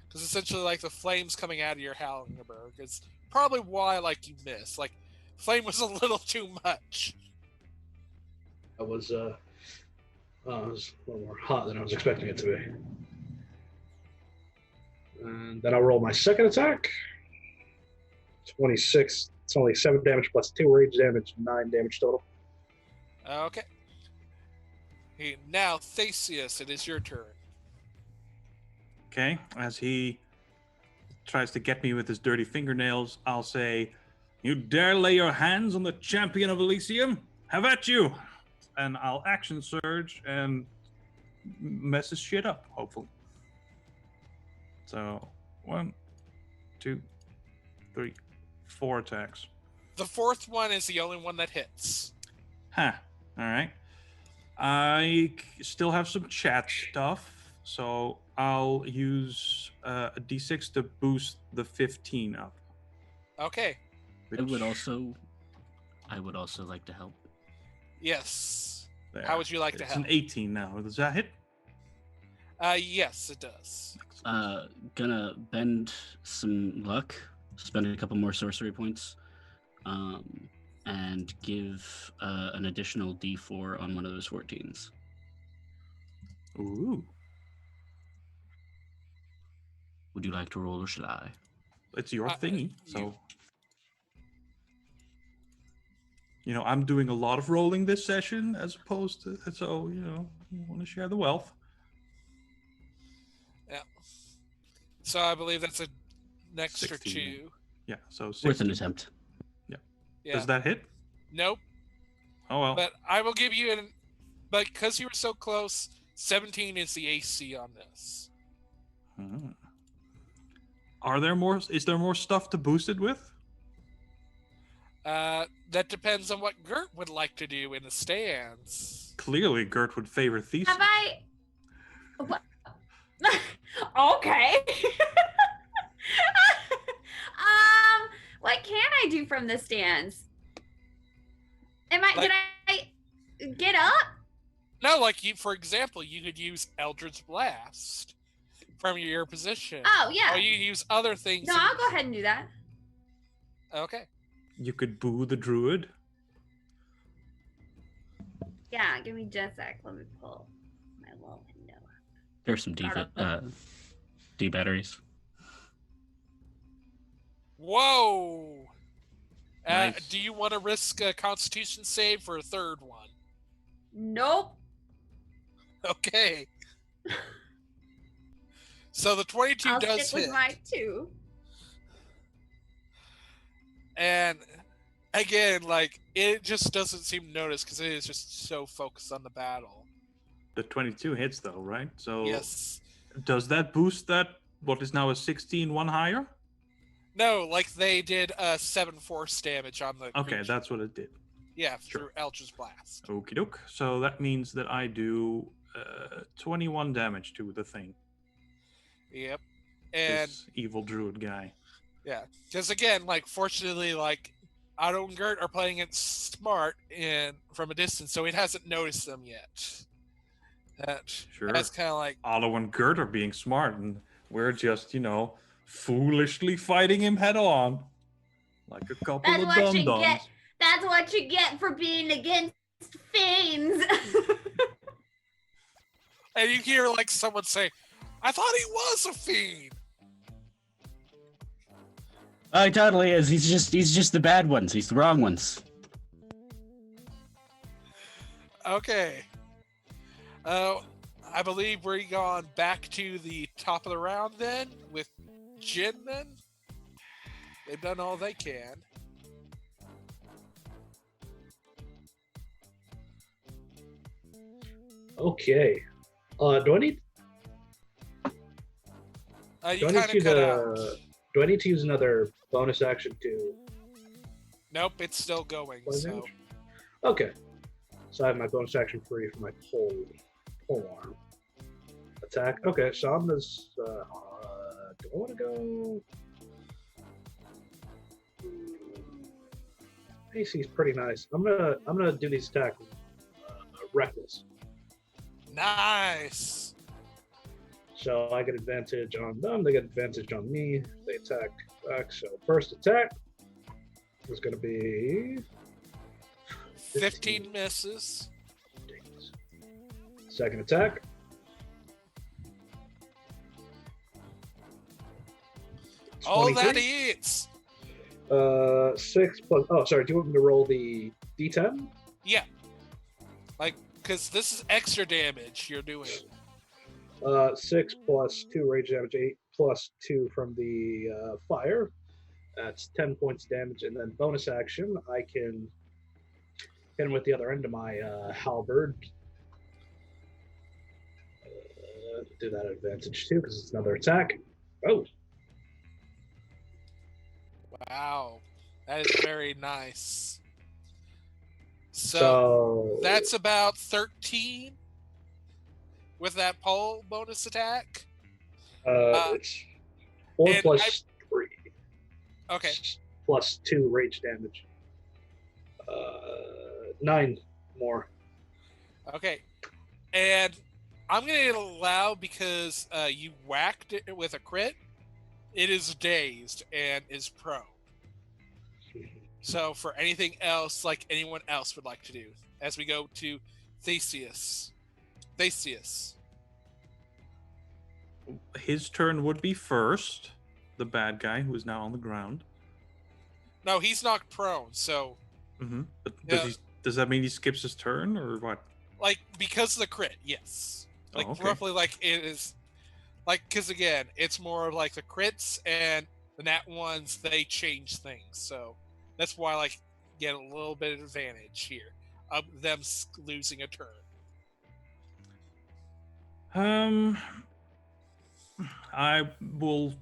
Because essentially, like, the flames coming out of your Hallenberg is probably why, like, you miss. Like, flame was a little too much. It was a little more hot than I was expecting it to be. And then I'll roll my second attack. 26. It's only 7 damage plus 2 rage damage, 9 damage total. Okay. Now, Theseus, it is your turn. Okay, as he tries to get me with his dirty fingernails, I'll say, "You dare lay your hands on the champion of Elysium? Have at you!" And I'll action surge and mess his shit up, hopefully. So, 1, 2, 3, 4 attacks. The fourth one is the only one that hits. Huh. All right. I still have some chat stuff, So I'll use a d6 to boost the 15 up. Okay. I would also like to help. Yes. There. How would you like to It's help? an 18 now. Does that hit? Yes, it does. Gonna bend some luck, spend a couple more sorcery points, and give an additional D4 on one of those 14s. Ooh. Would you like to roll or shall I? It's your thingy. So, you- I'm doing a lot of rolling this session as opposed to, so, you want to share the wealth. Yeah. So I believe that's an extra 16. 2. Yeah, so 16. Worth an attempt. Yeah. Does that hit? Nope. Oh, well. But I will give you but because you were so close, 17 is the AC on this. Hmm. Is there more stuff to boost it with? That depends on what Gert would like to do in the stands. Clearly, Gert would favor Thesis. Have I? What? Okay. What can I do from the stands? Did I get up? No, like for example, you could use Eldritch Blast from your position. Oh yeah. Or you use other things. No, I'll go ahead and do that. Okay. You could boo the druid. Yeah, give me just a sec. Let me pull my little window. There's some D batteries. Whoa. Nice. Do you want to risk a Constitution save for a third one? Nope. Okay. So the 22 I'll does stick hit. with my 2. And again, like, it just doesn't seem to notice because it is just so focused on the battle. The 22 hits, though, right? So Yes. does that boost that, what is now a 16, one higher? No, like they did 7 force damage on the Okay, creature. that's what it did. Yeah, Sure. through Eldritch Blast. Okie doke. So that means that I do 21 damage to the thing. Yep. And This evil druid guy. yeah, because again, like, fortunately, like, Otto and Gert are playing it smart and from a distance, so it hasn't noticed them yet. Sure. That's kind of like, Otto and Gert are being smart, and we're just, foolishly fighting him head on. Like a couple That's of what you dum-dums. get. That's what you get for being against fiends. and you hear like someone say, "I thought he was a fiend." He totally is. He's just the bad ones. He's the wrong ones. Okay. I believe we're gone back to the top of the round then with Jinmen. They've done all they can. Okay. Do I need? You Do I need kind to of cut out. Do I need to use another bonus action to? Nope, it's still going. What is So Okay. So I have my bonus action free for my pole arm attack. Okay, so I'm just. Do I want to go? AC is pretty nice. I'm gonna do these attacks reckless. nice. So I get advantage on them. They get advantage on me. They attack back. So first attack is going to be 15 misses. Second attack. Oh, that 23. hits. 6 plus. Oh, sorry. Do you want me to roll the d10? Yeah. Like, because this is extra damage you're doing. 6 plus 2 rage damage, 8 plus 2 from the fire. That's 10 points damage, and then bonus action, I can hit him with the other end of my halberd. Do that at advantage too, because it's another attack. Oh, Wow. That is very nice. So so that's about 13. with that pole bonus attack. It's 4 and plus 3. Okay. Plus 2 rage damage. 9 more. Okay. And I'm going to allow, because you whacked it with a crit, it is dazed and is prone. So for anything else, like anyone else would like to do, as we go to Theseus. His turn would be first. The bad guy who is now on the ground. No, he's knocked prone, so... Mm-hmm. But Yeah. does that mean he skips his turn, or what? Like, because of the crit, yes. Like, okay. roughly, like, it is... Like, because, again, it's more like the crits and the nat ones, they change things. So that's why, like, get a little bit of advantage here of them losing a turn. I will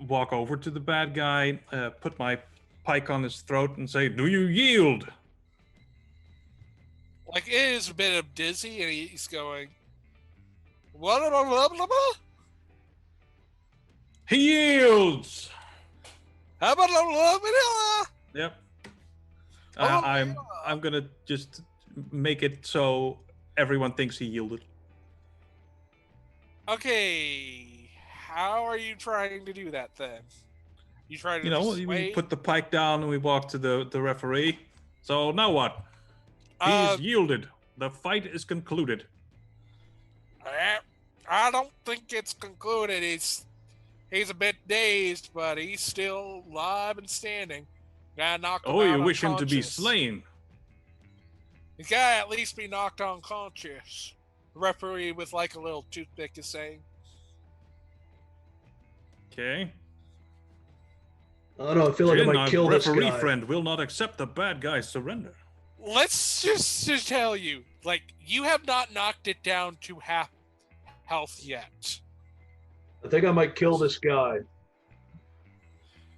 walk over to the bad guy, put my pike on his throat, and say, "Do you yield?" Like, it is a bit of dizzy, and he's going... Blah, blah, blah, blah, blah. He yields. Blah, blah, blah, blah, blah. Yep. Oh, I'm gonna just make it so everyone thinks he yielded. Okay, how are you trying to do that then? You trying to We persuade? put the pike down and we walk to the referee. So now what? He's yielded. The fight is concluded. I don't think it's concluded. He's a bit dazed, but he's still alive and standing. Gotta knock him out. Oh, you wish him to be unconscious. slain? He's gotta at least be knocked unconscious. The referee with like a little toothpick is saying. Okay. I don't know. I feel like I might kill this referee guy. friend will not accept the bad guy's surrender. Let's just tell you, like, you have not knocked it down to half health yet. I think I might kill this guy.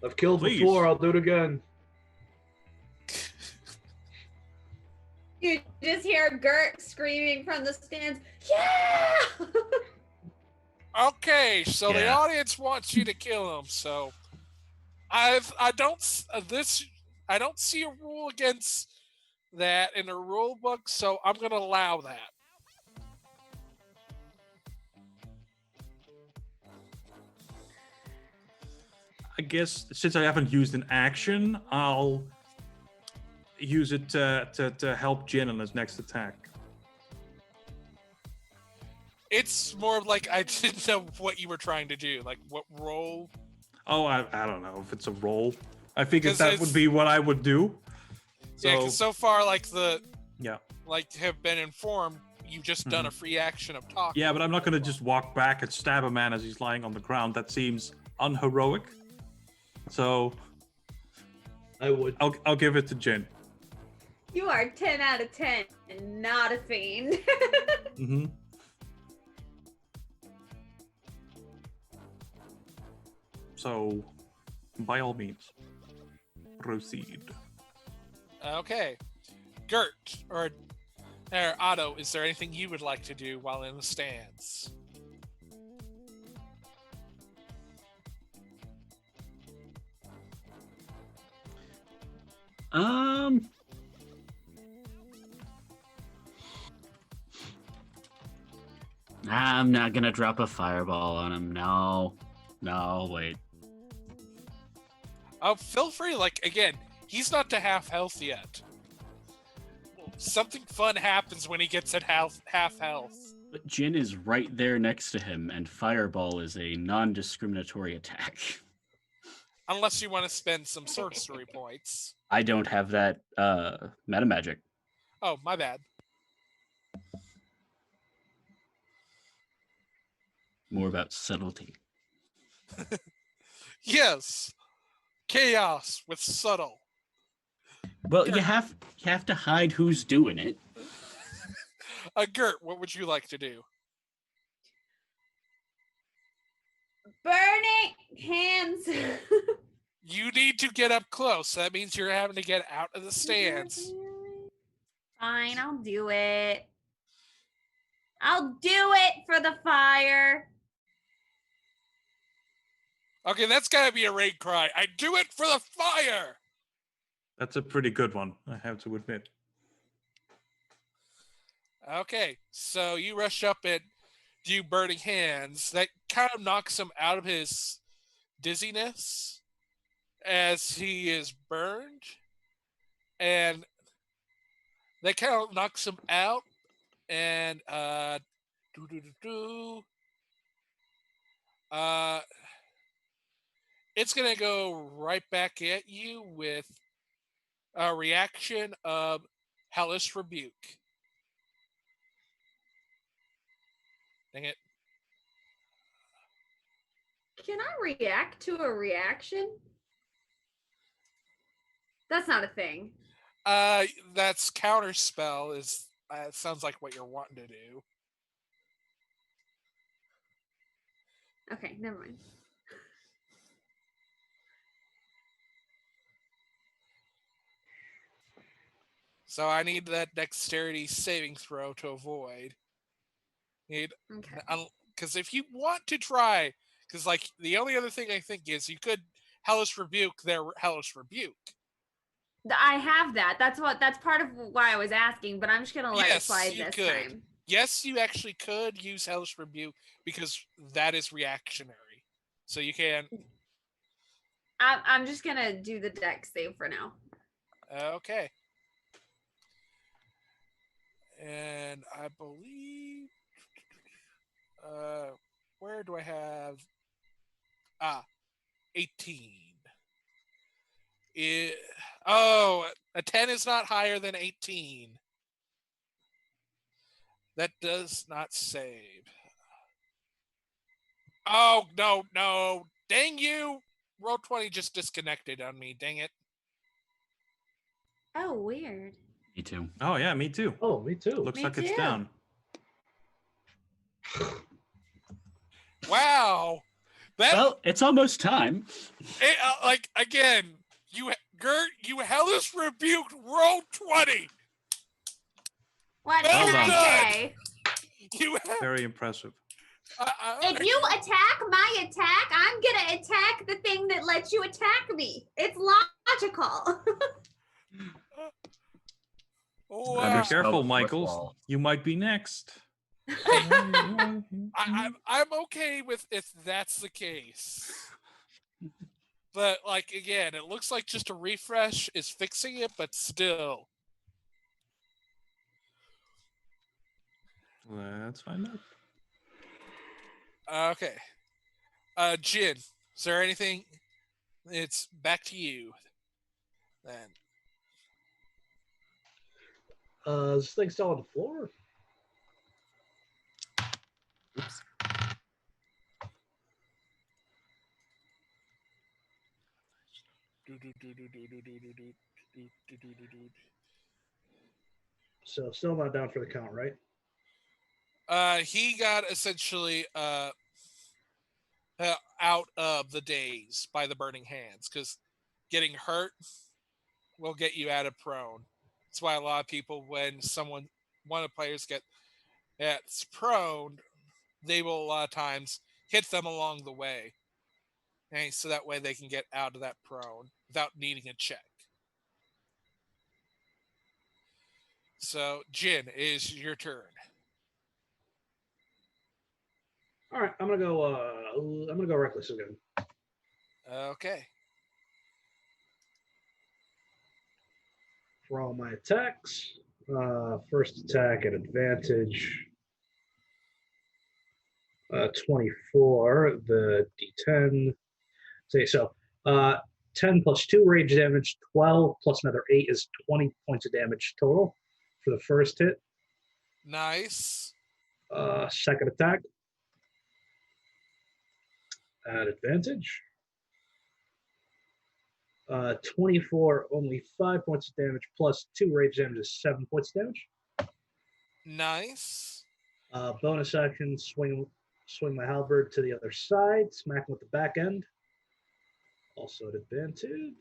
I've killed Please. before. I'll do it again. You just hear Gert screaming from the stands, "Yeah!" Okay, so the Yeah. audience wants you to kill him. So I don't see a rule against that in the rule book. So I'm gonna allow that. I guess since I haven't used an action, I'll use it to help Jin on his next attack. It's more of like I didn't know what you were trying to do. Like what role? Oh, I don't know if it's a roll. I figured 'Cause that it's- would be what I would do. Yeah, So, because so far, like yeah. have been informed, you've just done a free action of talking. Yeah, but I'm not going to just walk back and stab a man as he's lying on the ground. That seems unheroic. So I would. I'll give it to Jin. You are 10 out of 10 and not a fiend. Mm-hmm. So, by all means, proceed. Okay, Gert or Otto, is there anything you would like to do while in the stands? I'm not gonna drop a fireball on him. No, wait. Oh, feel free. Like again, he's not to half health yet. Something fun happens when he gets at half health. But Jin is right there next to him, and fireball is a non-discriminatory attack. Unless you want to spend some sorcery points. I don't have that meta magic. Oh, my bad. More about subtlety. Yes, chaos with subtle. Well, you have to hide who's doing it. Gert, what would you like to do? Burning hands. You need to get up close. That means you're having to get out of the stands. Fine, I'll do it. I'll do it for the fire. Okay, that's gotta be a raid cry. I do it for the fire. That's a pretty good one, I have to admit. Okay, so you rush up and do burning hands. That kind of knocks him out of his dizziness as he is burned, and that kind of knocks him out. And do do do do. Uh, it's gonna go right back at you with a reaction of hellish rebuke. Dang it. Can I react to a reaction? That's not a thing. That's counterspell is sounds like what you're wanting to do. Okay, never mind. So I need that dexterity saving throw to avoid. Need Okay. because if you want to try, because like the only other thing I think is you could hellish rebuke their hellish rebuke. I have that. That's part of why I was asking, but I'm just gonna let it Yes, slide you this could. time. Yes, you actually could use hellish rebuke because that is reactionary. So you can. I'm just gonna do the dex save for now. Okay. And I believe where do I have 18. A 10 is not higher than 18. That does not save. Oh, no. Dang you. Roll 20 just disconnected on me. Dang it. Oh, weird. Me too. Oh, yeah, me too. Oh, me too. Looks Me like it's too. down. Wow. That Well, it's almost time. like again, Gert, you hellish rebuked roll 20. What Well can done. I say? You Very impressive. If you attack my attack, I'm gonna attack the thing that lets you attack me. It's logical. wow. Be careful, Fourth Michaels. wall. You might be next. I'm okay with if that's the case. But like again, it looks like just a refresh is fixing it, but still. Let's find out. Okay. Jin, is there anything? It's back to you. Then. Is this thing still on the floor? Oops. So still not down for the count, right? He got essentially out of the daze by the burning hands because getting hurt will get you out of prone. That's why a lot of people, when one of the players gets prone, they will a lot of times hit them along the way, and so that way they can get out of that prone without needing a check. So, Jin, it is your turn. All right, I'm gonna go reckless again. Okay. For all my attacks. First attack at advantage. 24, the D10. So 10 plus 2 rage damage, 12 plus another 8 is 20 points of damage total for the first hit. Nice. Second attack at advantage. 24, only 5 points of damage, plus 2 rage damage is 7 points of damage. Nice. Bonus action, swing my halberd to the other side, smack him with the back end. Also at advantage.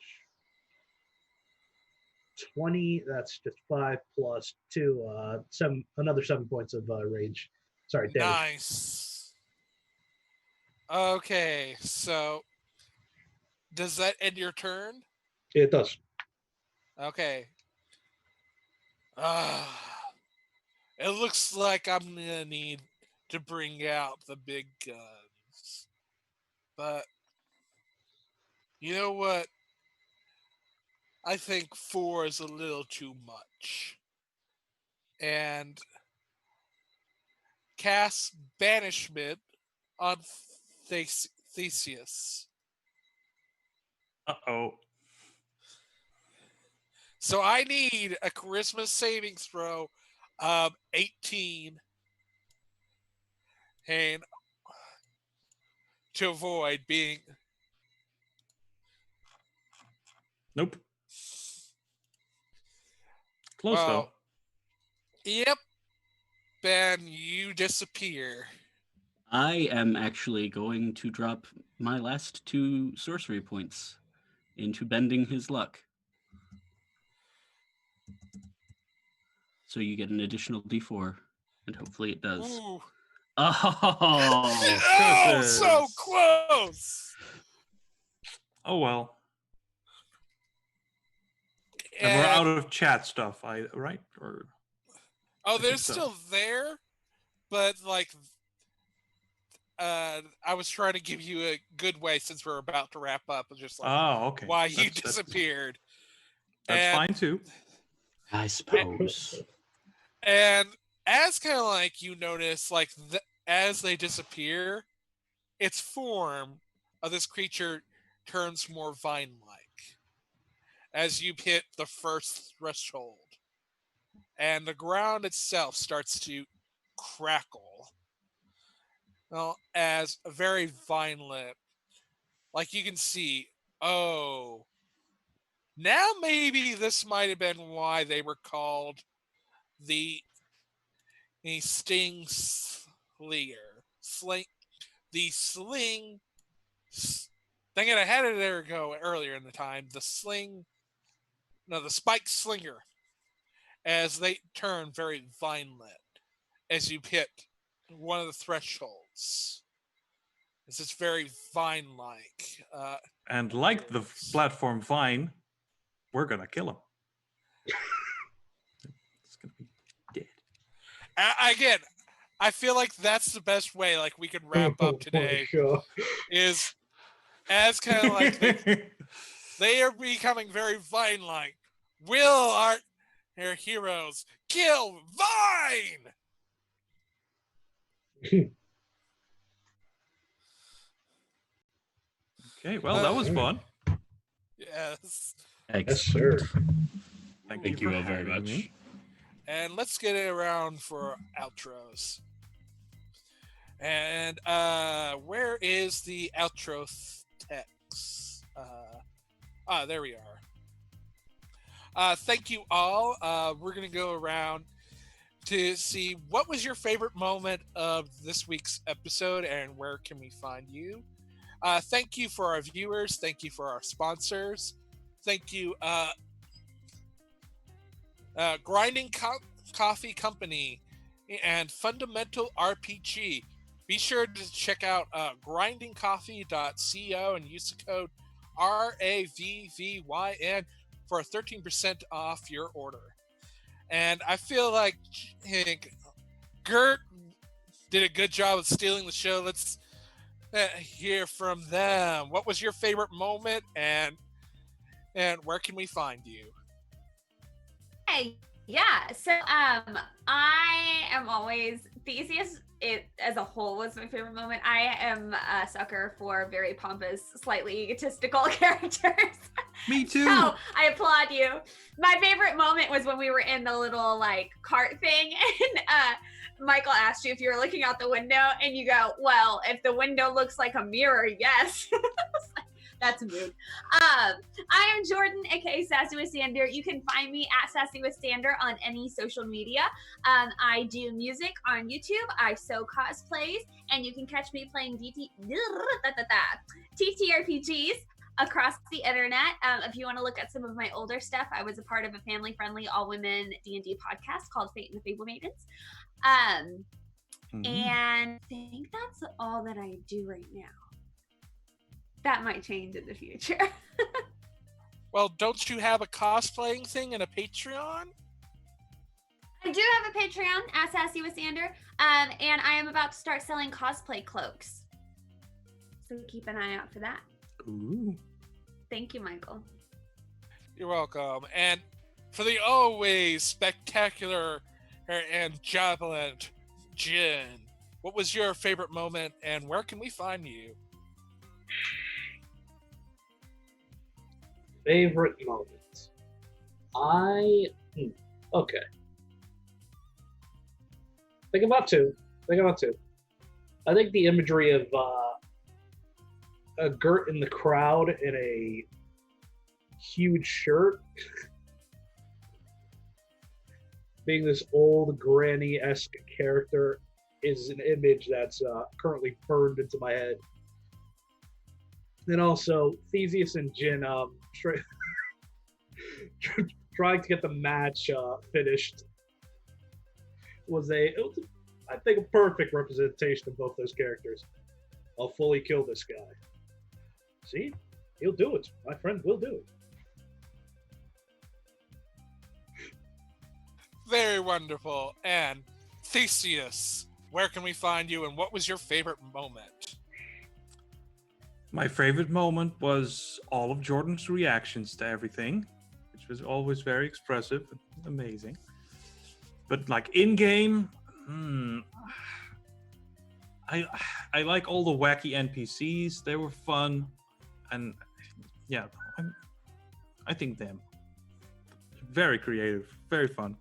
20, that's just 5 plus 2, 7, another 7 points of rage Sorry, damage. Nice. Okay, so does that end your turn? Yeah, it does. Okay. It looks like I'm gonna need to bring out the big guns. But you know what? I think 4 is a little too much. And cast banishment on Theseus. Uh-oh. So I need a charisma saving throw of 18 and to avoid being Nope. Close though. Yep. Ben, you disappear. I am actually going to drop my last 2 sorcery points into bending his luck. So you get an additional d4, and hopefully it does. Ooh. Oh! Oh, so curses. close. Oh well. And we're out of chat stuff, right? Or they're so. still there, but like I was trying to give you a good way since we're about to wrap up. Just like okay. why you disappeared. That's fine too. I suppose. And as kind of like you notice, like as they disappear, its form of this creature turns more vine-like as you hit the first threshold, and the ground itself starts to crackle. Well, as a very vine-lit, like you can see, oh, now maybe this might have been why they were called the Sting Slayer. The Sling. Dang it, I had it there go earlier in the time. The Spike Slinger. As they turn very vine-lit as you hit one of the thresholds. It's just very vine-like. And like the platform vine, we're gonna kill him. It's gonna be dead. Again, I feel like that's the best way. Like we can wrap up today. Is as kind of like they are becoming very vine-like. Will our heroes kill Vine? Okay, well, that was fun. Yes. Yes, sir. Thank you all very much. Me. And let's get it around for outros. And where is the outro text? There we are. Thank you all. We're going to go around to see what was your favorite moment of this week's episode and where can we find you. Thank you for our viewers. Thank you for our sponsors. Thank you, Grinding Coffee Company and Fundamental RPG. Be sure to check out grindingcoffee.co and use the code RAVVYN for 13% off your order. And I feel like Gert did a good job of stealing the show. Let's hear from them. What was your favorite moment, and where can we find you? Hey, yeah. So I am always Theseus. It as a whole was my favorite moment. I am a sucker for very pompous, slightly egotistical characters. Me too. So I applaud you. My favorite moment was when we were in the little like cart thing, and Michael asked you if you were looking out the window, and you go, "Well, if the window looks like a mirror, yes." That's a mood. I am Jordan, aka Sassy with Sander. You can find me at Sassy with Sander on any social media. I do music on YouTube. I sew cosplays, and you can catch me playing TTRPGs across the internet. If you want to look at some of my older stuff, I was a part of a family-friendly all-women D&D podcast called Fate and the Fable Maidens. And I think that's all that I do right now. That might change in the future. Well, don't you have a cosplaying thing and a Patreon? I do have a Patreon, at Sassy with Sander, and I am about to start selling cosplay cloaks. So keep an eye out for that. Ooh. Thank you, Michael. You're welcome. And for the always spectacular and jubilant Jin, what was your favorite moment and where can we find you? Favorite moments. Okay. Think about two. I think the imagery of a Gert in the crowd in a huge shirt, being this old granny-esque character, is an image that's currently burned into my head. And also, Theseus and Jin trying to get the match finished was I think, a perfect representation of both those characters. I'll fully kill this guy. See? He'll do it. My friend will do it. Very wonderful. And Theseus, where can we find you and what was your favorite moment? My favorite moment was all of Jordan's reactions to everything, which was always very expressive and amazing. But like in game, I like all the wacky NPCs. They were fun, and yeah, I think them very creative, very fun.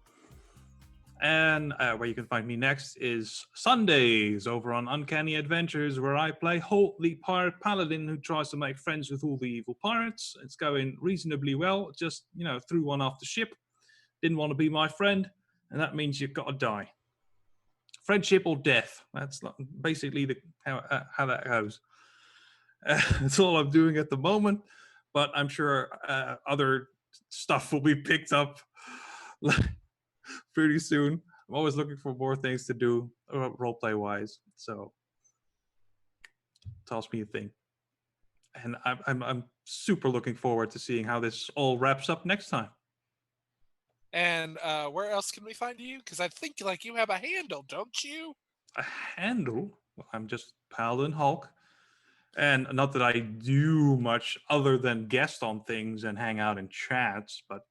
And where you can find me next is Sundays over on Uncanny Adventures, where I play Holy Pirate Paladin who tries to make friends with all the evil pirates. It's going reasonably well. Just, threw one off the ship. Didn't want to be my friend, and that means you've got to die. Friendship or death. That's basically how that goes. That's all I'm doing at the moment, but I'm sure other stuff will be picked up pretty soon. I'm always looking for more things to do roleplay wise, so toss me a thing. And I'm super looking forward to seeing how this all wraps up next time. And where else can we find you? Because I think you have a handle, don't you? A handle? Well, I'm just Paladin Hulk. And not that I do much other than guest on things and hang out in chats, but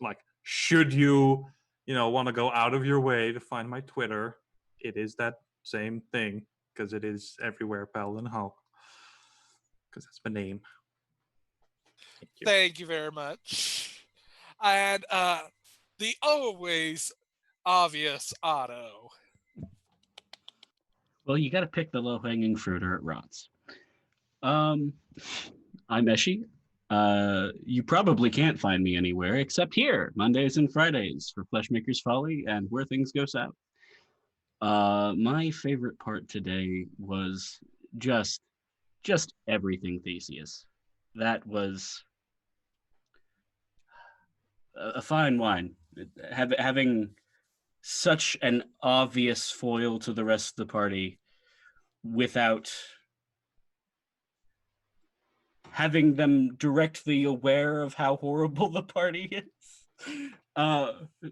should you, want to go out of your way to find my Twitter, it is that same thing, because it is everywhere Paladin Hulk. Because that's my name. Thank you very much. And the always obvious Otto. Well, you got to pick the low-hanging fruit or it rots. I'm Eshi. You probably can't find me anywhere except here, Mondays and Fridays for Fleshmaker's Folly and Where Things Go South. My favorite part today was just everything Theseus. That was a fine wine. Having such an obvious foil to the rest of the party without having them directly aware of how horrible the party is.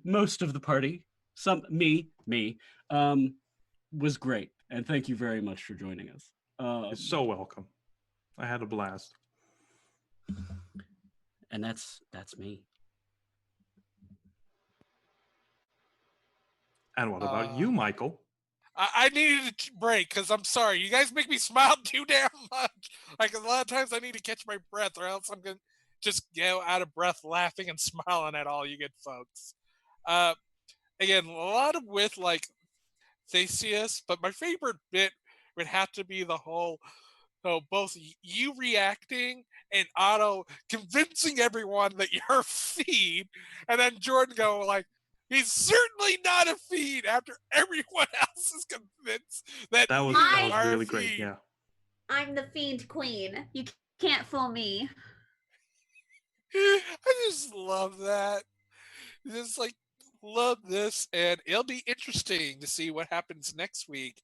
Most of the party, was great. And thank you very much for joining us. You're so welcome. I had a blast. And that's me. And what about you, Michael? I needed a break because I'm sorry. You guys make me smile too damn much. A lot of times I need to catch my breath or else I'm going to just go out of breath laughing and smiling at all you good folks. Again, a lot of with Theseus, but my favorite bit would have to be the whole, both you reacting and Otto convincing everyone that you're a feed, and then Jordan go he's certainly not a feed after everyone else is convinced that that was really great. Yeah, I'm the fiend queen. You can't fool me. I just love that. Just love this, and it'll be interesting to see what happens next week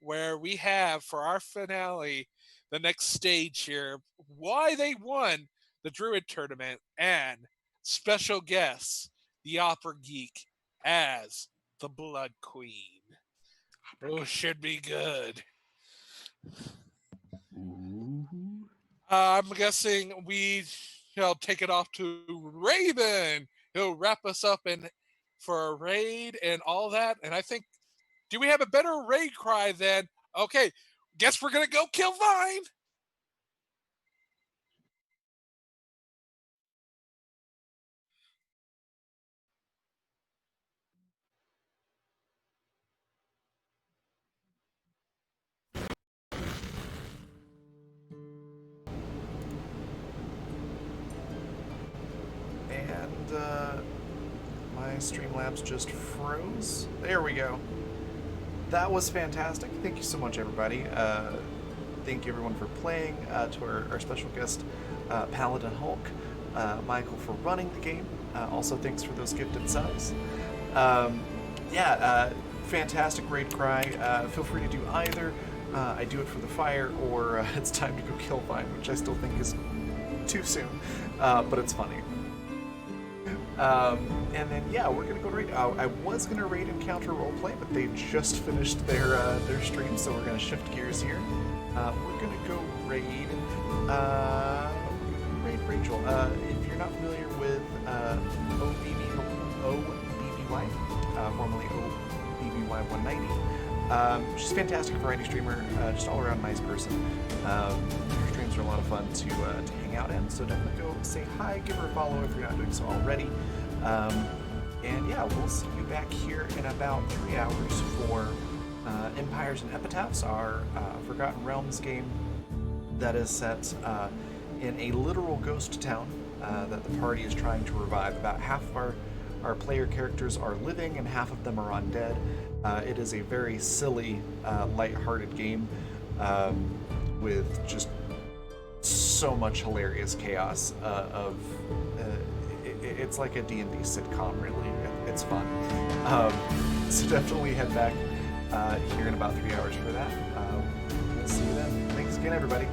where we have for our finale, the next stage here, why they won the Druid tournament, and special guests, the Opera Geek as the Blood Queen. Oh, should be good. Ooh. I'm guessing we shall take it off to Raven. He'll wrap us up for a raid and all that. And I think, do we have a better raid cry than, okay, guess we're going to go kill Vine? And my Streamlabs just froze. There we go. That was fantastic. Thank you so much, everybody. Thank you, everyone, for playing. To our special guest, Paladin Hulk, Michael, for running the game. Also, thanks for those gifted subs. Fantastic raid cry. Feel free to do either. I do it for the fire, or it's time to go kill Vine, which I still think is too soon, but it's funny. And then we're gonna go raid. I was gonna raid Encounter Roleplay, but they just finished their stream, so we're gonna shift gears here. We're gonna go raid Rachel. If you're not familiar with OBBY, formerly OBBY 190, she's a fantastic variety streamer, just all around nice person. Her streams are a lot of fun to hang out in, so definitely go say hi, give her a follow if you're not doing so already. We'll see you back here in about 3 hours for Empires and Epitaphs, our Forgotten Realms game that is set in a literal ghost town that the party is trying to revive. About half of our player characters are living and half of them are undead. It is a very silly, light-hearted game with just so much hilarious chaos it's like a D&D sitcom, really. It's fun. So definitely head back here in about 3 hours for that. We'll see you then. Thanks again, everybody.